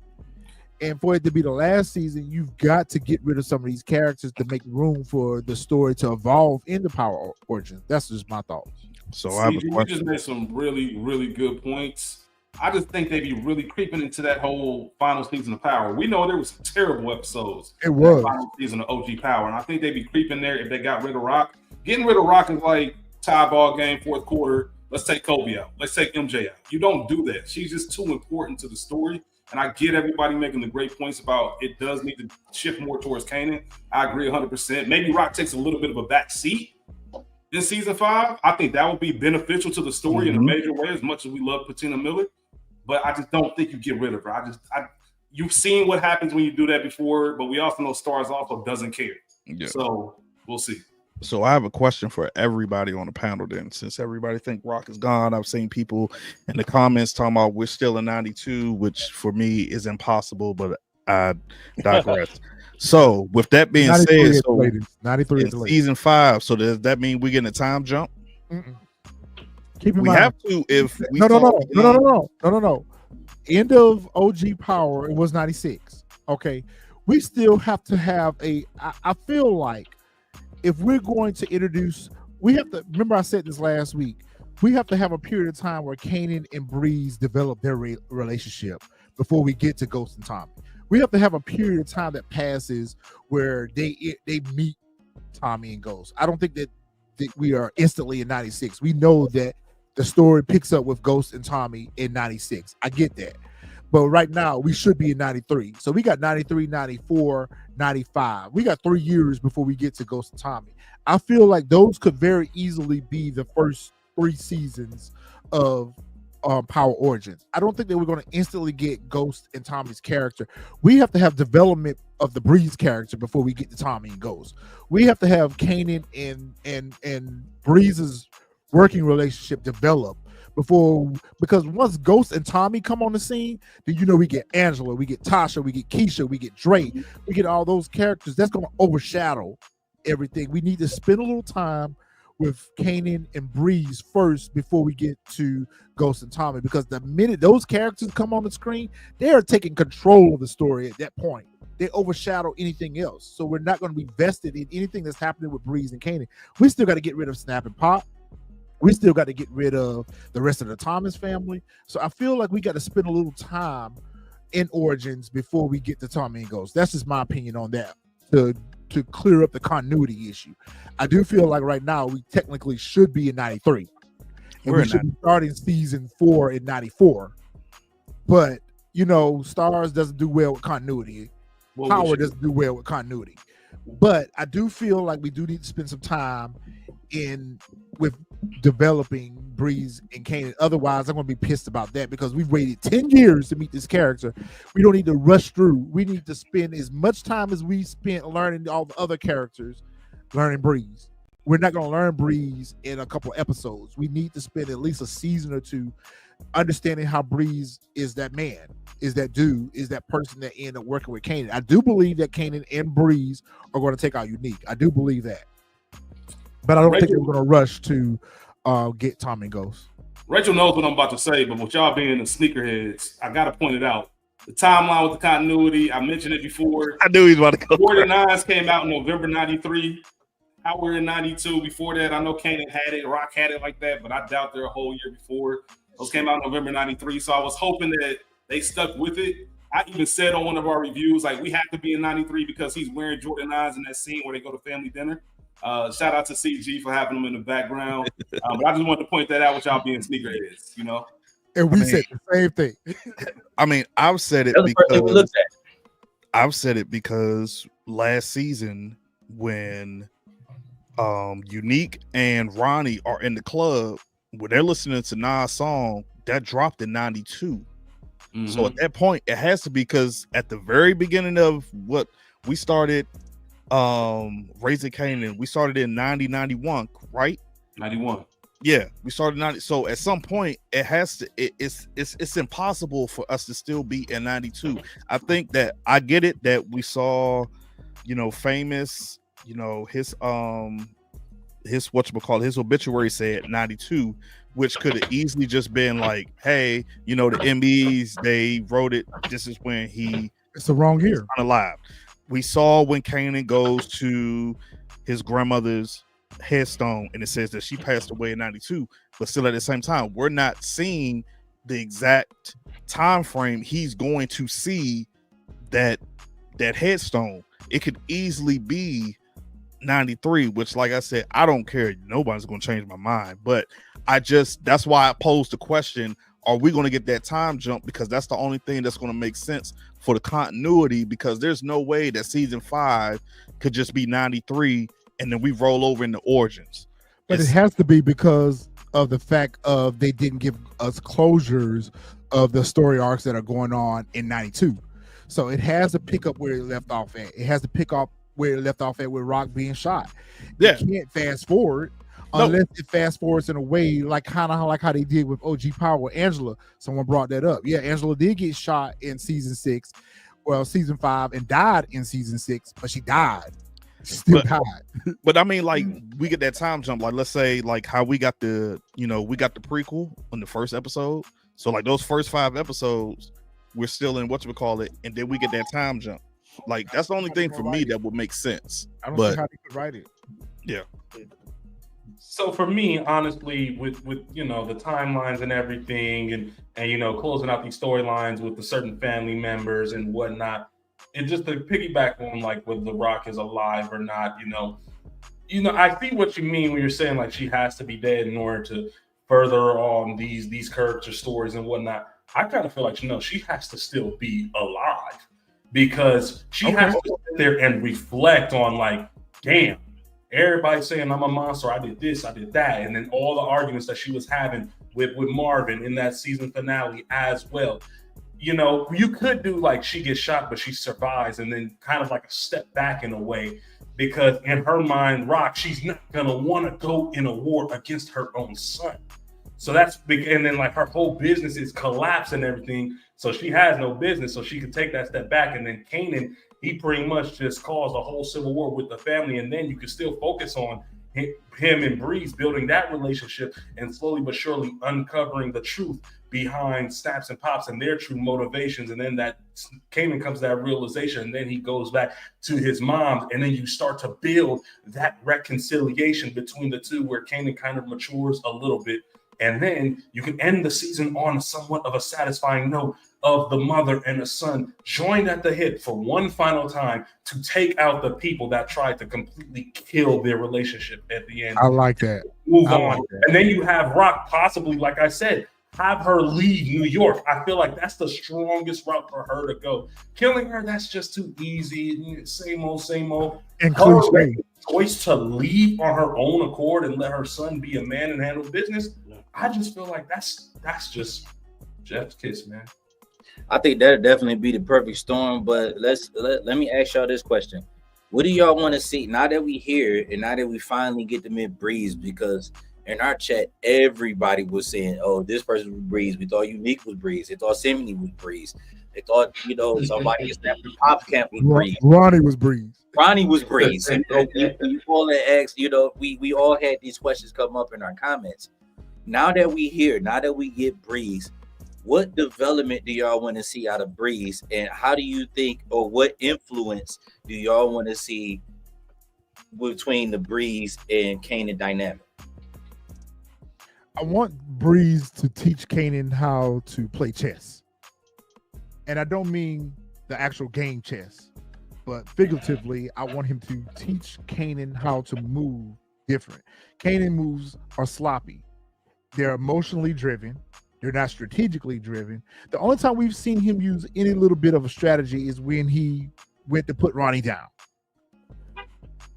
And for it to be the last season, you've got to get rid of some of these characters to make room for the story to evolve into Power Origins. That's just my thoughts. So I have a You question. just made some really, really good points. I just think they be really creeping into that whole final season of Power. We know there was some terrible episodes. It was. Final season of OG Power. And I think they'd be creeping there if they got rid of Rock. Getting rid of Rock is like tie ball game, fourth quarter. Let's take Kobe out. Let's take MJ out. You don't do that. She's just too important to the story. And I get everybody making the great points about it does need to shift more towards Kanan. I agree 100%. Maybe Rock takes a little bit of a back seat in season 5. I think that would be beneficial to the story in a major way, as much as we love Patina Miller. But I just don't think you get rid of her. You've seen what happens when you do that before, but we also know Stars also doesn't care. Yeah. So we'll see. So I have a question for everybody on the panel then. Since everybody think Rock is gone, I've seen people in the comments talking about we're still in 92, which for me is impossible, but I digress. So with that being said, so 93 in season 5, so does that mean we getting a time jump? Keep in We mind. have to if we No. End of OG Power, it was 96. Okay. We still have to have I feel like if we're going to introduce, we have to remember, I said this last week, we have to have a period of time where Kanan and Breeze develop their relationship before we get to Ghost and Tommy. We have to have a period of time that passes where they meet Tommy and Ghost. I don't think that we are instantly in 96. We know that the story picks up with Ghost and Tommy in 96. I get that. But right now, we should be in 93. So we got 93, 94, 95. We got 3 years before we get to Ghost and Tommy. I feel like those could very easily be the first 3 seasons of Power Origins. I don't think that we're going to instantly get Ghost and Tommy's character. We have to have development of the Breeze character before we get to Tommy and Ghost. We have to have Kanan and Breeze's working relationship develop because once Ghost and Tommy come on the scene, then we get Angela, we get Tasha, we get Keisha, we get Dre, we get all those characters. That's going to overshadow everything. We need to spend a little time with Kanan and Breeze first before we get to Ghost and Tommy, because the minute those characters come on the screen, they are taking control of the story at that point. They overshadow anything else. So we're not going to be vested in anything that's happening with Breeze and Kanan. We still got to get rid of Snap and Pop. We still got to get rid of the rest of the Thomas family. So I feel like we got to spend a little time in Origins before we get to Tommy and Ghost. That's just my opinion on that, to clear up the continuity issue. I do feel like right now we technically should be in 93. And we should be starting season 4 in 94. But, Stars doesn't do well with continuity. Power doesn't do well with continuity. But I do feel like we do need to spend some time with developing Breeze and Kanan. Otherwise, I'm going to be pissed about that, because we've waited 10 years to meet this character. We don't need to rush through. We need to spend as much time as we spent learning all the other characters, learning Breeze. we're not going to learn Breeze in a couple episodes. We need to spend at least a season or two understanding how Breeze is that man, is that dude, is that person that ended up working with Kanan. I do believe that Kanan and Breeze are going to take out Unique. I do believe that. But I don't think we're going to rush to get Tom and Ghost. Rachel knows what I'm about to say, but with y'all being the sneakerheads, I got to point it out. The timeline with the continuity, I mentioned it before. I knew he was about to go. 49s came out in November 93. Howard in 92. Before that, I know Kanan had it, Rock had it like that, but I doubt they're a whole year before. Those came out in November 93, so I was hoping that they stuck with it. I even said on one of our reviews, like, we have to be in 93 because he's wearing Jordan 9s in that scene where they go to family dinner. Shout out to CG for having them in the background. But I just wanted to point that out with y'all being sneakerheads, you know? And we said the same thing. I mean, I've said it because last season when Unique and Ronnie are in the club, when they're listening to Nas' song, that dropped in 92. So at that point, it has to be, because at the very beginning of what we started, Raising Kanan, we started in 91, right? 91. Yeah, we started 90. So at some point, it has to. It's impossible for us to still be in 92. I think that I get it that we saw, Famous, his whatchamacallit, his obituary said 92, which could have easily just been like, hey, the MBs, they wrote it. This is when it's the wrong year. Alive. We saw when Kanan goes to his grandmother's headstone and it says that she passed away in 92, but still at the same time, we're not seeing the exact time frame he's going to see that headstone. It could easily be 93, which, like I said, I don't care. Nobody's going to change my mind, but that's why I posed the question, are we going to get that time jump? Because that's the only thing that's going to make sense for the continuity, because there's no way that season 5 could just be 93 and then we roll over into Origins. But it has to be because of the fact of they didn't give us closures of the story arcs that are going on in 92. So it has to pick up where it left off at. It has to pick up where it left off at with Rock being shot. Yeah. You can't fast forward unless it fast forwards in a way like kind of like how they did with OG Power with Angela. Someone brought that up. Yeah, Angela did get shot in season 5 and died in season 6, but she died. Still died. But I mean, like, we get that time jump. Like, let's say, like, how we got the prequel on the first episode. So, like, those first 5 episodes, we're still in whatchamacallit, and then we get that time jump. Like, that's the only thing for me that would make sense. I don't see how they could write it. Yeah. So for me, honestly, with the timelines and everything, and closing out these storylines with the certain family members and whatnot, and just to piggyback on like whether The Rock is alive or not, I see what you mean when you're saying like she has to be dead in order to further on these character stories and whatnot. I kind of feel like she has to still be alive, because she has to sit there and reflect on like, damn, everybody's saying I'm a monster, I did this, I did that, and then all the arguments that she was having with Marvin in that season finale as well. You could do like she gets shot, but she survives, and then kind of like a step back in a way, because in her mind, Rock, she's not gonna want to go in a war against her own son. So that's big, and then like her whole business is collapsed and everything, so she has no business, so she could take that step back. And then Kanan, he pretty much just caused a whole civil war with the family, and then you can still focus on him and Breeze building that relationship and slowly but surely uncovering the truth behind Snaps and Pops and their true motivations. And then that Kanan comes to that realization, and then he goes back to his mom, and then you start to build that reconciliation between the two, where Kanan kind of matures a little bit. And then you can end the season on somewhat of a satisfying note of the mother and the son joined at the hip for one final time to take out the people that tried to completely kill their relationship at the end. I like that. Move on. And then you have Rock possibly, like I said, have her leave New York. I feel like that's the strongest route for her to go. Killing her, that's just too easy. Same old. And her cliche. choice to leave on her own accord and let her son be a man and handle business, I just feel like that's just Jeff's kiss, man. I think that'd definitely be the perfect storm. But let me ask y'all this question: What do y'all want to see now that we here and now that we finally get to meet Breeze? Because in our chat, everybody was saying, "Oh, this person was Breeze. We thought Unique was Breeze. They thought Simony was Breeze. They thought, somebody in Stanford Pop Camp was Breeze. Ronnie was Breeze. Ronnie was Breeze." We all had asked, we all had these questions come up in our comments. Now that we here, now that we get Breeze, what development do y'all want to see out of Breeze, and how do you think, or what influence do y'all want to see between the Breeze and Kanan dynamic? I want Breeze to teach Kanan how to play chess. And I don't mean the actual game chess, but figuratively, I want him to teach Kanan how to move different. Kanan moves are sloppy. They're emotionally driven. They're not strategically driven. The only time we've seen him use any little bit of a strategy is when he went to put Ronnie down.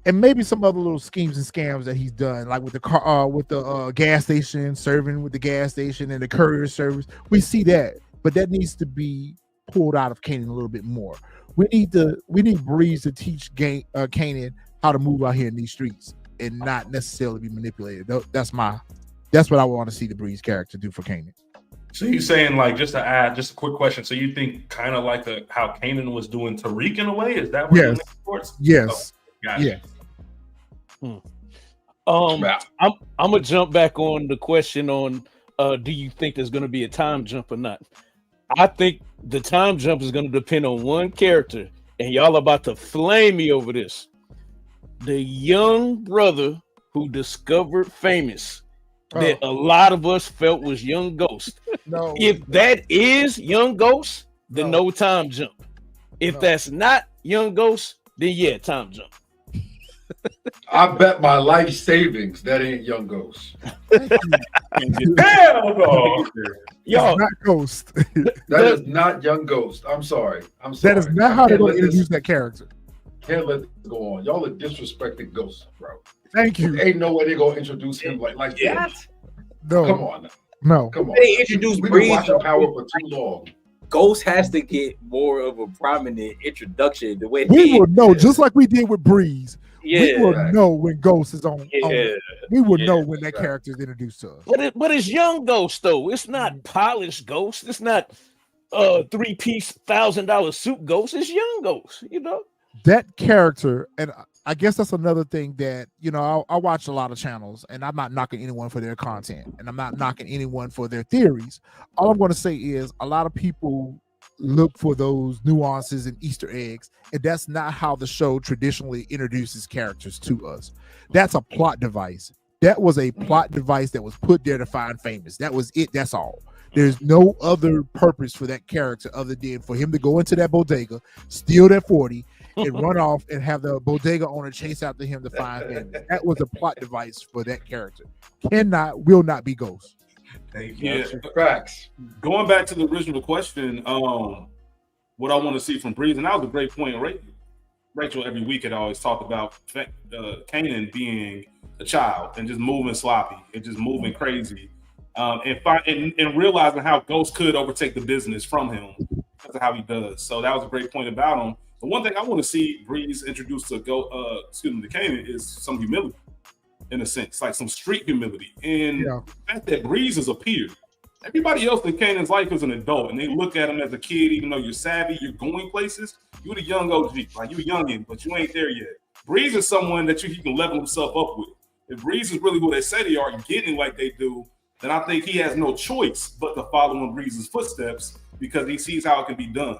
And maybe some other little schemes and scams that he's done, like with the car, with the gas station, serving with the gas station and the courier service. We see that, but that needs to be pulled out of Kanan a little bit more. We need Breeze to teach Kanan how to move out here in these streets and not necessarily be manipulated. That's what I want to see the Breeze character do for Kanan. So you saying, like, just to add, just a quick question. So you think kind of like how Kanan was doing Tariq in a way? Is that what yes. sports? Yes. Oh, gotcha. Yes. I'm gonna jump back on the question on do you think there's gonna be a time jump or not? I think the time jump is gonna depend on one character, and y'all about to flame me over this. The young brother who discovered Famous that a lot of us felt was Young Ghost. No. If that is Young Ghost, then no time jump. If that's not Young Ghost, then yeah, time jump. I bet my life savings that ain't Young Ghost. Hell no. Yo, not Ghost. That is not Young Ghost. I'm sorry. That is not how they're going to introduce that character. Can't let this go on. Y'all are disrespecting Ghost, bro. Thank you. Ain't no way they're going to introduce him like that. No. Come on now. No. Come on. They introduced We've Breeze. been watching Power for too long. Ghost has to get more of a prominent introduction. The way we will know, just like we did with Breeze. Yeah, we will know when Ghost is on. Yeah, we will know when that character is introduced to us. But it's Young Ghost though. It's not polished Ghost. It's not 3-piece $1,000 suit Ghost. It's Young Ghost. That character, and I guess that's another thing that I watch a lot of channels, and I'm not knocking anyone for their content, and I'm not knocking anyone for their theories. All I'm going to say is a lot of people look for those nuances and Easter eggs, and that's not how the show traditionally introduces characters to us. That's a plot device. That was a plot device that was put there to find Famous. That was it. That's all. There's no other purpose for that character other than for him to go into that bodega, steal that 40, and run off and have the bodega owner chase after him to find Famous. That was a plot device for that character. Will not be Ghost. Yeah, facts. Going back to the original question, what I want to see from Breeze, and that was a great point. Rachel every week had always talked about Kanan being a child and just moving sloppy and just moving crazy, and realizing how Ghost could overtake the business from him because of how he does. So that was a great point about him. The one thing I want to see Breeze introduced to Kanan is some humility. In a sense, like some street humility. And the fact that Breeze has appeared. Everybody else in Kanan's life is an adult, and they look at him as a kid, even though you're savvy, you're going places. You're the young OG, like you're youngin', but you ain't there yet. Breeze is someone that he can level himself up with. If Breeze is really who they say they are and getting like they do, then I think he has no choice but to follow in Breeze's footsteps because he sees how it can be done.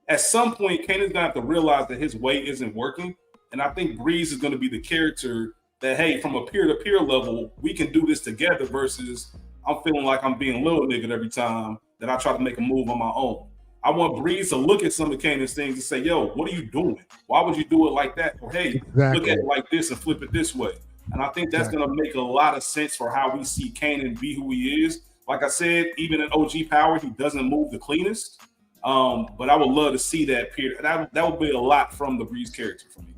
At some point, Kanan's gonna have to realize that his way isn't working, and I think Breeze is gonna be the character that, hey, from a peer-to-peer level, we can do this together versus I'm feeling like I'm being little nigga every time that I try to make a move on my own. I want Breeze to look at some of Kanan's things and say, yo, what are you doing? Why would you do it like that? Or, hey, look at it like this and flip it this way. And I think that's going to make a lot of sense for how we see Kanan be who he is. Like I said, even in OG Power, he doesn't move the cleanest. But I would love to see that period. That would be a lot from the Breeze character for me.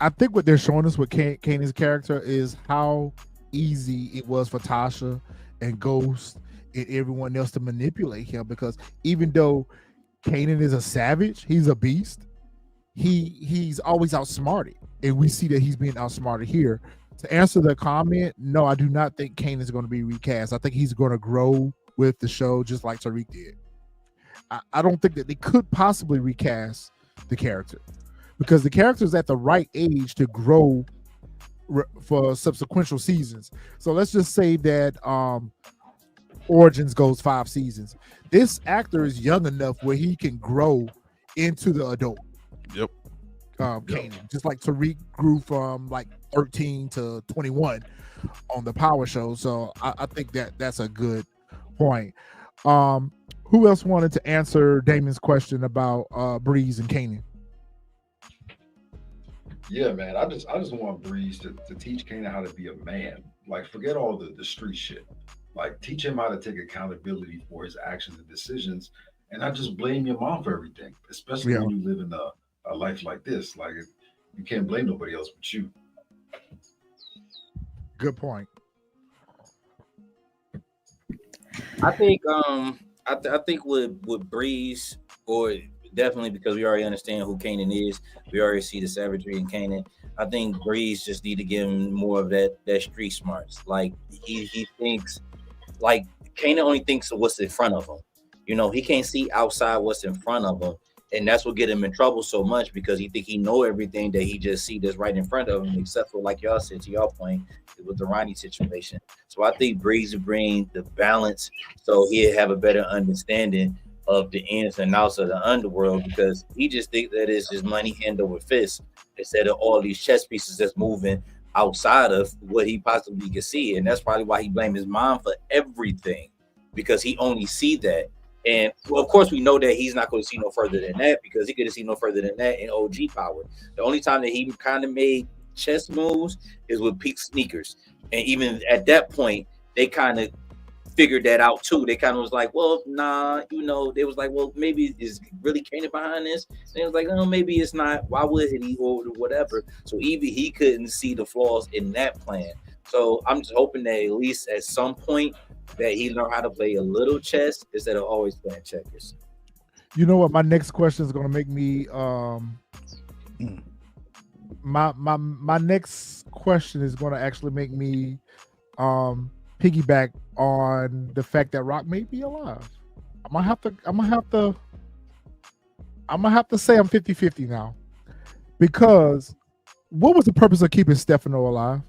I think what they're showing us with Kanan's character is how easy it was for Tasha and Ghost and everyone else to manipulate him, because even though Kanan is a savage. He's a beast. He's always outsmarted, and we see that he's being outsmarted here. To answer the comment, no, I do not think Kanan is going to be recast. I think he's going to grow with the show just like Tariq did. I don't think that they could possibly recast the character because the character is at the right age to grow for subsequent seasons. So let's just say that Origins goes 5 seasons. This actor is young enough where he can grow into the adult. Yep. Kanan, just like Tariq grew from like 13 to 21 on the Power show. So I think that that's a good point. Who else wanted to answer Damon's question about Breeze and Kanan? Yeah, man. I just want Breeze to teach Kanan how to be a man. Like, forget all the street shit. Like, teach him how to take accountability for his actions and decisions, and not just blame your mom for everything. Especially when you live in a life like this. Like, you can't blame nobody else but you. Good point. I think I think with Breeze, or definitely because we already understand who Kanan is, we already see the savagery in Kanan. I think Breeze just need to give him more of that street smarts. Like he thinks, like Kanan only thinks of what's in front of him. You know, he can't see outside what's in front of him, and that's what get him in trouble so much because he think he know everything that he just see that's right in front of him, except for, like y'all said, to y'all point, with the Ronnie situation. So I think Breeze will bring the balance so he'll have a better understanding of the ins and outs of the underworld, because he just think that it's just money hand over fist instead of all these chess pieces that's moving outside of what he possibly could see. And that's probably why he blamed his mom for everything, because he only see that. And well, of course, we know that he's not going to see no further than that, because he could have seen no further than that in OG Power. The only time that he kind of made chess moves is with peak sneakers, and even at that point, they kind of figured that out too. They kind of was like, well, nah, you know, they was like, well, maybe is really Kanan behind this? And they was like, oh, maybe it's not. Why would he, or whatever? So even he couldn't see the flaws in that plan. So I'm just hoping that at least at some point that he learned how to play a little chess instead of always playing checkers. You know what? My next question is going to make me. My next question is going to actually make me piggyback on the fact that Rock may be alive. I'm gonna have to say I'm 50-50 now, because what was the purpose of keeping Stefano alive?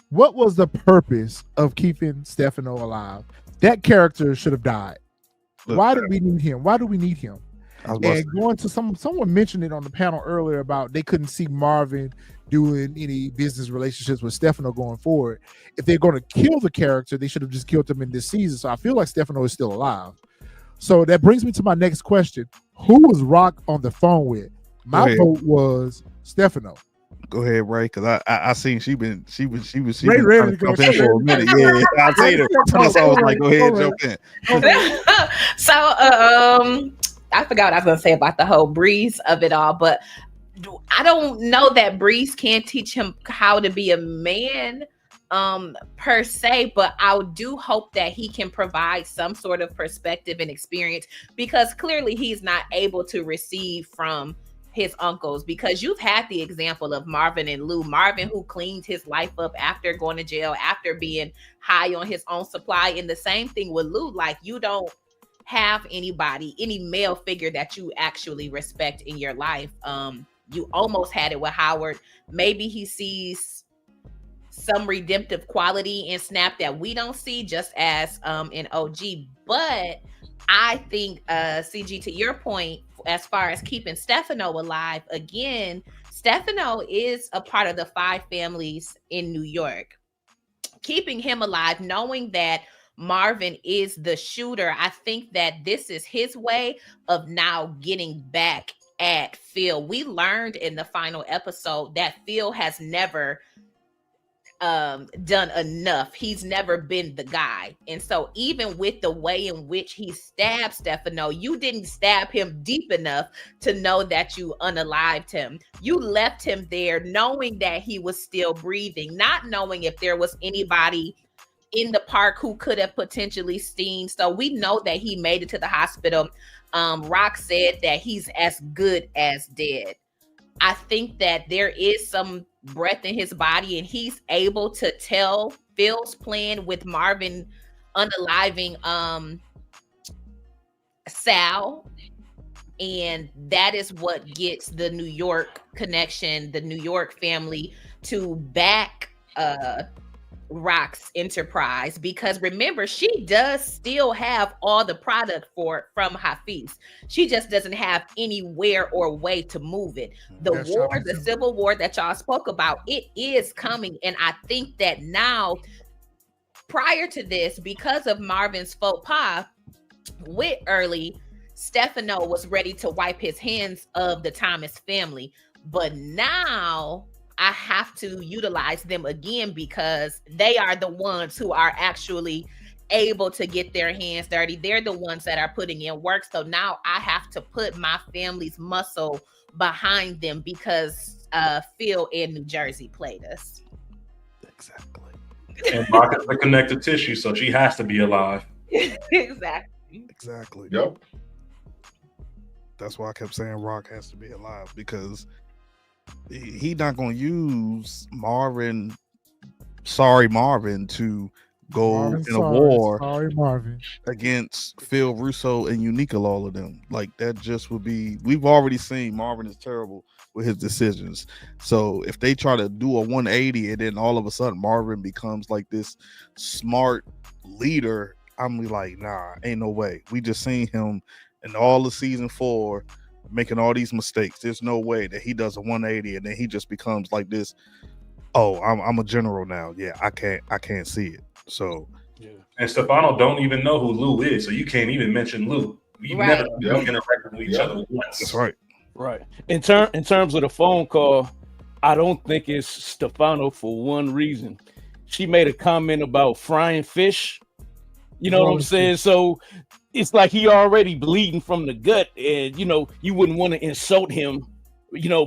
What was the purpose of keeping Stefano alive? That character should have died. Why did we need him? Why do we need him? And going to someone mentioned it on the panel earlier about they couldn't see Marvin doing any business relationships with Stefano going forward. If they're going to kill the character, they should have just killed him in this season. So I feel like Stefano is still alive. So that brings me to my next question. Who was Rock on the phone with? My vote was Stefano. Go ahead, Ray, because I seen she been Ray ready to go jump in for a minute. Yeah, I seen her. So I was like, go ahead, jump in. So I forgot what I was gonna say about the whole Breeze of it all, but I don't know that Breeze can teach him how to be a man per se, but I do hope that he can provide some sort of perspective and experience, because clearly he's not able to receive from his uncles, because you've had the example of Marvin and Lou. Marvin, who cleaned his life up after going to jail, after being high on his own supply, and the same thing with Lou. Like, you don't have anybody, any male figure that you actually respect in your life. You almost had it with Howard. Maybe he sees some redemptive quality in Snap that we don't see, just as in OG. But I think, CG, to your point, as far as keeping Stefano alive, again, Stefano is a part of the 5 families in New York. Keeping him alive, knowing that Marvin is the shooter, I think that this is his way of now getting back at Phil. We learned in the final episode that Phil has never done enough. He's never been the guy. And so even with the way in which he stabbed Stefano, you didn't stab him deep enough to know that you unalived him. You left him there knowing that he was still breathing, not knowing if there was anybody in the park who could have potentially seen. So we know that he made it to the hospital. Rock said that he's as good as dead. I think that there is some breath in his body, and he's able to tell Phil's plan with Marvin unaliving Sal. And that is what gets the New York connection, the New York family to back Rock's enterprise, because remember, she does still have all the product from Hafiz. She just doesn't have anywhere or way to move it. The civil war that y'all spoke about, it is coming. And I think that now, prior to this, because of Marvin's faux pas with Early, Stefano was ready to wipe his hands of the Thomas family. But now I have to utilize them again, because they are the ones who are actually able to get their hands dirty. They're the ones that are putting in work. So now I have to put my family's muscle behind them, because Phil in New Jersey played us. Exactly. And Rock is the connective tissue, so she has to be alive. Exactly. Yep. That's why I kept saying Rock has to be alive, because he not going to use Marvin to go in a war against Phil Russo and Unique, all of them. Like, that just would be, we've already seen Marvin is terrible with his decisions. So if they try to do a 180 and then all of a sudden Marvin becomes like this smart leader, I'm like, nah, ain't no way. We just seen him in all of season 4 making all these mistakes. There's no way that he does a 180 and then he just becomes like this. Oh, I'm a general now. Yeah, I can't see it. So yeah. And Stefano don't even know who Lou is, so you can't even mention Lou. We've never interacted with each other once. That's right. Right. In terms of the phone call, I don't think it's Stefano for one reason. She made a comment about frying fish. You know what I'm saying? So it's like he already bleeding from the gut, and you wouldn't want to insult him,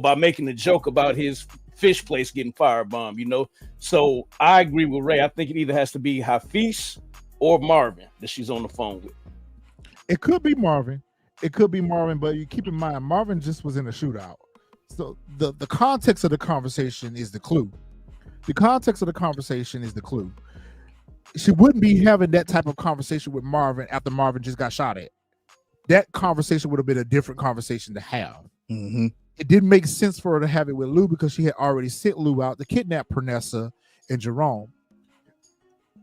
by making a joke about his fish place getting firebombed, So I agree with Ray. I think it either has to be Hafiz or Marvin that she's on the phone with. It could be Marvin. But you keep in mind, Marvin just was in a shootout. So the context of the conversation is the clue. She wouldn't be having that type of conversation with Marvin after Marvin just got shot at. That conversation would have been a different conversation to have. Mm-hmm. It didn't make sense for her to have it with Lou, because she had already sent Lou out to kidnap Pernessa and Jerome.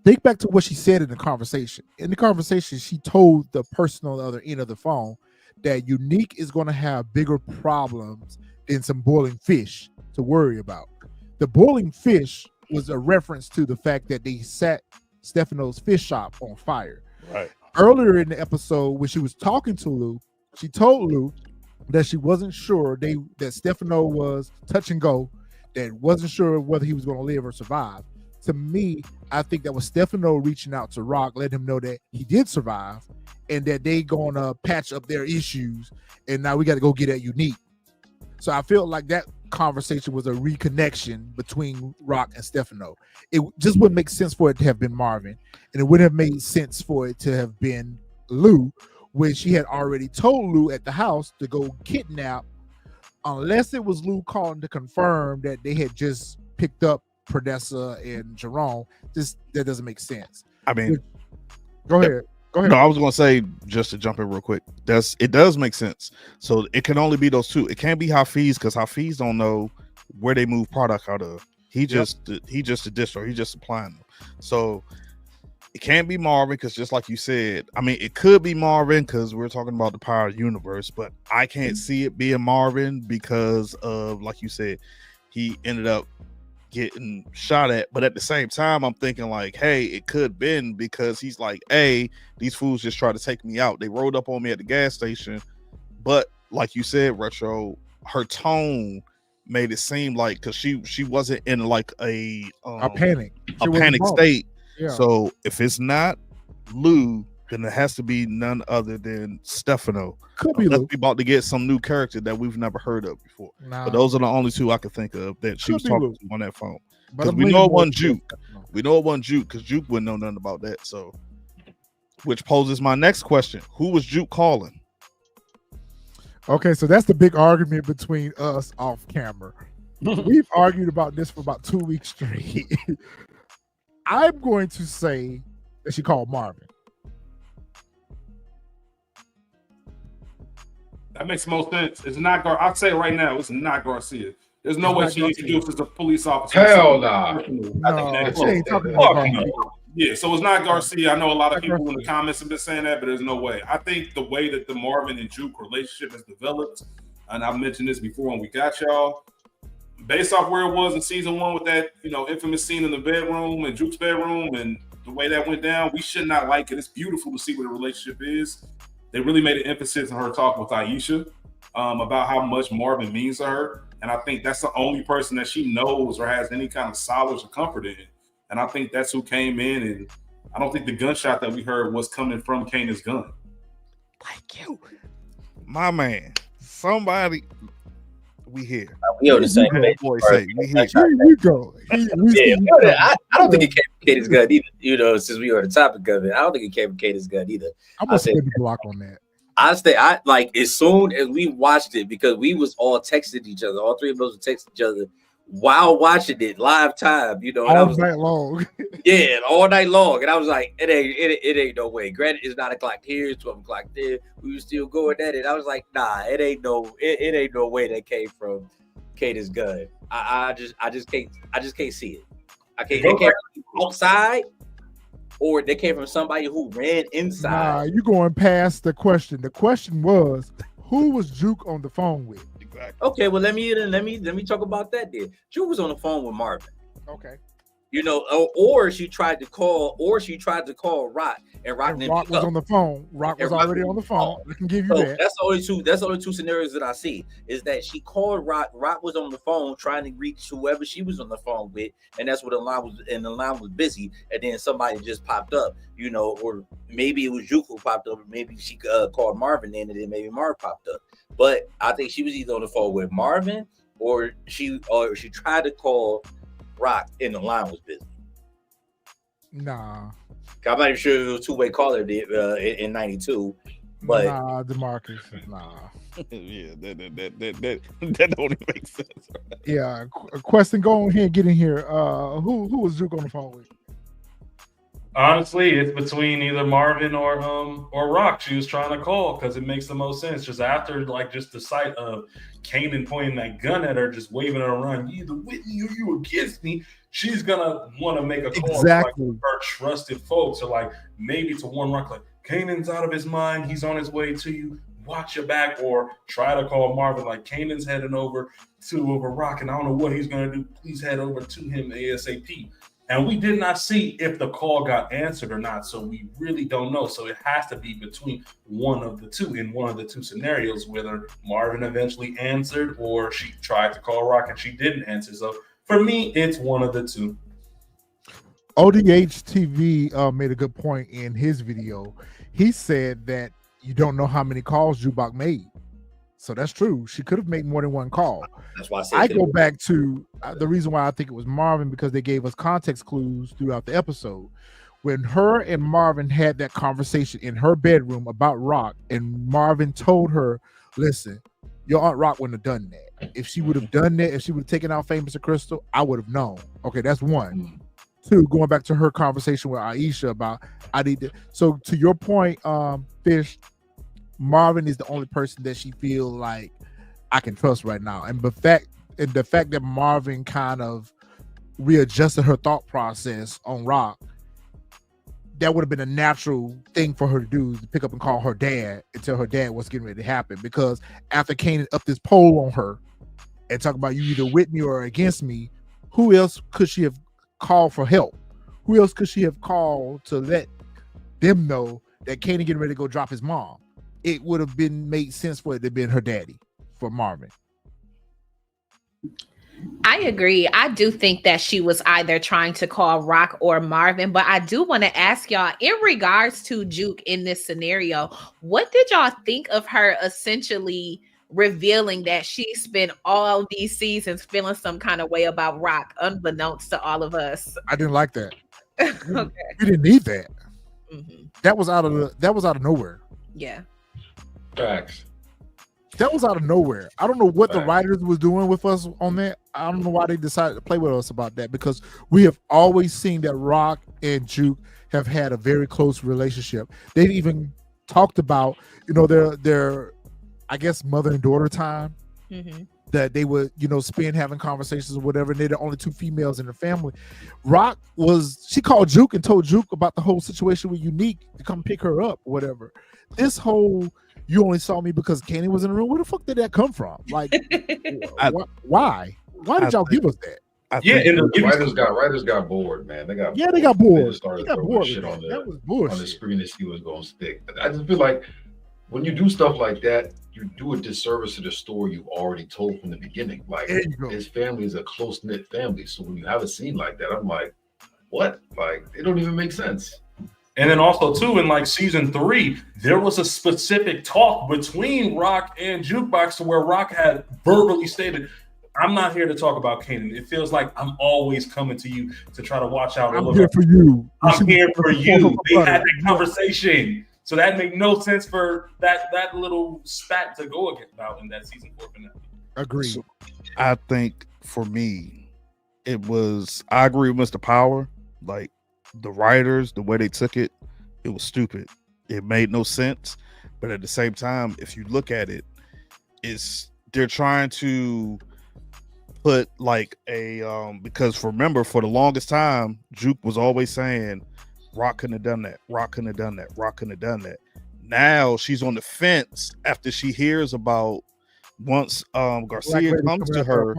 Think back to what she said in the conversation. In the conversation, she told the person on the other end of the phone that Unique is going to have bigger problems than some boiling fish to worry about. The boiling fish was a reference to the fact that they set Stefano's fish shop on fire. Right. Earlier in the episode, when she was talking to Lou, she told Lou that she wasn't sure that Stefano was touch and go, that wasn't sure whether he was going to live or survive. To me, I think that was Stefano reaching out to Rock, letting him know that he did survive and that they going to patch up their issues, and now we got to go get at Unique. So I feel like that conversation was a reconnection between Rock and Stefano. It just wouldn't make sense for it to have been Marvin, and it wouldn't have made sense for it to have been Lou, when she had already told Lou at the house to go kidnap, unless it was Lou calling to confirm that they had just picked up Pernessa and Jerome. That doesn't make sense. I mean, go ahead. No, I was going to say, just to jump in real quick, it does make sense. So it can only be those two. It can't be Hafiz, because Hafiz don't know where they move product out of. He just a distro. He's just supplying them. So it can't be Marvin, because just like you said, I mean, it could be Marvin because we're talking about the power of the universe, but I can't see it being Marvin because of, like you said, he ended up getting shot at. But at the same time, I'm thinking like, hey, it could have been because he's like, hey, these fools just tried to take me out. They rolled up on me at the gas station. But like you said, Retro, her tone made it seem like, because she wasn't in like a panic state. Yeah. So if it's not Lou, then it has to be none other than Stefano. Could be Lou. We about to get some new character that we've never heard of before. But those are the only two I could think of that she was talking to on that phone. Because we know it wasn't Juke. We know it wasn't Juke because Juke wouldn't know nothing about that. So, which poses my next question: who was Juke calling? Okay, so that's the big argument between us off camera. We've argued about this for about 2 weeks straight. I'm going to say that she called Marvin. That makes most sense. It's not I'll say it right now, it's not Garcia. There's no It's way not she Garcia. introduces a police officer. Hell nah. No, she ain't talking Fuck about no. Garcia. Yeah, so it's not Garcia. I know a lot of Not people in the Garcia. comments have been saying that, but there's no way. I think the way that the Marvin and Juke relationship has developed, and I've mentioned this before when we got y'all, based off where it was in season 1 with that, infamous scene in the bedroom and Juke's bedroom and the way that went down, we should not like it. It's beautiful to see what the relationship is. They really made an emphasis on her talk with Aisha about how much Marvin means to her. And I think that's the only person that she knows or has any kind of solace or comfort in. And I think that's who came in. And I don't think the gunshot that we heard was coming from Kanan's gun. Thank you, my man. Somebody, we here. We on the same Boy, page. boy, say we here. Here we go. I don't think it came from Katie's gun either. Since we were on the topic of it, I don't think it came from Katie's gun either. I'm gonna spin the block on that. I like as soon as we watched it, because we was all texting each other, all three of us were texting each other while watching it live time, and all I was night long. Yeah, all night long. And I was like, it ain't no way. Granted, it's 9 o'clock here, it's 12 o'clock there. We were still going at it. I was like, nah, it ain't no way that came from Kata's gun. I just can't see it. I can't. They came from outside, or they came from somebody who ran inside. Nah, you going past the question. The question was, who was Juke on the phone with? Exactly. Okay, well let me talk about that then. Juke was on the phone with Marvin. Okay. Or she tried to call Rock, and Rock was on the phone. Rock was already on the phone. I can give you that. That's the only two scenarios that I see, is that she called Rock. Rock was on the phone trying to reach whoever she was on the phone with, and that's what the line was. And the line was busy, and then somebody just popped up, or maybe it was Juke who popped up, or maybe she called Marvin in, and then maybe Marvin popped up. But I think she was either on the phone with Marvin, or she tried to call Rock, and the line was busy. Nah. I'm not even sure if it was a two-way caller in 92, but nah, DeMarcus, nah. Yeah, that don't even make sense. Right? Yeah, question, go on here and get in here. Who was Juke on the phone with? Honestly, it's between either Marvin or Rock. She was trying to call because it makes the most sense. Just after just the sight of Kanan pointing that gun at her, just waving her around, you either with me or you against me. She's gonna want to make a call to her trusted folks, or maybe to warn Rock, like Kanan's out of his mind, he's on his way to you. Watch your back, or try to call Marvin like Kanan's heading over Rock, and I don't know what he's gonna do. Please head over to him ASAP. And we did not see if the call got answered or not, so we really don't know. So it has to be between one of the two, in one of the two scenarios, whether Marvin eventually answered or she tried to call Rock and she didn't answer. So for me, it's one of the two. ODH TV made a good point in his video. He said that you don't know how many calls Jukebox made. So that's true. She could have made more than one call. That's why I go back to the reason why I think it was Marvin, because they gave us context clues throughout the episode. When her and Marvin had that conversation in her bedroom about Rock, and Marvin told her, listen, your Aunt Rock wouldn't have done that. If she would have done that, if she would have taken out Famous and Crystal, I would have known. Okay, that's one. Two, going back to her conversation with Aisha about, I need to. So to your point, Fish, Marvin is the only person that she feel like I can trust right now. And the fact that Marvin kind of readjusted her thought process on Rock, that would have been a natural thing for her to do, to pick up and call her dad and tell her dad what's getting ready to happen. Because after Kanan upped this poll on her and talk about you either with me or against me, who else could she have called for help? Who else could she have called to let them know that Kanan getting ready to go drop his mom? It would have made sense for it to have been her daddy, for Marvin. I agree. I do think that she was either trying to call Rock or Marvin, but I do want to ask y'all, in regards to Juke in this scenario, what did y'all think of her essentially revealing that she spent all these seasons feeling some kind of way about Rock, unbeknownst to all of us. I didn't like that. Okay. We didn't need that. Mm-hmm. That was out of nowhere. Yeah. Facts. That was out of nowhere. I don't know what the writers was doing with us on that. I don't know why they decided to play with us about that, because we have always seen that Rock and Juke have had a very close relationship. They've even talked about, their I guess mother and daughter time that they would, spend having conversations or whatever. And they're the only two females in the family. Rock she called Juke and told Juke about the whole situation with Unique to come pick her up or whatever. This whole, you only saw me because Kanan was in the room. Where the fuck did that come from? Like, why? Why did y'all give us that? Writers got bored, man. They got bored. They got bored. They just started throwing bored shit on that was bullshit. on the screen to see what's going to stick. I just feel like when you do stuff like that, you do a disservice to the story you've already told from the beginning. Like, his family is a close-knit family, so when you have a scene like that, I'm like, what? Like, it don't even make sense. And then also too, in like season 3, there was a specific talk between Rock and Jukebox to where Rock had verbally stated, "I'm not here to talk about Kanan. It feels like I'm always coming to you to try to watch out. I'm here for you. I'm here for you." They had that conversation. So that made no sense for that little spat to go about in that season 4 finale. Agreed. So I think for me, I agree with MrPower. Like, the writers, the way they took it, it was stupid. It made no sense. But at the same time, if you look at it, they're trying to put like because remember, for the longest time, Juke was always saying Rock couldn't have done that. Rock couldn't have done that. Rock couldn't have done that. Now she's on the fence after she hears about once Garcia comes to her.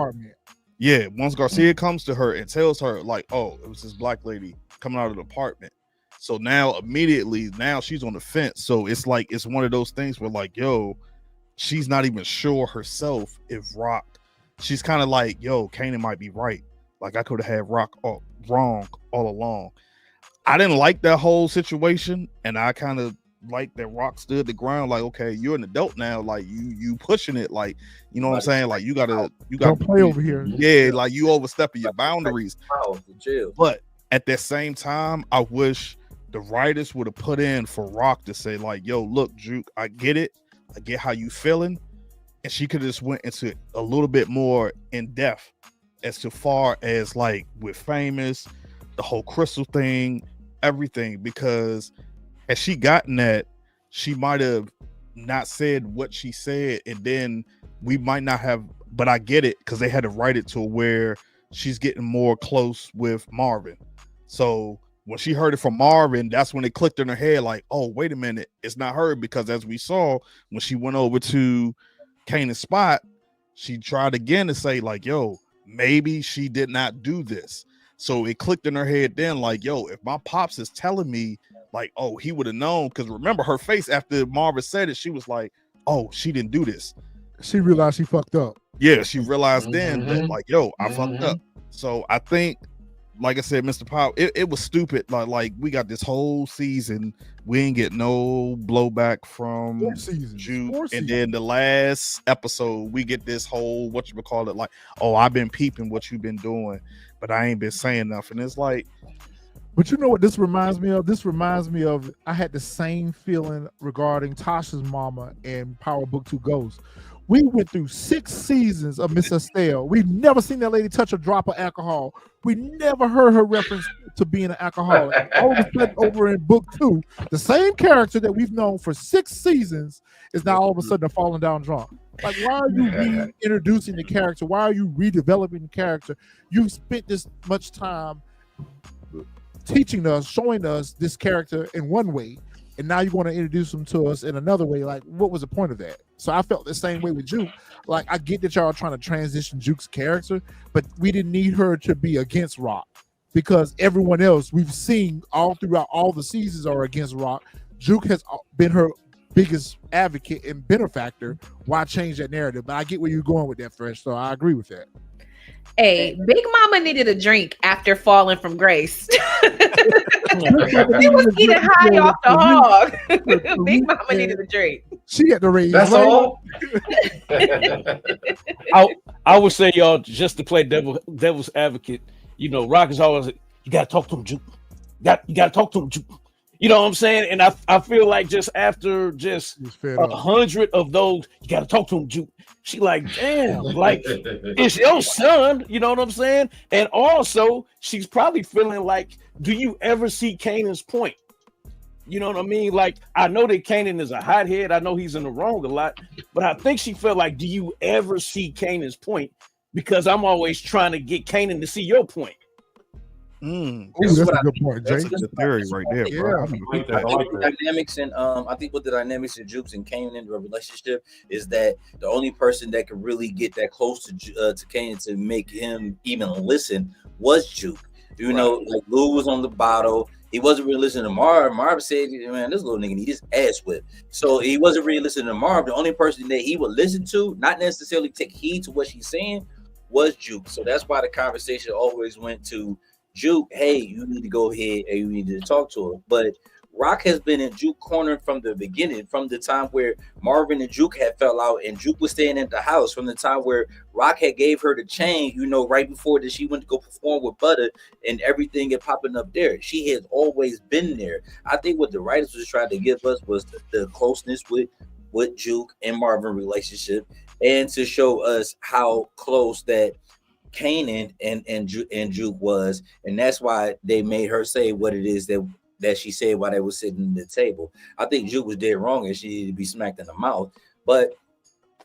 Yeah, once Garcia comes to her and tells her, like, oh, it was this black lady coming out of the apartment. So now immediately, she's on the fence. So it's like, it's one of those things where, like, yo, she's not even sure herself if Rock, she's kind of like, yo, Kanan might be right. Like, I could have had Rock wrong all along. I didn't like that whole situation, and I kind of like that Rock stood the ground. Like, okay, you're an adult now. Like, you pushing it. Like, you know what I'm saying? Like, you gotta play over here. Yeah, like you overstepping your boundaries. But at the same time, I wish the writers would have put in for Rock to say, like, yo, look, Juke, I get it. I get how you feeling. And she could have just went into a little bit more in depth as to far as like with Famous, the whole crystal thing, everything, because had she gotten that, she might have not said what she said, and then we might not have. But I get it, because they had to write it to where she's getting more close with Marvin. So when she heard it from Marvin, that's when it clicked in her head, like, oh, wait a minute, it's not her. Because as we saw when she went over to Kanan's spot, she tried again to say, like, yo, maybe she did not do this. So it clicked in her head then, like, yo, if my pops is telling me, like, oh, he would have known. Because remember her face after Marvin said it, she was like, oh, she didn't do this. She realized she fucked up. Yeah, she realized then that, like, yo, I fucked up. So I think, like I said, MrPower, it was stupid. Like we got this whole season, we ain't get no blowback from Juke, and then the last episode we get this whole whatchamacallit, like, oh, I've been peeping what you've been doing, but I ain't been saying nothing. It's like, but you know what this reminds me of? This reminds me of, I had the same feeling regarding Tasha's mama in Power Book 2 Ghost. We went through 6 seasons of Miss Estelle. We've never seen that lady touch a drop of alcohol. We never heard her reference to being an alcoholic. All of a sudden, over in Book 2, the same character that we've known for 6 seasons is now all of a sudden falling down drunk. Like, why are you reintroducing the character? Why are you redeveloping the character? You've spent this much time teaching us, showing us this character in one way, and now you want to introduce them to us in another way. Like, what was the point of that? So I felt the same way with Juke. Like, I get that y'all are trying to transition Juke's character, but we didn't need her to be against Rock, because everyone else we've seen all throughout all the seasons are against Rock. Juke has been her biggest advocate and benefactor. Why change that narrative? But I get where you're going with that, Fresh. So I agree with that. Hey, Big Mama needed a drink after falling from grace. He was getting high off the hog. Big Mama needed a drink. She had to raise. That's all. I would say, y'all, just to play devil's advocate, you know, Rock is always, you gotta talk to him, Juke. You gotta talk to him, Juke. You know what I'm saying? And I feel like just after just 100 of those, you gotta talk to him, Juke. She like, damn, like it's your son. You know what I'm saying? And also, she's probably feeling like, do you ever see Kanan's point? You know what I mean? Like, I know that Kanan is a hothead. I know he's in the wrong a lot, but I think she felt like, do you ever see Kanan's point? Because I'm always trying to get Kanan to see your point. Ooh, that's a good point, Jay. That's the theory right there, bro. I think the dynamics and I think what the dynamics of Jukes and Kanan in the relationship is that the only person that could really get that close to Kanan to make him even listen was Juke. You know, like Lou was on the bottle. He wasn't really listening to Marv. Marv said, man, this little nigga need his ass whipped. So he wasn't really listening to Marv. The only person that he would listen to, not necessarily take heed to what she's saying, was Juke. So that's why the conversation always went to Juke. Hey, you need to go ahead and you need to talk to her. But Rock has been in Juke corner from the beginning, from the time where Marvin and Juke had fell out and Juke was staying at the house, from the time where Rock had gave her the chain, you know, right before that she went to go perform with Butter and everything had popping up there. She has always been there. I think what the writers was trying to give us was the closeness with Juke and Marvin relationship, and to show us how close that Kanan and Juke was, and that's why they made her say what it is that she said while they were sitting at the table. I think Juke was dead wrong and she needed to be smacked in the mouth, but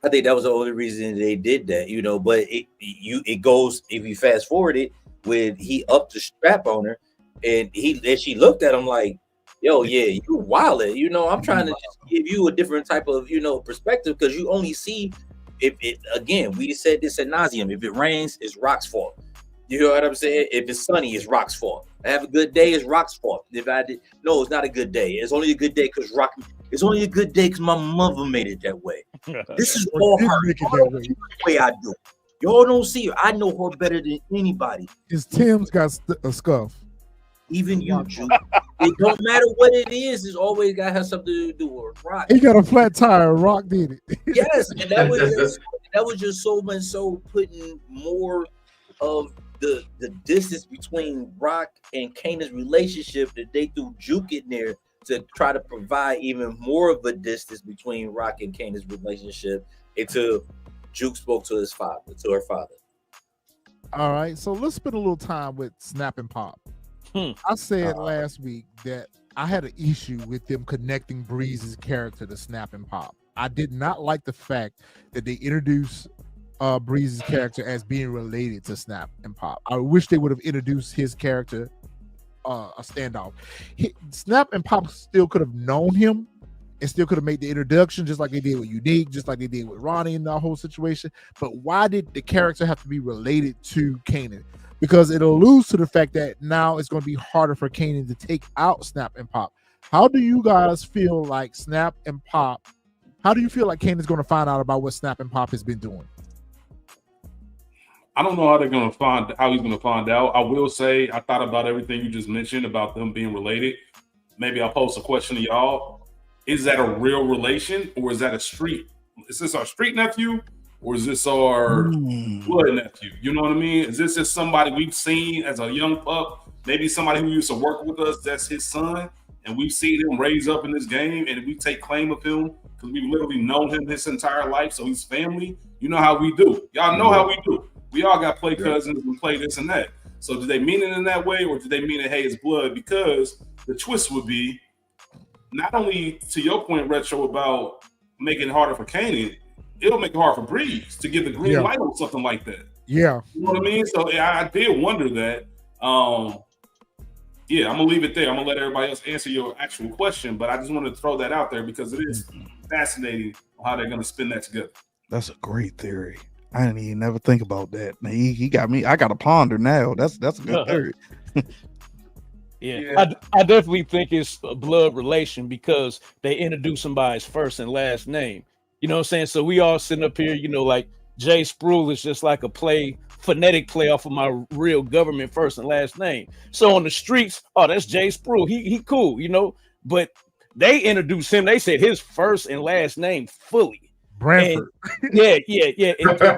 I think that was the only reason they did that, you know. But it goes, if you fast forward it, when he upped the strap on her and she looked at him like, yo, yeah, you wildin', you know. I'm trying to just give you a different type of, you know, perspective, because you only see, if it, again, we said this ad nauseum, if it rains, it's Rock's fault. You know what I'm saying? If it's sunny, it's Rock's fault. I have a good day, it's Rock's fault. If I did, no, it's not a good day. It's only a good day because Rock. It's only a good day because my mother made it that way. This is all her. The way I do. Y'all don't see her. I know her better than anybody. His Tim's got a scuff. Even you, Juke. It don't matter what it is. It's always got to have something to do with Rock. He got a flat tire. Rock did it. Yes, and that was just so much so putting more of the distance between Rock and Kanan's relationship that they threw Juke in there to try to provide even more of a distance between Rock and Kanan's relationship until Juke spoke to her father. All right, so let's spend a little time with Snap and Pop. I said last week that I had an issue with them connecting Breeze's character to Snap and Pop. I did not like the fact that they introduced Breeze's character as being related to Snap and Pop. I wish they would have introduced his character a standoff. Snap and Pop still could have known him and still could have made the introduction, just like they did with Unique, just like they did with Ronnie and the whole situation. But why did the character have to be related to Kanan? Because it alludes to the fact that now it's going to be harder for Kanan to take out Snap and Pop. How do you guys feel like Snap and Pop? How do you feel like Kanan's going to find out about what Snap and Pop has been doing? I don't know how he's going to find out. I will say I thought about everything you just mentioned about them being related. Maybe I'll pose a question to y'all. Is that a real relation, or is that a street? Is this our street nephew, or is this our blood nephew? You know what I mean? Is this just somebody we've seen as a young pup? Maybe somebody who used to work with us, that's his son, and we've seen him raise up in this game, and we take claim of him because we've literally known him his entire life, so he's family. You know how we do. Y'all know how we do. We all got play cousins and play this and that. So did they mean it in that way, or did they mean it, hey, it's blood? Because the twist would be, not only to your point, Retro, about making it harder for Kanan, it'll make it hard for Breeze to get the green light on something like that. Yeah. You know what I mean? So I did wonder that. Yeah, I'm going to leave it there. I'm going to let everybody else answer your actual question, but I just wanted to throw that out there because it is fascinating how they're going to spin that together. That's a great theory. I didn't even never think about that. He got me. I got to ponder now. That's a good theory. Yeah. I definitely think it's a blood relation because they introduce him by his first and last name. You know what I'm saying? So we all sitting up here, you know, like Jay Spruill is just like a phonetic play off of my real government first and last name. So on the streets, oh, that's Jay Spruill. He cool, you know, but They introduced him. They said his first and last name fully. Branford. And, yeah. And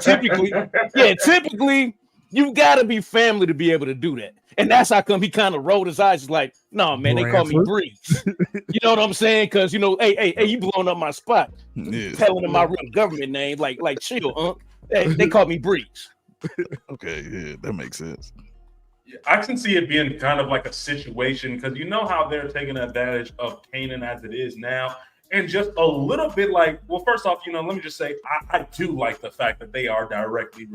typically, you got to be family to be able to do that. And that's how come he kind of rolled his eyes. He's like, no, man, they call me Breeze. You know what I'm saying? Because, you know, hey, you blowing up my spot. Yeah. Telling them my real government name, like chill, they call me Breeze. Okay, yeah, that makes sense. I can see it being kind of like a situation because you know how they're taking advantage of Kanan as it is now. And just a little bit like, well, first off, you know, let me just say, I do like the fact that they are directly,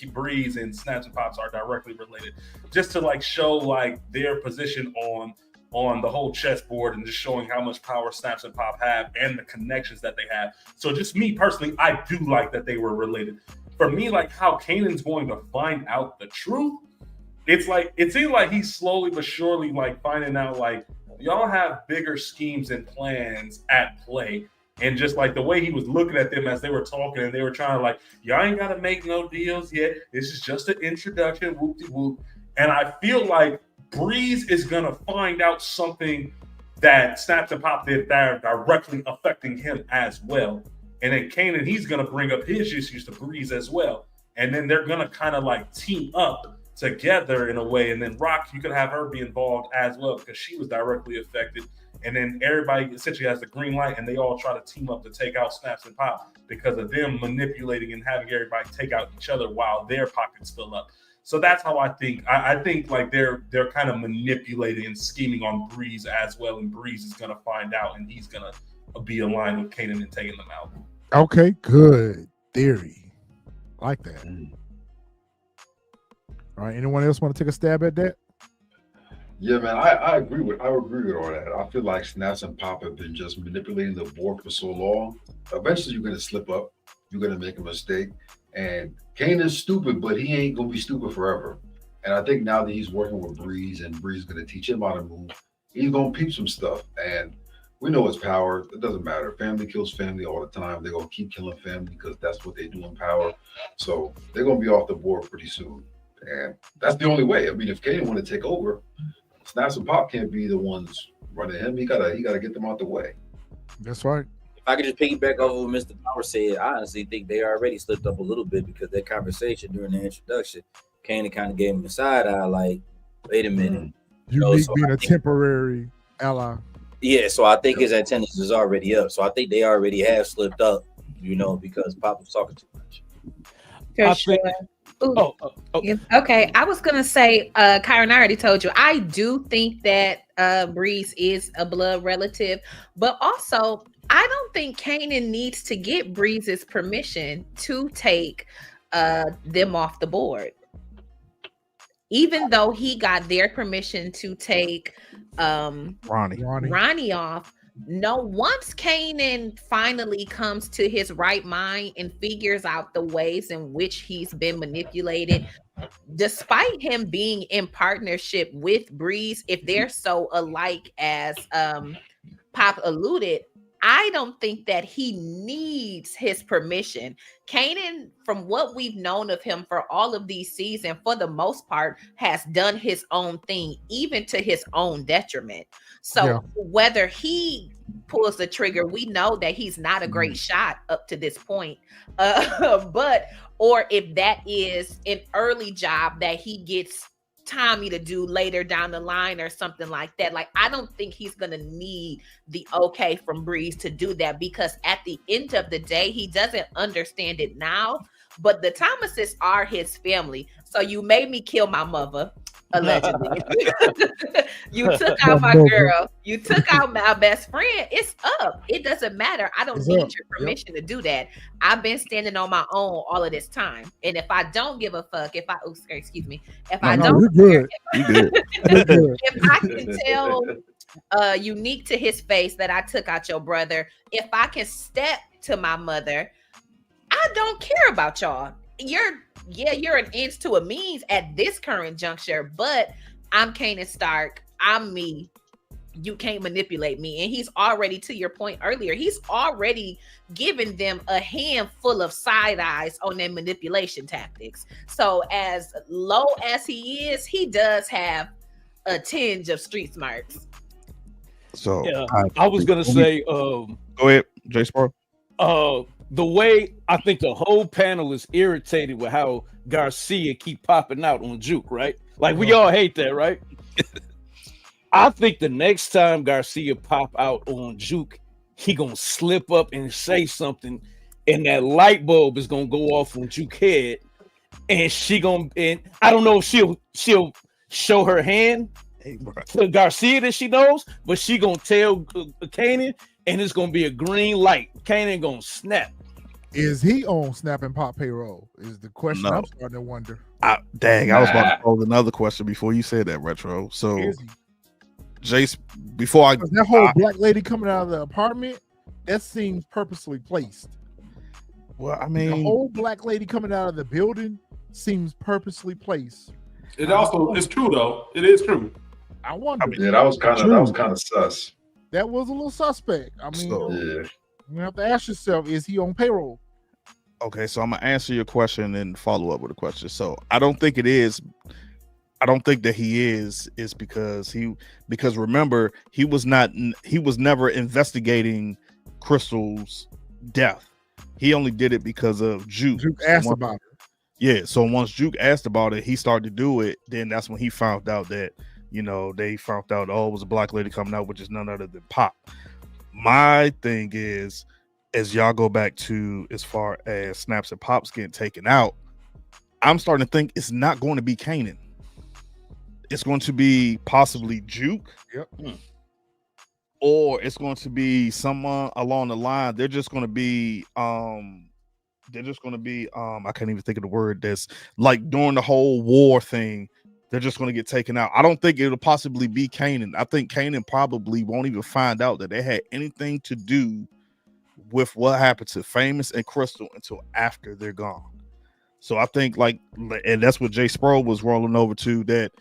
Breeze and Snaps and Pops are directly related, just to like show like their position on the whole chessboard and just showing how much power Snaps and Pop have and the connections that they have. So just me personally, I do like that they were related. For me, like how Kanan's going to find out the truth, it's like, it seems like he's slowly but surely like finding out like, y'all have bigger schemes and plans at play. And just like the way he was looking at them as they were talking and they were trying to like, y'all ain't got to make no deals yet. This is just an introduction, whoop-de-whoop. And I feel like Breeze is going to find out something that Snaps and Pop did that are directly affecting him as well. And then Kanan, he's going to bring up his issues to Breeze as well. And then they're going to kind of like team up together in a way, and then Rock, you could have her be involved as well because she was directly affected, and then everybody essentially has the green light and they all try to team up to take out Snaps and Pop because of them manipulating and having everybody take out each other while their pockets fill up. So that's how I think. I think like they're kind of manipulating and scheming on Breeze as well, and Breeze is going to find out and he's going to be in line with Kanan and taking them out. Okay, good theory. Like that. All right, anyone else want to take a stab at that? Yeah, man, I agree with all that. I feel like Snaps and Pop have been just manipulating the board for so long. Eventually, you're gonna slip up. You're gonna make a mistake. And Kanan's stupid, but he ain't gonna be stupid forever. And I think now that he's working with Breeze and Breeze is gonna teach him how to move, he's gonna peep some stuff. And we know his power. It doesn't matter. Family kills family all the time. They're gonna keep killing family because that's what they do in power. So they're gonna be off the board pretty soon. And that's the only way. I mean, if Kanan want to take over, Snaps and Pop can't be the ones running him. He gotta get them out the way. That's right. If I could just piggyback off of what MrPower said, I honestly think they already slipped up a little bit because that conversation during the introduction, Kanan kind of gave him a side eye, like, wait a minute. Unique being a temporary ally. Yeah, so I think his antennas is already up. So I think they already have slipped up, you know, because Pop was talking too much. For sure. Okay, I was gonna say, Kyron, I already told you, I do think that Breeze is a blood relative, but also I don't think Kanan needs to get Breeze's permission to take them off the board. Even though he got their permission to take Ronnie off. No, once Kanan finally comes to his right mind and figures out the ways in which he's been manipulated, despite him being in partnership with Breeze, if they're so alike as Pop alluded, I don't think that he needs his permission. Kanan, from what we've known of him for all of these seasons, for the most part, has done his own thing, even to his own detriment. So whether he pulls the trigger, we know that he's not a great shot up to this point. Or if that is an early job that he gets Tommy to do later down the line or something like that. Like, I don't think he's going to need the okay from Breeze to do that, because at the end of the day, he doesn't understand it now, but the Thomases are his family. So you made me kill my mother, allegedly. You took out my girl. You took out my best friend. It's up. It doesn't matter. I don't need your permission to do that. I've been standing on my own all of this time. And if I don't give a fuck, if I can tell Unique to his face that I took out your brother, if I can step to my mother, I don't care about y'all. You're an ends to a means at this current juncture, but I'm Kanan Stark. I'm me. You can't manipulate me. And he's already, to your point earlier, he's already given them a handful of side eyes on their manipulation tactics. So as low as he is, he does have a tinge of street smarts. So Yeah, I was gonna say, go ahead, Jay Sparrow. The way I think the whole panel is irritated with how Garcia keep popping out on Juke, right? Like we all hate that, right? I think the next time Garcia pop out on Juke, he gonna slip up and say something, and that light bulb is gonna go off on Juke head, and and I don't know if she'll show her hand to Garcia that she knows, but she gonna tell Kanan, and it's gonna be a green light. Kanan gonna snap. Is he on Snap and Pop payroll? Is the question I'm starting to wonder. I was about to pose another question before you said that, Retro. So, Jace, that whole black lady coming out of the apartment, that seems purposely placed. Well, I mean, the whole black lady coming out of the building seems purposely placed. It also is true though. It is true. I wonder. Yeah, that was kind of sus. That was a little suspect. I mean, yeah. You have to ask yourself: is he on payroll? Okay, so I'm gonna answer your question and follow up with a question. So I don't think it is. I don't think that he is because remember he was never investigating Crystal's death. He only did it because of Juke. Juke asked about it. Yeah, so once Juke asked about it, he started to do it. Then that's when he found out that they found out it was a black lady coming out, which is none other than Pop. My thing is, as y'all go back to as far as Snaps and Pops getting taken out, I'm starting to think it's not going to be Kanan. It's going to be possibly Juke. Yep. Or it's going to be someone along the line. They're just going to be I can't even think of the word, that's like during the whole war thing, they're just going to get taken out. I don't think it'll possibly be Kanan. I think Kanan probably won't even find out that they had anything to do with what happened to Famous and Crystal until after they're gone. So I think and that's what Jay Sproul was rolling over to, that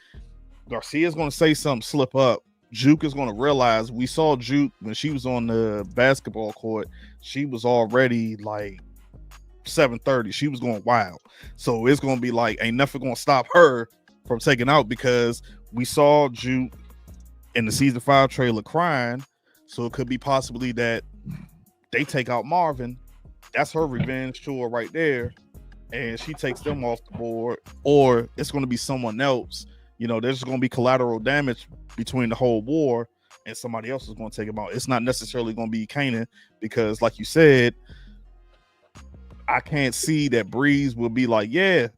Garcia's going to say something, slip up. Juke is going to realize, we saw Juke when she was on the basketball court, she was already like 7:30. She was going wild. So it's going to be like, ain't nothing going to stop her from taking out, because we saw Juke in the season 5 trailer crying. So it could be possibly that they take out Marvin. That's her revenge tour right there. And she takes them off the board, or it's going to be someone else. There's going to be collateral damage between the whole war, and somebody else is going to take them out. It's not necessarily going to be Kanan, because like you said, I can't see that Breeze will be like,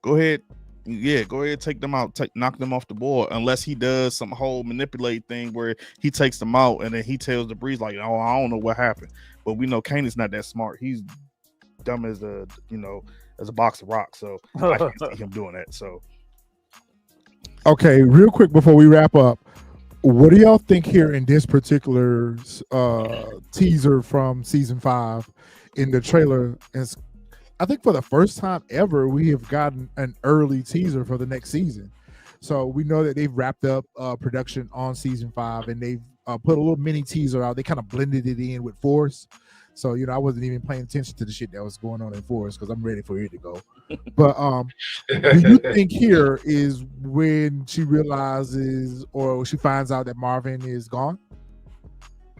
go ahead, take them out, knock them off the board, unless he does some whole manipulate thing where he takes them out and then he tells the Breeze like, oh, I don't know what happened. But we know Kanan's not that smart. He's dumb as a box of rocks. So I can't see him doing that. So okay, real quick before we wrap up, what do y'all think here in this particular teaser from season 5 in the trailer? And I think for the first time ever, we have gotten an early teaser for the next season. So we know that they've wrapped up production on season 5, and they've put a little mini teaser out. They kind of blended it in with Force. So, I wasn't even paying attention to the shit that was going on in Force because I'm ready for it to go. But do you think here is when she realizes or she finds out that Marvin is gone?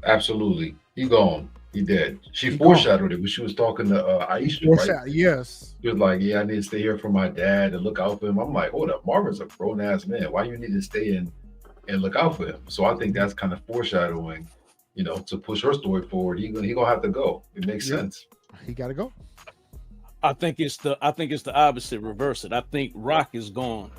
Absolutely. He gone. He dead. She foreshadowed it when she was talking to Aisha, right? Yes. She was like, I need to stay here for my dad and look out for him. I'm like, hold up, Marvin's a grown-ass man. Why you need to stay in and look out for him? So I think that's kind of foreshadowing, to push her story forward. He gonna have to go. It makes sense. He got to go. I think it's the opposite, reverse it. I think Rock is gone.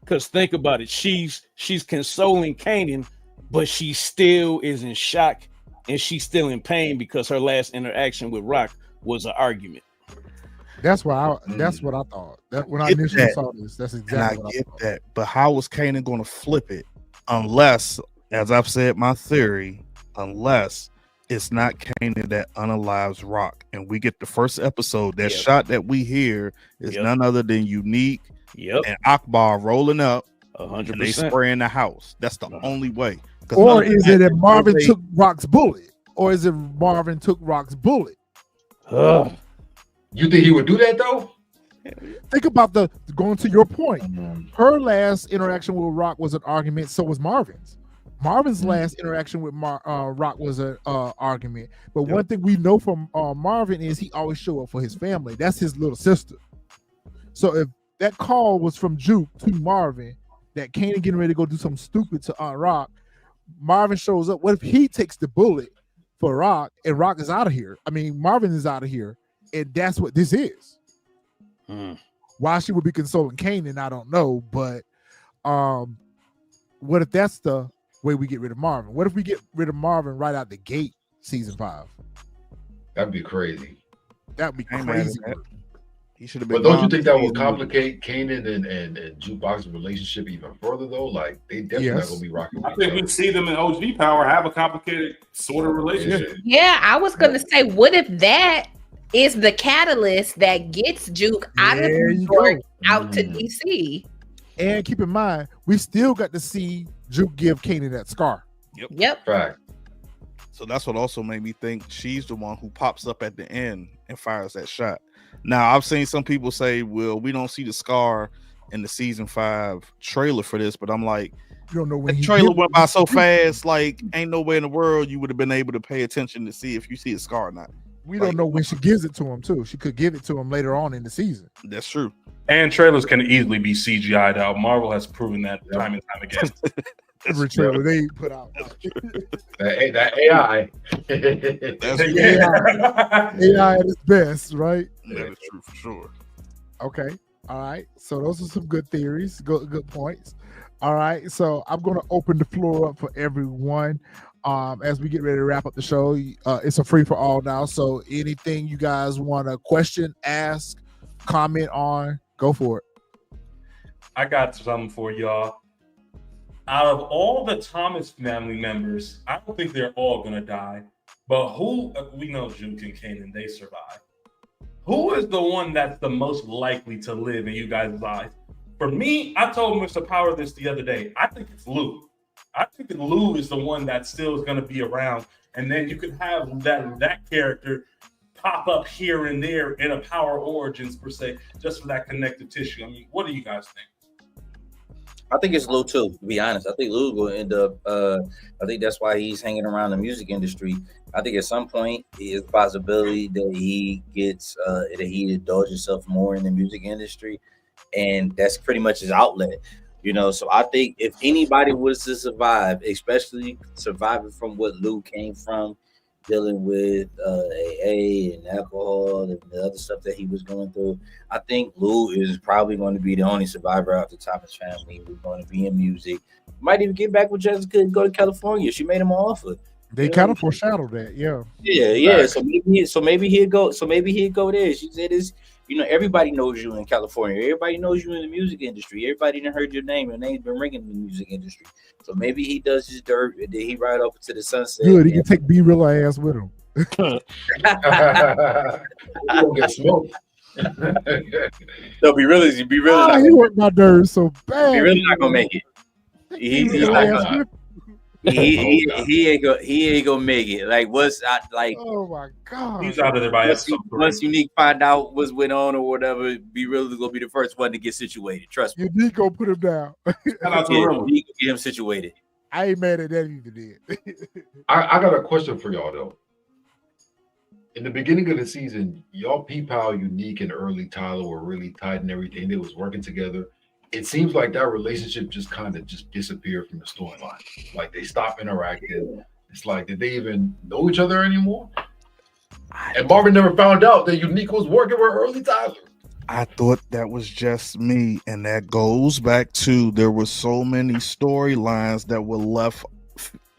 Because think about it, she's consoling Kanan, but she still is in shock and she's still in pain because her last interaction with Rock was an argument. That's what I thought. That when I initially saw this, that's exactly what I thought. That. But how was Kanan going to flip it? Unless, as I've said, my theory, unless it's not Kanan that unalives Rock, and we get the first episode. That shot that we hear is none other than Unique and Akbar rolling up, 100%. and they spraying the house. That's the only way. Or is it that Marvin took Rock's bullet? Or is it Marvin took Rock's bullet? You think he would do that though? Think about going to your point. Her last interaction with Rock was an argument, so was Marvin's. Marvin's last interaction with Rock was an argument. But one thing we know from Marvin is he always show up for his family. That's his little sister. So if that call was from Juke to Marvin, that Kanan getting ready to go do something stupid to Aunt Rock, Marvin shows up. What if he takes the bullet for Rock and Rock is out of here? I mean, Marvin is out of here. And that's what this is. Why she would be consoling Kanan, I don't know. But what if that's the way we get rid of Marvin? What if we get rid of Marvin right out the gate, season 5? That'd be crazy. That'd be crazy. He should have been. But don't you think that would complicate Kanan and Jukebox's relationship even further though? Like they definitely not gonna be rocking. I think we see them in OG Power have a complicated sort of relationship. Yeah, I was gonna say, what if that is the catalyst that gets Juke out of New York out to DC? And keep in mind, we still got to see Juke give Kanan that scar. Yep. Right. So that's what also made me think she's the one who pops up at the end and fires that shot. Now, I've seen some people say, well, we don't see the scar in the season 5 trailer for this, but I'm like, you don't know when the trailer went by so fast, like ain't no way in the world you would have been able to pay attention to see if you see a scar or not. We don't know when she gives it to him too. She could give it to him later on in the season. That's true. And trailers can easily be CGI'd out. Marvel has proven that time and time again. Every trailer they put out. that AI. That's AI at its best, right? That is true for sure. Okay. All right. So those are some good theories, good points. All right. So I'm going to open the floor up for everyone. As we get ready to wrap up the show, it's a free for all now. So anything you guys want to question, ask, comment on, go for it. I got something for y'all. Out of all the Thomas family members, I don't think they're all gonna die. But who, we know Juke and Kanan, they survive. Who is the one that's the most likely to live in you guys' eyes? For me, I told MrPower this the other day. I think it's Lou. I think that Lou is the one that still is going to be around. And then you could have that character pop up here and there in a Power Origins, per se, just for that connective tissue. I mean, what do you guys think? I think it's Lou too, to be honest. I think Lou will end up, I think that's why he's hanging around the music industry. I think at some point, there's a possibility that he gets, that he indulges himself more in the music industry. And that's pretty much his outlet. You know, so I think if anybody was to survive, especially surviving from what Lou came from, dealing with AA and alcohol and the other stuff that he was going through, I think Lou is probably going to be the only survivor out the Thomas family who's going to be in music. Might even get back with Jessica and go to California. She made him an offer. They kind of foreshadowed that, yeah. Yeah. So maybe he'd go. So maybe he'd go there. She said, "Is everybody knows you in California. Everybody knows you in the music industry. Everybody done heard your name. Your name's been ringing in the music industry. So maybe he does his dirt and then he ride off to the sunset. Good. He can take B-Rilla ass with him. He'll get smoked. No, be really. He worked my nerves so bad. Be really not gonna make it. He's not gonna. He ain't gonna make it. Like oh my god, he's out of there by himself. Once Unique find out what's went on or whatever, be really gonna be the first one to get situated. Trust me. Unique gonna put him down. Unique get him situated. I ain't mad at that either. Did I got a question for y'all though. In the beginning of the season, y'all peep how Unique and Early Tyler were really tight and everything. They was working together. It seems like that relationship just kind of just disappeared from the storyline. Like they stopped interacting. It's like, did they even know each other anymore? And Marvin never found out that Unique was working with Early Tyler. I thought that was just me, and that goes back to there were so many storylines that were left,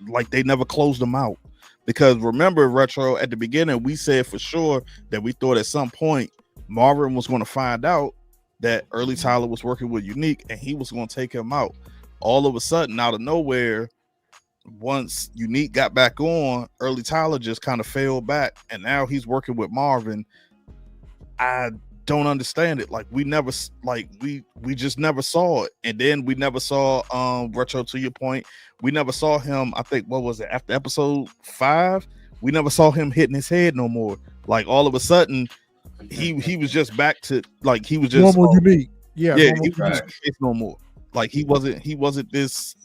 like they never closed them out. Because remember, Retro, at the beginning, we said for sure that we thought at some point Marvin was going to find out that Early Tyler was working with Unique and he was going to take him out. All of a sudden, out of nowhere, once Unique got back on, Early Tyler just kind of fell back and now he's working with Marvin. I don't understand it. Like we never, like we just never saw it. And then we never saw, Retro, to your point, we never saw him, I think, what was it, after episode 5, we never saw him hitting his head no more. Like all of a sudden, he was just back to like he was just normal Unique. Yeah, he was no more. Like he wasn't this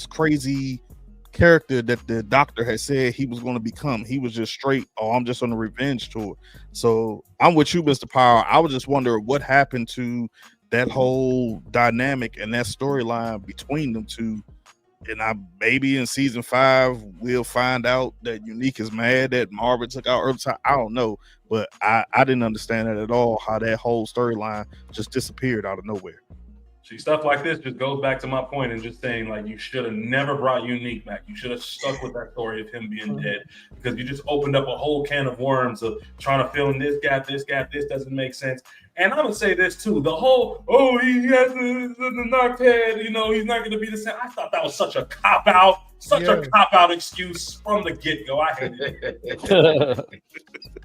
crazy character that the doctor had said he was going to become. He was just straight, oh, I'm just on a revenge tour. So I'm with you, Mr. Power. I was just wondering what happened to that whole dynamic and that storyline between them two. And maybe in season 5 we'll find out that Unique is mad that Marvin took out Earth. I don't know, but I didn't understand that at all. How that whole storyline just disappeared out of nowhere. See, stuff like this just goes back to my point and just saying, like, you should have never brought Unique back. You should have stuck with that story of him being dead, because you just opened up a whole can of worms of trying to fill in this gap, this doesn't make sense. And I'm going to say this, too. The whole, he has the knocked head, he's not going to be the same. I thought that was such a cop-out, a cop-out excuse from the get-go. I hated it.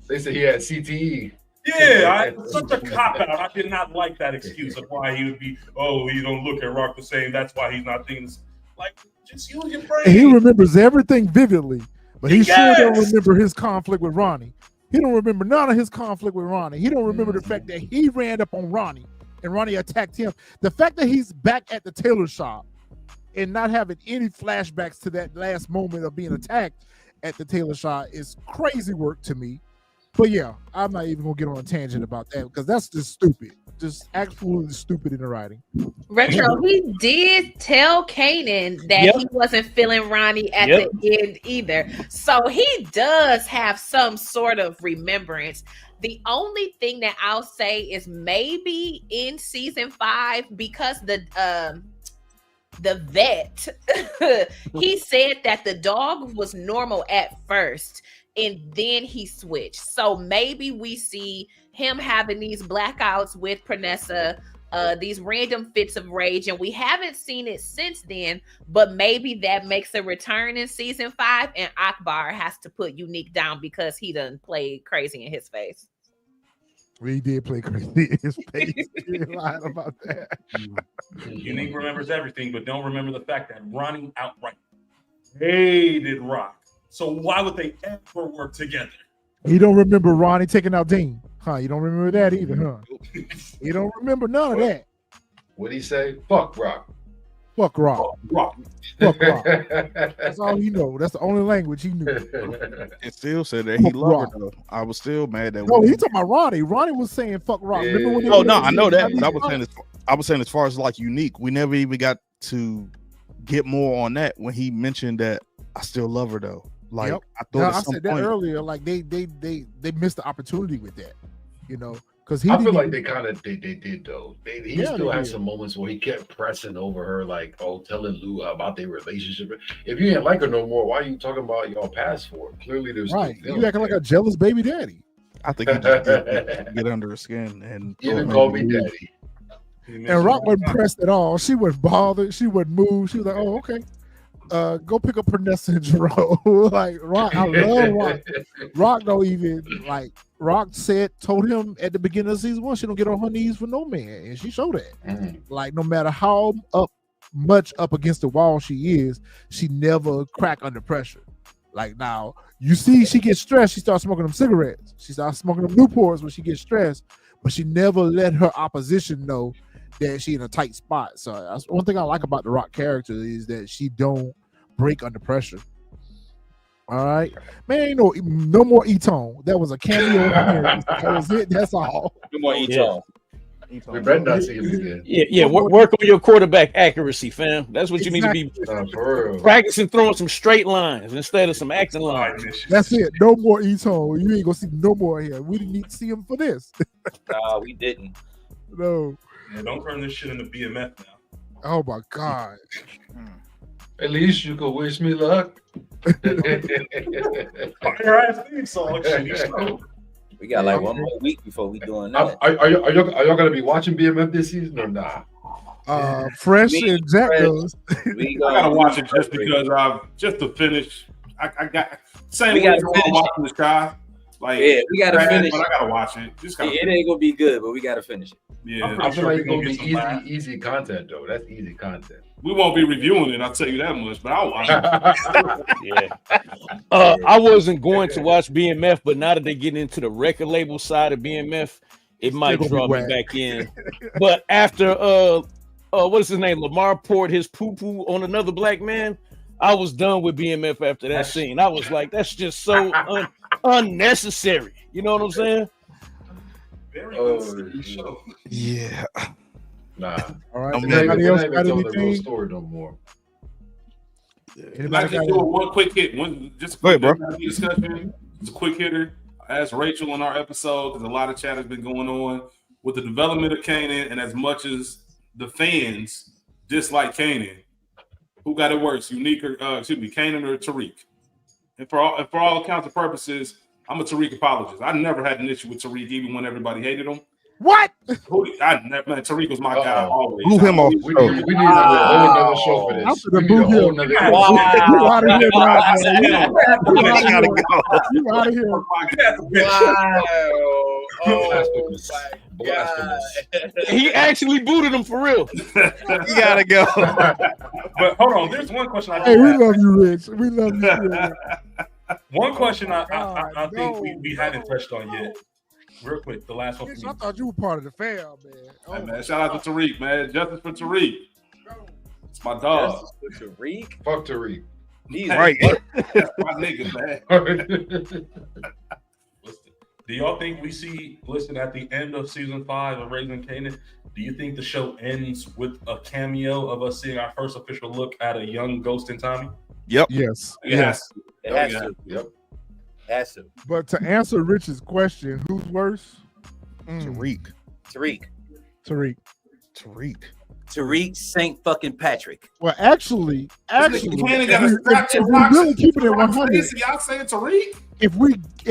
They said he had CTE. Yeah, such a cop-out. I did not like that excuse of why he would be, he don't look at Rock the same. That's why he's not thinking. Like, just use your brain. And he remembers everything vividly, but he sure don't remember his conflict with Ronnie. He don't remember none of his conflict with Ronnie. He don't remember the fact that he ran up on Ronnie and Ronnie attacked him. The fact that he's back at the tailor shop and not having any flashbacks to that last moment of being attacked at the tailor shop is crazy work to me. But yeah, I'm not even gonna get on a tangent about that because that's just stupid. Just absolutely stupid in the writing. Retro, he did tell Kanan that he wasn't feeling Ronnie at the end either. So he does have some sort of remembrance. The only thing that I'll say is maybe in season 5, because the vet he said that the dog was normal at first and then he switched. So maybe we see him having these blackouts with Pranessa, these random fits of rage, and we haven't seen it since then, but maybe that makes a return in season 5 and Akbar has to put Unique down because he done played crazy in his face. We did play crazy in his face. You're lying about that. Unique remembers everything, but don't remember the fact that Ronnie outright hated Rock. So why would they ever work together? You don't remember Ronnie taking out Dean, huh? You don't remember that either, huh? You don't remember none of that. What'd he say? Fuck Rock. Fuck Rock. Fuck Rock. That's all he know. That's the only language he knew. It still said that he loved her, though. I was still mad that. No, he talking about Ronnie. Ronnie was saying fuck Rock. Yeah. No, I know that. But I was saying as far as like Unique, we never even got to get more on that when he mentioned that I still love her though. Like I thought I said that earlier. Like they missed the opportunity with that, because I feel like they did though. He still had some moments where he kept pressing over her, like telling Lou about their relationship. If you ain't like her no more, why are you talking about y'all past for it? Clearly, there's right. You acting like a jealous baby daddy. I think he just get under her skin and even call me daddy. And Rock wasn't pressed at all. She wasn't bothered. She wouldn't move. She was like, "Oh, okay." Go pick up Pranessa and Jerome. Like Rock, I love Rock. Rock don't even like. Rock told him at the beginning of season 1 she don't get on her knees for no man, and she showed that. Like no matter how much up against the wall she is, she never crack under pressure. Like now you see she gets stressed, she starts smoking them cigarettes. She starts smoking them Newports when she gets stressed, but she never let her opposition know that she in a tight spot. So that's one thing I like about the Rock character is that she don't break under pressure. All right, man. Ain't no more E-Tone. That was a cameo. That was it. That's all. No more E-Tone. We better not see him again. Yeah. Work on your quarterback accuracy, fam. That's what you need to be practicing, throwing some straight lines instead of some acting lines. That's it. No more E-Tone. You ain't gonna see no more here. We didn't need to see him for this. We didn't. No. Yeah, don't turn this shit into BMF now. Oh my God. At least you could wish me luck. We got like one more week before we doing that. Are y'all gonna be watching BMF this season or not? Fresh and Jack goes. I gotta watch it just because just to finish. I got same way I'm watching the Sky. Like we gotta finish. But I gotta watch it. It ain't gonna be good, but we gotta finish it. Yeah, I feel like it's gonna be easy content though. That's easy content. We won't be reviewing it, I'll tell you that much, but I'll watch it. I wasn't going to watch BMF, but now that they get into the record label side of BMF, it might draw me back in. But after what is his name? Lamar poured his poo-poo on another black man. I was done with BMF after that scene. I was like, that's just so unnecessary. You know what I'm saying? Very show. Yeah. Nah. All right. I'm Anybody else got telling the real anything? story no more. Can I just do one quick hit? Just a Go quick ahead, bro. discussion. It's a quick hitter. I asked Rachel on our episode because a lot of chat has been going on with the development of Kanan, and as much as the fans dislike Kanan, who got it worse, Kanan or Tariq? And for all accounts and purposes, I'm a Tariq apologist. I never had an issue with Tariq, even when everybody hated him. What? Tariq was my guy always. Boo him off. We need a whole nother show for this. We need a whole nother You out of here, bro. You out of here. Wow. Oh my God. He actually booted him for real. You gotta go. But hold on, there's one question I Hey, we have. love you, Rich. We love you. Rich. One question I God, think no. we hadn't touched on yet. Real quick, the last one Rich, for I me. thought you were part of the fam, man. Oh, Hey, man, shout out to Tariq, man. Justice for Tariq. It's my dog. Justice for Tariq. Fuck Tariq. He's Right. That's my nigga, man. Do y'all think we see, listen, at the end of season 5 of Raising Kanan, do you think the show ends with a cameo of us seeing our first official look at a young Ghost and Tommy? Yep. yes. Yes. It has Yeah. to. Yep. Has to. But to answer Rich's question, who's worse? Tariq. Tariq. Tariq. Tariq Saint fucking Patrick. Well, actually, Kanan got a if scratch and we really keeping it 100, Y'all saying Tariq? if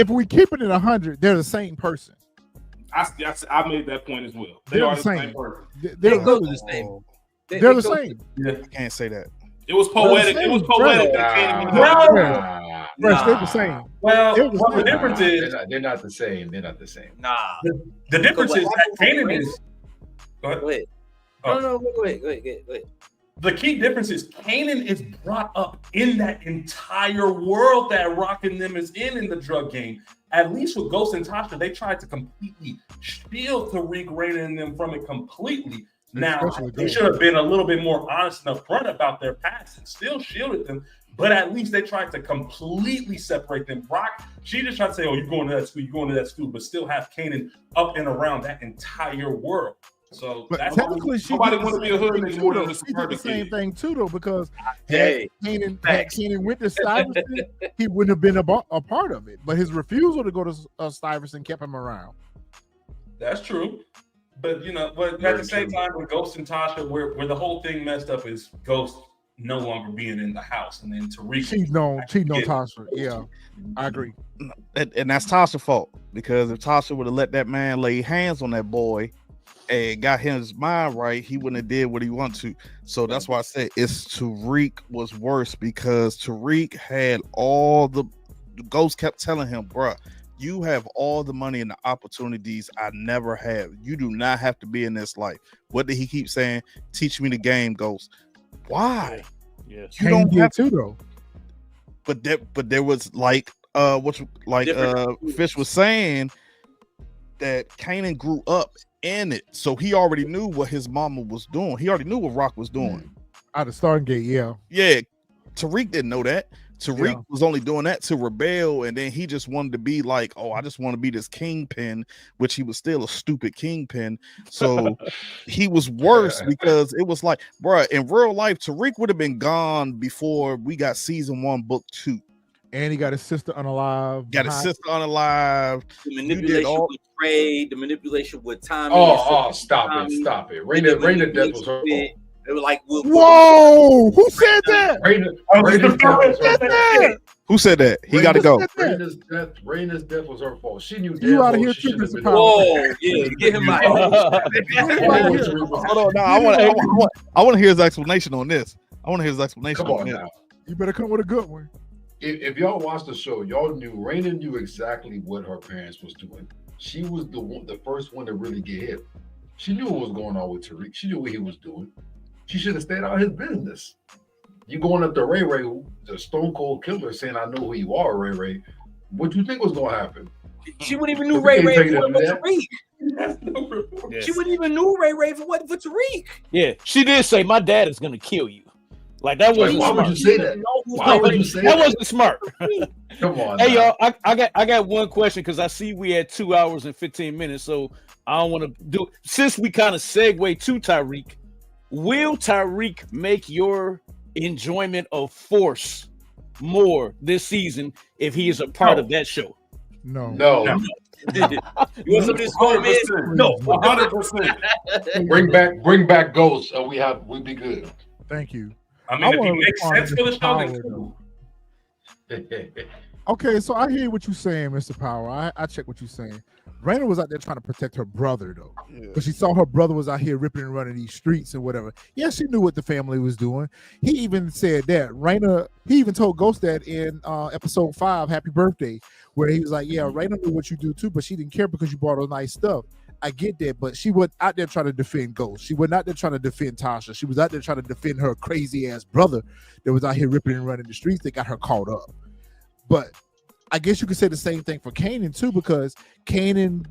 we keeping it 100, they're the same person. I made that point as well. They They're are the the same. same person. They're go really the same. They're the same. I can't say that. It was poetic. It was poetic. Fresh, they're the same. Well, They're the the same. difference is They're not the same. They're not the same. Nah. the difference is that Go Kanan is. Go ahead. Go ahead. Oh. No, go ahead. The key difference is Kanan is brought up in that entire world that Rock and them is in the drug game. At least with Ghost and Tasha, they tried to completely shield Tariq, Raina, and them from it completely. Now, Especially they Ghost. should have been a little bit more honest and upfront about their past and still shielded them, but at least they tried to completely separate them. Rock, she just tried to say, oh, you're going to that school, but still have Kanan up and around that entire world. So But that's technically, she nobody did want to the be a same hood thing nigga too, more though. than a She did suburban the same kid. thing too, though, because Hey, Kanan facts. went to Stuyvesant, he wouldn't have been a part of it. But his refusal to go to Stuyvesant kept him around. That's true. But but at Very the same true. time, with Ghost and Tasha, where the whole thing messed up is Ghost no longer being in the house, and then Tariq. Cheating on Tasha. Yeah, I agree. And that's Tasha's fault, because if Tasha would have let that man lay hands on that boy and got his mind right, he wouldn't have did what he wanted to. So that's why I said it's Tariq was worse, because Tariq had all the Ghost kept telling him, bruh, you have all the money and the opportunities I never have. You do not have to be in this life. What did he keep saying? Teach me the game, Ghost. Why? Yeah. You don't have to though. But there was Fish was saying that Kanan grew up in it, so he already knew what his mama was doing. He already knew what Rock was doing. Out of Starting Gate, yeah. Tariq didn't know that. Tariq was only doing that to rebel, and then he just wanted to be like, oh, I just want to be this kingpin, which he was still a stupid kingpin. So he was worse, because it was like, bruh, in real life, Tariq would have been gone before we got season 1, book 2. And he got his sister unalive. Got his sister unalive. The manipulation with Trey, the manipulation with Tommy. Stop it. Raina death was her fault. They were like, whoa, who said that? Who said that? He got to go. Raina's death was her fault. She knew You damn out of well here she shouldn't have tripping been. whoa, yeah, get him out. Hold on, no, I want to hear his explanation on this. Come on this. now. You better come with a good one. If y'all watched the show, y'all knew Raina knew exactly what her parents was doing. She was the first one to really get hit. She knew what was going on with Tariq. She knew what he was doing. She should have stayed out of his business. You going up to Ray Ray, the stone cold killer, saying, I know who you are, Ray Ray. What you think was going to happen? She wouldn't even knew Ray Ray for Tariq. She wouldn't even knew Ray Ray for Tariq. Yeah, she did say, my dad is going to kill you. Like, that wasn't why would you say that? Know Why would you say that wasn't smart. Come on. Hey now. y'all, I got one question because I see we had 2 hours and 15 minutes, so I don't want to do. Since we kind of segue to Tariq, will Tariq make your enjoyment of Force more this season if he is a part of that show? No. No. You want somebody to score me? 100%. No. 100%. Bring back Ghost, and we'll be good. Thank you. I mean, if wanna he makes respond sense to for the Mr. show, then Power, cool. Okay, so I hear what you're saying, Mr. Power. I check what you're saying. Raina was out there trying to protect her brother, though, because she saw her brother was out here ripping and running these streets and whatever. Yeah, she knew what the family was doing. He even said that. Raina, he even told Ghost that in episode 5, Happy Birthday, where he was like, yeah, Raina knew what you do too, but she didn't care because you bought her nice stuff. I get that, but she was out there trying to defend Ghost. She was not there trying to defend Tasha. She was out there trying to defend her crazy ass brother that was out here ripping and running the streets that got her caught up. But I guess you could say the same thing for Kanan too, because Kanan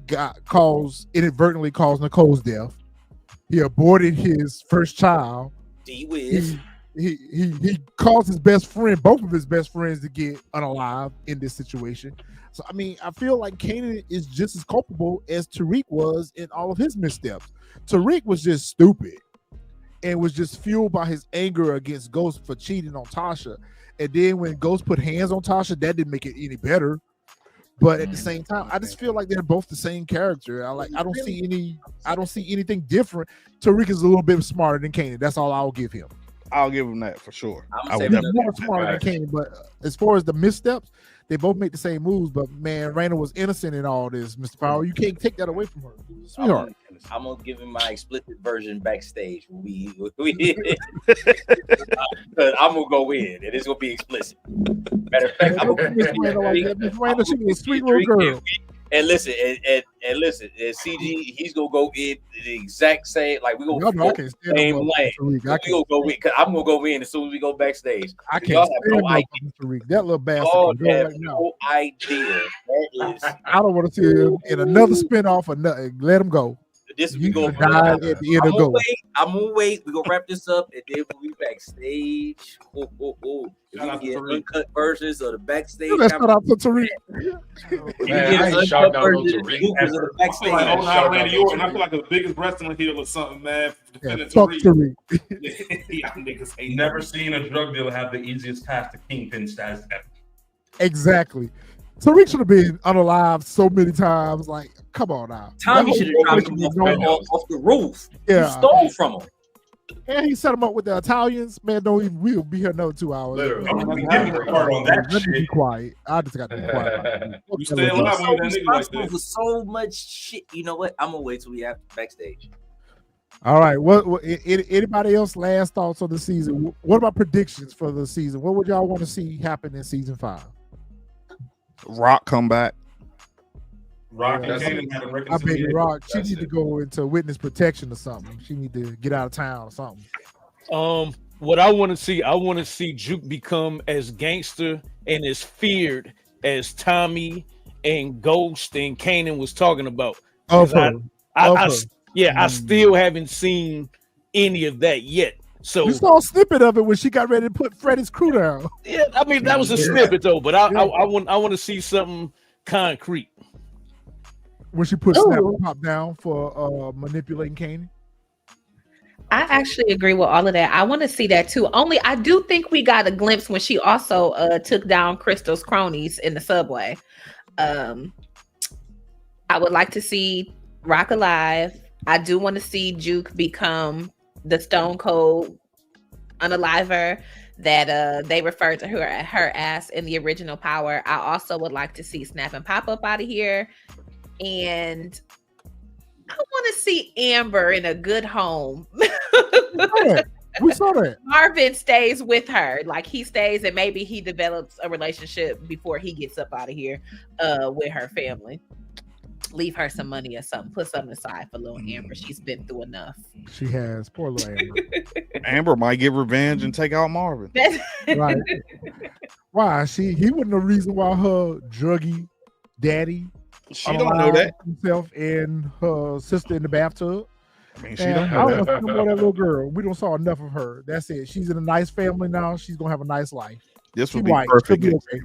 inadvertently caused Nicole's death. He aborted his first child. D-Wiz. He caused his best friend, both of his best friends, to get unalive in this situation. So I mean, I feel like Kanan is just as culpable as Tariq was in all of his missteps. Tariq was just stupid and was just fueled by his anger against Ghost for cheating on Tasha. And then when Ghost put hands on Tasha, that didn't make it any better. But at the same time, I just feel like they're both the same character. I don't see anything different. Tariq is a little bit smarter than Kanan. That's all I'll give him. I'll give him that for sure. He's more smarter than Kanan, but as far as the missteps, they both make the same moves. But man, Raina was innocent in all this, Mr. Power. You can't take that away from her, sweetheart. I'm gonna give him my explicit version backstage. I'm gonna go in, and it's gonna be explicit. Matter of fact, I'm gonna Raina, she was a sweet little girl. And listen, and listen, and CG, he's gonna go in the exact same. Like we gonna go same lane. We gonna go in. Cause I'm gonna go in as soon as we go backstage. I can't stand no idea. That little bastard. Oh, have no idea. I don't want to see him in another spinoff or nothing. Let him go. This we go. Die at the end of go. I'm gonna wait. We gonna wrap this up, and then we'll be backstage. If we can get uncut versions of the backstage. Let's start out to Tariq. Man, I ain't shouting out no Tariq. I feel like old now Randy Orton. I feel like the biggest wrestling heel or something, man. Fuck Tariq. Y'all niggas ain't Never seen a drug dealer have the easiest path to kingpin status ever. Exactly. Tariq should have been unalive so many times. Like, come on now. Tommy should have dropped him off the roof. Yeah. He stole from him. And he set him up with the Italians. Man, we'll be here another 2 hours. Let me be quiet. I just got to be quiet. You stay alive when that nigga like that. For so much shit. You know what? I'm gonna wait till we have backstage. All right. What anybody else last thoughts on the season? What about predictions for the season? What would y'all want to see happen in season 5? Rock come back. Rock and Kanan had a reconciliation. I bet Rock. She need to go into witness protection or something. She need to get out of town or something. What I want to see Juke become as gangster and as feared as Tommy and Ghost and Kanan was talking about. I still haven't seen any of that yet. So you saw a snippet of it when she got ready to put Freddie's crew down. Yeah, I mean that was a snippet though, but I want to see something concrete. When she put Snap and Pop down for manipulating Kanan. I actually agree with all of that. I want to see that too. Only I do think we got a glimpse when she also took down Crystal's cronies in the subway. I would like to see Rock alive. I do want to see Juke become the Stone Cold unaliver that they referred to her as in the original Power. I also would like to see Snap and Pop up out of here. And I want to see Amber in a good home. We saw that. Marvin stays with her. Like he stays and maybe he develops a relationship before he gets up out of here with her family. Leave her some money or something. Put something aside for little Amber. She's been through enough. She has. Poor little Amber. Amber might get revenge and take out Marvin. Right. Why? He wasn't the reason why her druggy daddy. She don't know that. Himself and her sister in the bathtub. I mean, she don't know that. That little girl. We don't saw enough of her. That's it. She's in a nice family now. She's gonna have a nice life. This She would be white. perfect. She'll be okay.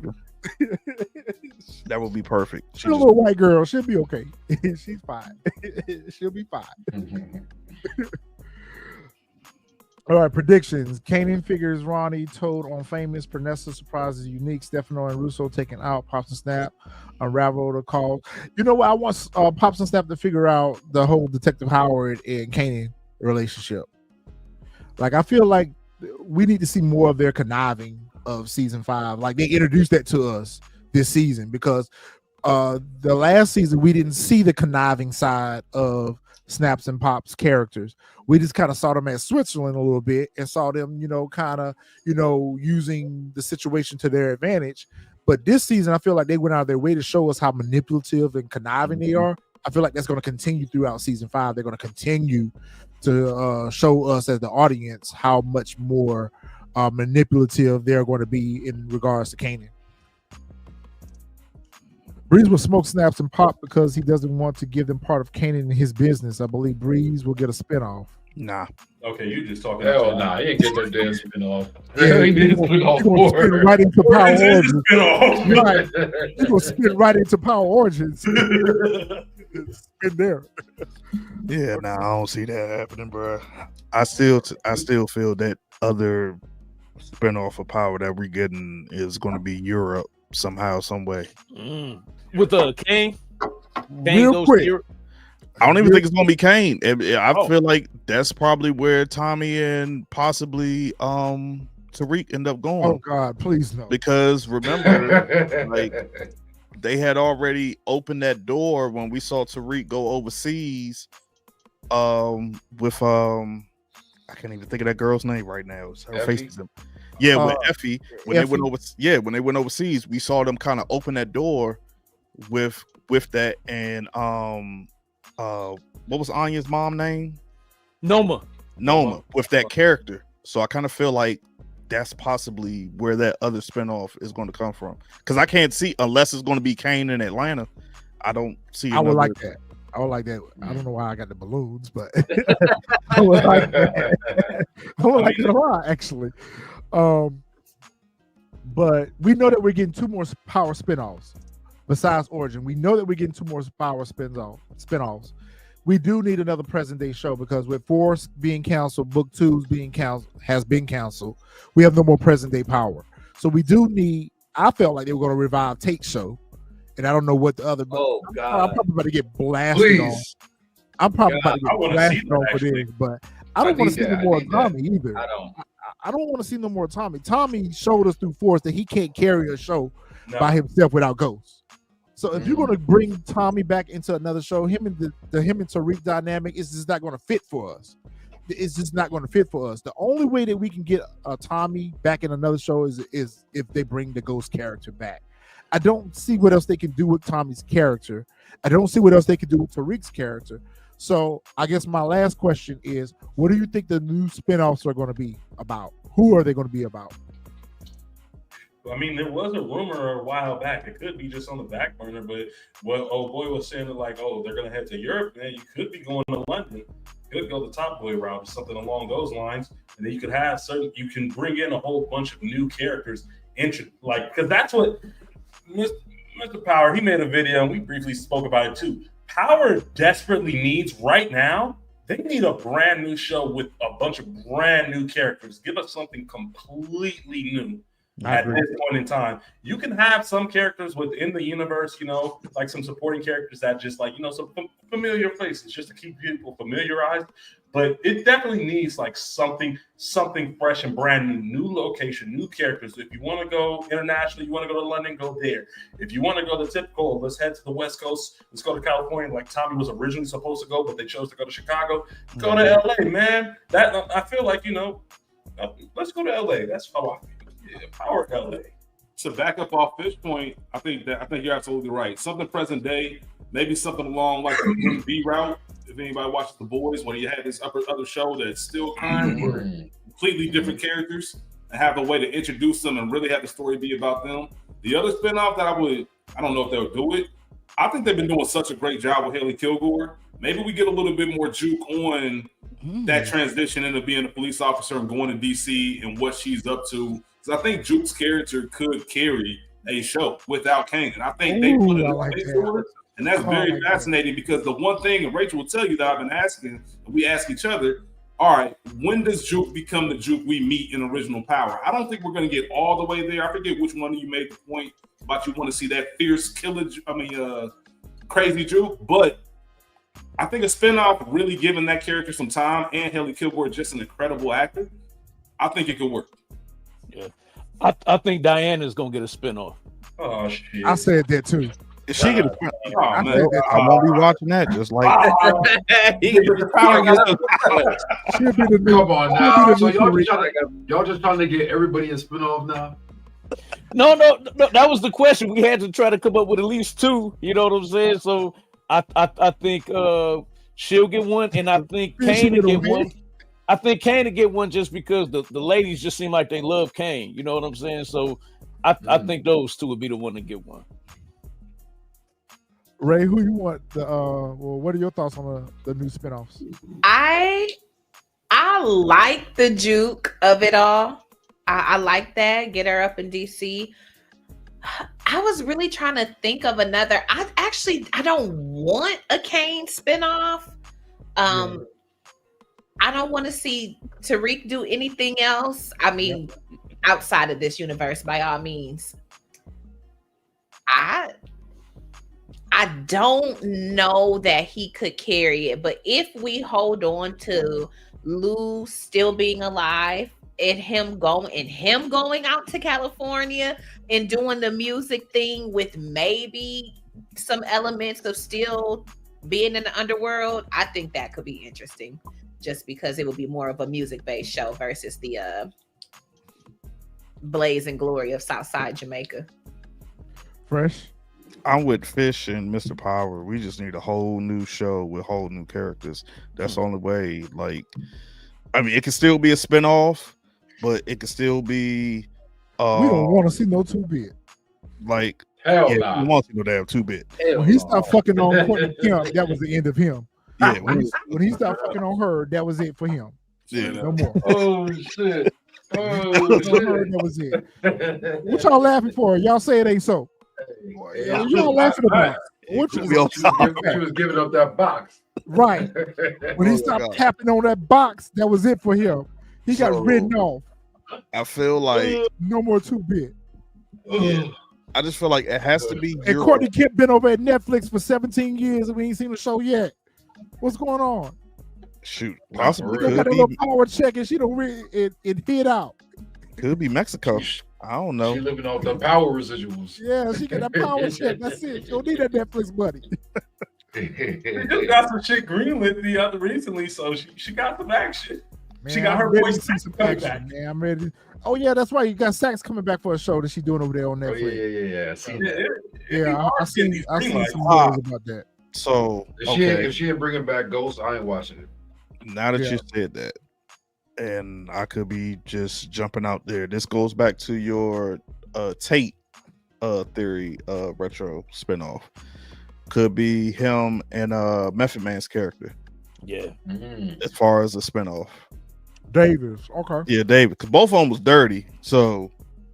That would be perfect. She's a little white girl. She'll be okay. She's fine. She'll be fine. All right, predictions. Kanan figures Ronnie, Toad on Famous, Pernessa surprises Unique, Stefano and Russo taken out, Pops and Snap, Unravel the call. You know what? I want Pops and Snap to figure out the whole Detective Howard and Kanan relationship. Like, I feel like we need to see more of their conniving of season 5. Like, they introduced that to us this season because the last season we didn't see the conniving side of Snaps and Pops characters. We just kind of saw them at Switzerland a little bit and saw them, kind of, using the situation to their advantage. But this season, I feel like they went out of their way to show us how manipulative and conniving they are. I feel like that's going to continue throughout season 5. They're going to continue to show us as the audience how much more manipulative they're going to be in regards to Kanan. Breeze will smoke Snaps and Pop because he doesn't want to give them part of Kanan in his business. I believe Breeze will get a spinoff. Nah. Okay, you just talking. Hell nah, he ain't get no damn spinoff. Yeah, he didn't spinoff for spin right into Power Origins. Right. He's gonna spin right into Power Origins. Spin there. Yeah, nah, I don't see that happening, bro. I still feel that other spinoff of Power that we're getting is going to be Europe somehow, some way. With Kane. Real quick. I don't even think it's gonna be Kane. I feel like that's probably where Tommy and possibly Tariq end up going. Oh God, please no. Because remember, like they had already opened that door when we saw Tariq go overseas. With I can't even think of that girl's name right now. Her face is with Effie. When they went overseas, we saw them kind of open that door with that and what was Anya's mom name? Noma with that character. So I kind of feel like that's possibly where that other spinoff is going to come from. Because I can't see unless it's going to be Kane in Atlanta. I don't see. I would like that. I would like that. I don't know why I got the balloons, but I would like that. I would like it a lot, actually. But we know that we're getting 2 more Power spinoffs besides Origin. We know that we're getting 2 more Power spinoffs. We do need another present day show because with 4 being canceled, book 2 has been canceled. We have no more present day Power. So we do need. I felt like they were going to revive Tate's show. And I don't know what the other. Oh God! I'm probably about to get blasted on. I'm probably about to get blasted on for this, but I don't want to see no more Tommy either. I don't want to see no more Tommy. Tommy showed us through Force that he can't carry a show by himself without Ghost. So if you're going to bring Tommy back into another show, him and Tariq dynamic is just not going to fit for us. It's just not going to fit for us. The only way that we can get Tommy back in another show is if they bring the Ghost character back. I don't see what else they can do with Tommy's character. I don't see what else they can do with Tariq's character. So I guess my last question is, what do you think the new spinoffs are going to be about? Who are they going to be about? I mean, there was a rumor a while back. It could be just on the back burner, but what old boy was saying that like, oh, they're going to head to Europe. Man, you could be going to London. You could go the Top Boy route or something along those lines. And then you could have you can bring in a whole bunch of new characters. Because that's what Mr. Power, he made a video and we briefly spoke about it too. Power desperately needs right now, they need a brand new show with a bunch of brand new characters. Give us something completely new at this point in time. You can have some characters within the universe, like some supporting characters that just like, some familiar faces just to keep people familiarized. But it definitely needs like something fresh and brand new location, new characters. If you want to go internationally, you want to go to London, go there. If you want to go the typical, let's head to the West Coast, let's go to California, like Tommy was originally supposed to go, but they chose to go to Chicago. Go to LA, man. That I feel like, let's go to LA. That's how I feel. Yeah, Power LA. To back up off this point, I think you're absolutely right. Something present day, maybe something along like the B route. If anybody watches The Boys, when you had this other show that's still kind of completely different characters and have a way to introduce them and really have the story be about them. The other spinoff that I don't know if they'll do it. I think they've been doing such a great job with Haley Kilgore. Maybe we get a little bit more juke on that transition into being a police officer and going to DC and what she's up to. Because I think Juke's character could carry a show without Kanan. I think they put it into her, and that's very fascinating because the one thing, and Rachel will tell you that I've been asking, and we ask each other, all right, when does Juke become the Juke we meet in Original Power? I don't think we're going to get all the way there. I forget which one of you made the point about you want to see that fierce killer, crazy Juke, but I think a spinoff really giving that character some time, and Haley Kilgore just an incredible actor. I think it could work. Yeah, I think Diana's gonna get a spinoff. Oh shit! I said that too. If she get a spinoff, I won't be watching that. Just like come on now. So y'all just trying to get everybody a spinoff now? No, that was the question. We had to try to come up with at least two. You know what I'm saying? So I think she'll get one, and I think Kane will get one. I think Kane will get one just because the ladies just seem like they love Kane. You know what I'm saying? So I think those two would be the one to get one. Ray, who you want? What are your thoughts on the new spinoffs? I like the Juke of it all. I like that. Get her up in DC. I was really trying to think of another. I don't want a Kane spinoff. I don't want to see Tariq do anything else. I mean, outside of this universe, by all means. I don't know that he could carry it, but if we hold on to Lou still being alive and him going out to California and doing the music thing with maybe some elements of still being in the underworld, I think that could be interesting. Just because it would be more of a music-based show versus the blaze and glory of Southside Jamaica. Fresh. I'm with Fish and MrPower. We just need a whole new show with whole new characters. That's the only way. Like, I mean, it can still be a spinoff, but it can still be. We don't want to see no 2-bit. Like, hell yeah, nah. we want to see no damn 2-bit. When he stopped fucking on Courtney Kemp, that was the end of him. Yeah, when he stopped fucking on her, that was it for him. Yeah, no more. Oh shit! That was it. What y'all laughing for? Y'all say it ain't so. What y'all laughing about? What she was giving up that box. Right. When he stopped tapping on that box, that was it for him. He got written off. I feel like no more 2-bit. Yeah. I just feel like it has to be. And Courtney Kemp been over at Netflix for 17 years and we ain't seen the show yet. What's going on? Shoot, possibly got a little power check and she don't it hit out. Could be Mexico. I don't know. She living off the power residuals. Yeah, she got that power check. That's it. She don't need that Netflix money. She just got some shit greenlit recently, so she got some action. Man, she got her voice coming back. Man, I'm ready. Oh yeah, that's right. You got Sax coming back for a show that she's doing over there on Netflix. Yeah. I seen I seen some news about that. So if she ain't bringing back Ghost, I ain't watching it. Now that you said that, and I could be just jumping out there. This goes back to your Tate theory retro spinoff. Could be him and Method Man's character. Yeah. As far as a spinoff. Davis. Okay. Yeah, David. Because both of them was dirty. So,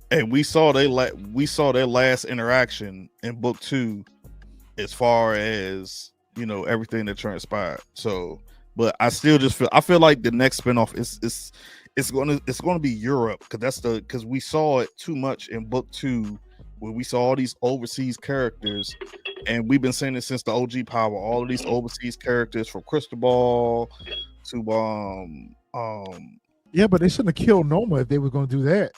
and we saw their last interaction in book 2, as far as everything that transpired. So, but I still just feel like the next spinoff it's gonna be Europe because we saw it too much in book 2 where we saw all these overseas characters, and we've been saying it since the OG Power. All of these overseas characters from Cristobal to Yeah, but they shouldn't have killed Noma if they were gonna do that.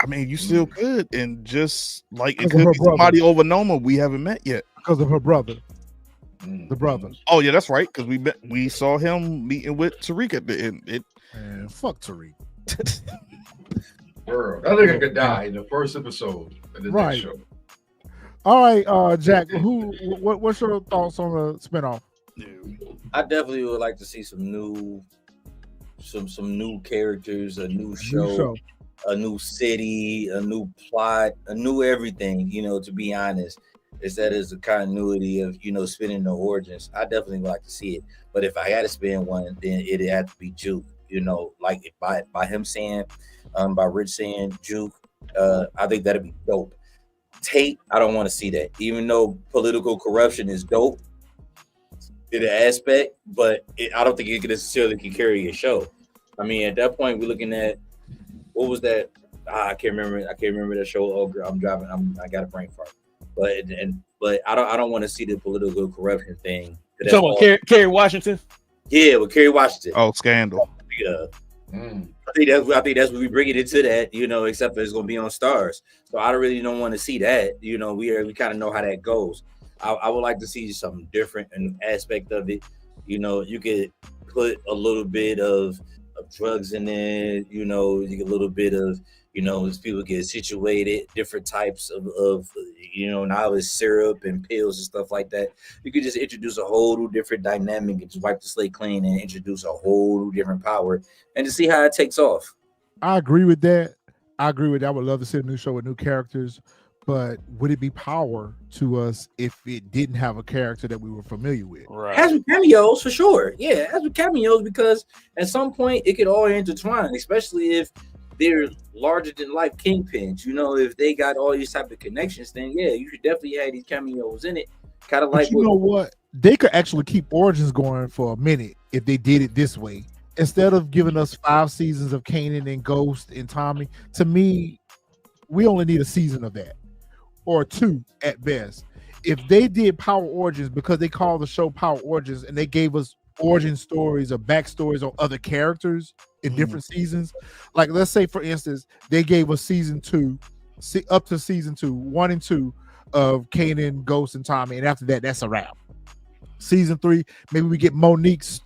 I mean, you still could, and just like it could be somebody over Noma we haven't met yet because of her brother. The brother. Oh yeah, that's right. Because we saw him meeting with Tariq at the end. Man, fuck Tariq. Girl, that nigga could die in the first episode of the next show. All right, Jack. What's your thoughts on the spinoff? I definitely would like to see some new characters, a new show, a new city, a new plot, a new everything. To be honest. instead of the continuity of spinning the origins. I definitely would like to see it. But if I had to spin one, then it'd have to be Juke. Like if by him saying, by Rich saying Juke, I think that'd be dope. Tate, I don't want to see that, even though political corruption is dope in an aspect, but I don't think it necessarily can carry a show. I mean, at that point, we're looking at what was that? I can't remember. I can't remember that show. Oh, girl, I'm driving. I got a brain fart. But I don't want to see the political corruption thing. You talking about Kerry Washington? Yeah, with Kerry Washington. Oh, scandal. Yeah. I think that's what we bring it into that, except for it's gonna be on Stars. So I don't want to see that. We kind of know how that goes. I would like to see something different in the aspect of it. You could put a little bit of drugs in it, you get a little bit of, as people get situated, different types of now it's syrup and pills and stuff like that. You could just introduce a whole new different dynamic and just wipe the slate clean and introduce a whole new different power and to see how it takes off. I agree with that. I would love to see a new show with new characters, but would it be power to us if it didn't have a character that we were familiar with? Right. Has with cameos for sure. Yeah, has with cameos because at some point it could all intertwine, especially if they're larger than life kingpins. If they got all these type of connections, then yeah, you should definitely have these cameos in it. Kind of like what? They could actually keep Origins going for a minute if they did it this way. Instead of giving us 5 seasons of Kanan and Ghost and Tommy, to me, we only need a season of that. Or 2 at best. If they did Power Origins, because they call the show Power Origins, and they gave us origin stories or backstories on other characters in different seasons, like let's say for instance, they gave us season 2, up to season 2, 1 and 2 of Kanan, Ghost, and Tommy, and after that, that's a wrap. Season 3, maybe we get Monet's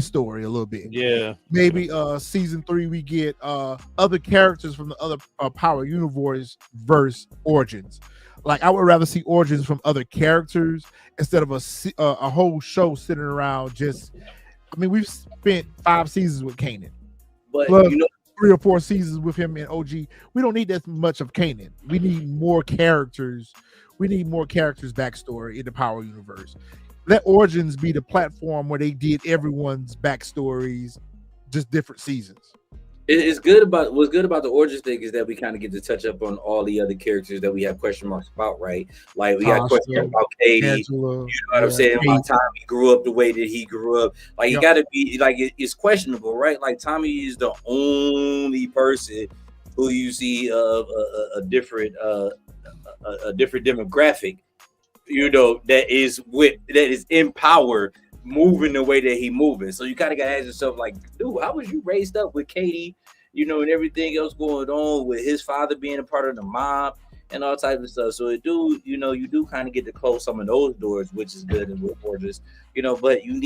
story a little bit. Yeah. Maybe season 3 we get other characters from the other Power Universe verse origins. Like I would rather see origins from other characters instead of a whole show sitting around just. I mean, we've spent 5 seasons with Kanan, but plus 3 or 4 seasons with him in OG. We don't need that much of Kanan. We need more characters. We need more characters' backstory in the Power Universe. Let Origins be the platform where they did everyone's backstories, just different seasons. What's good about the Origins thing is that we kind of get to touch up on all the other characters that we have question marks about, right? Like we got questions about Katie, Angela, you know what I'm saying? About Tommy grew up the way that he grew up. Like you got to be like it's questionable, right? Like Tommy is the only person who you see a different demographic, that is in power, moving the way that he moving. So you kind of got to ask yourself, like, dude, how was you raised up with Katie, and everything else going on with his father being a part of the mob and all types of stuff. So you do kind of get to close some of those doors, which is good and gorgeous, but you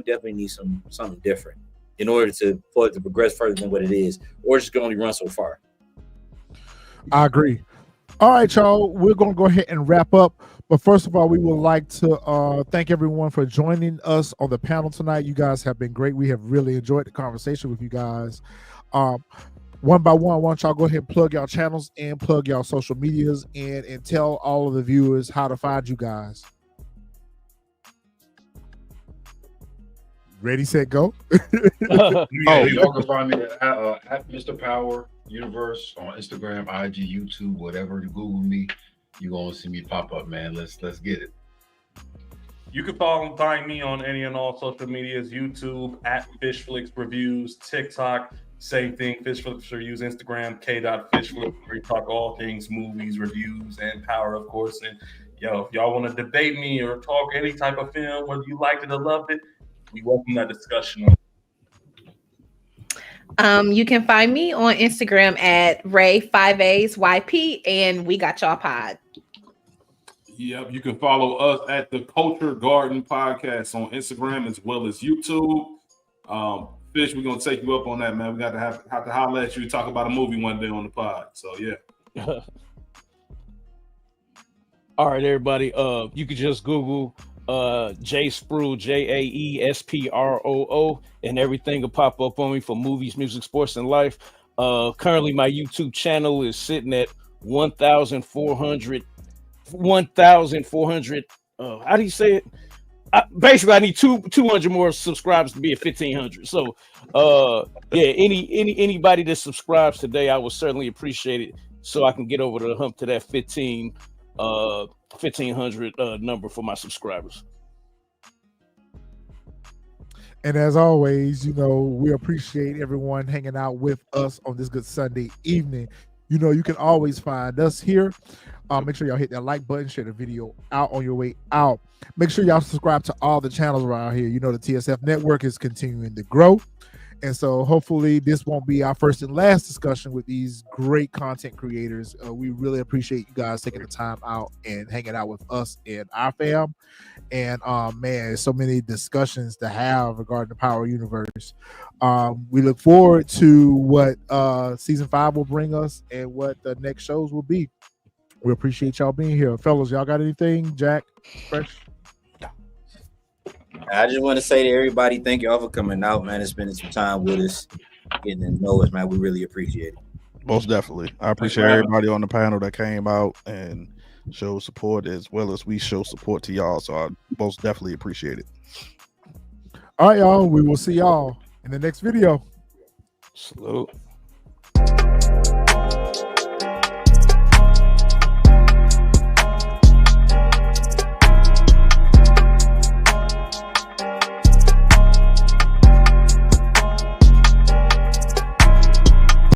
definitely need something different in order for it to progress further than what it is, or it's going to only run so far. I agree. All right, y'all, we're going to go ahead and wrap up. But first of all, we would like to thank everyone for joining us on the panel tonight. You guys have been great. We have really enjoyed the conversation with you guys. One by one, why don't y'all go ahead and plug y'all channels and plug y'all social medias and tell all of the viewers how to find you guys. Ready, set, go. Y'all can find me at MrPower Universe on Instagram, IG, YouTube, whatever. You Google me, you're gonna see me pop up, man. Let's get it. You can find me on any and all social medias: YouTube at Fishflix Reviews, TikTok, same thing, Fishflix Reviews, Instagram, k.fishflix, where we talk all things movies, reviews, and power, of course. And if y'all want to debate me or talk any type of film, whether you liked it or loved it, we welcome that discussion. You can find me on Instagram at Ray5AsYP, and we got y'all pod. Yep, you can follow us at the Culture Garden Podcast on Instagram as well as YouTube. Fish, we're gonna take you up on that, man. We got to have to holler at you to talk about a movie one day on the pod. So yeah. All right, everybody. You can just Google J Sproo, JAESPROO, and everything will pop up on me for movies, music, sports, and life. Currently, my YouTube channel is sitting at 1,400 1,400. How do you say it? Basically, I need 200 more subscribers to be at 1,500. So, yeah, anybody that subscribes today, I would certainly appreciate it, so I can get over the hump to that 1,500 number for my subscribers. And as always, we appreciate everyone hanging out with us on this good Sunday evening. You can always find us here. Make sure y'all hit that like button, share the video out on your way out. Make sure y'all subscribe to all the channels around here. The TSF network is continuing to grow. And so hopefully this won't be our first and last discussion with these great content creators. We really appreciate you guys taking the time out and hanging out with us and our fam. And man, so many discussions to have regarding the Power universe. We look forward to what season 5 will bring us and what the next shows will be. We appreciate y'all being here. Fellas, y'all got anything? Jack, Fresh? I just want to say to everybody, thank y'all for coming out, man, and spending some time with us, getting to know us, man. We really appreciate it. Most definitely. I appreciate everybody on the panel that came out and showed support, as well as we show support to y'all. So I most definitely appreciate it. All right, y'all. We will see y'all in the next video. Salute.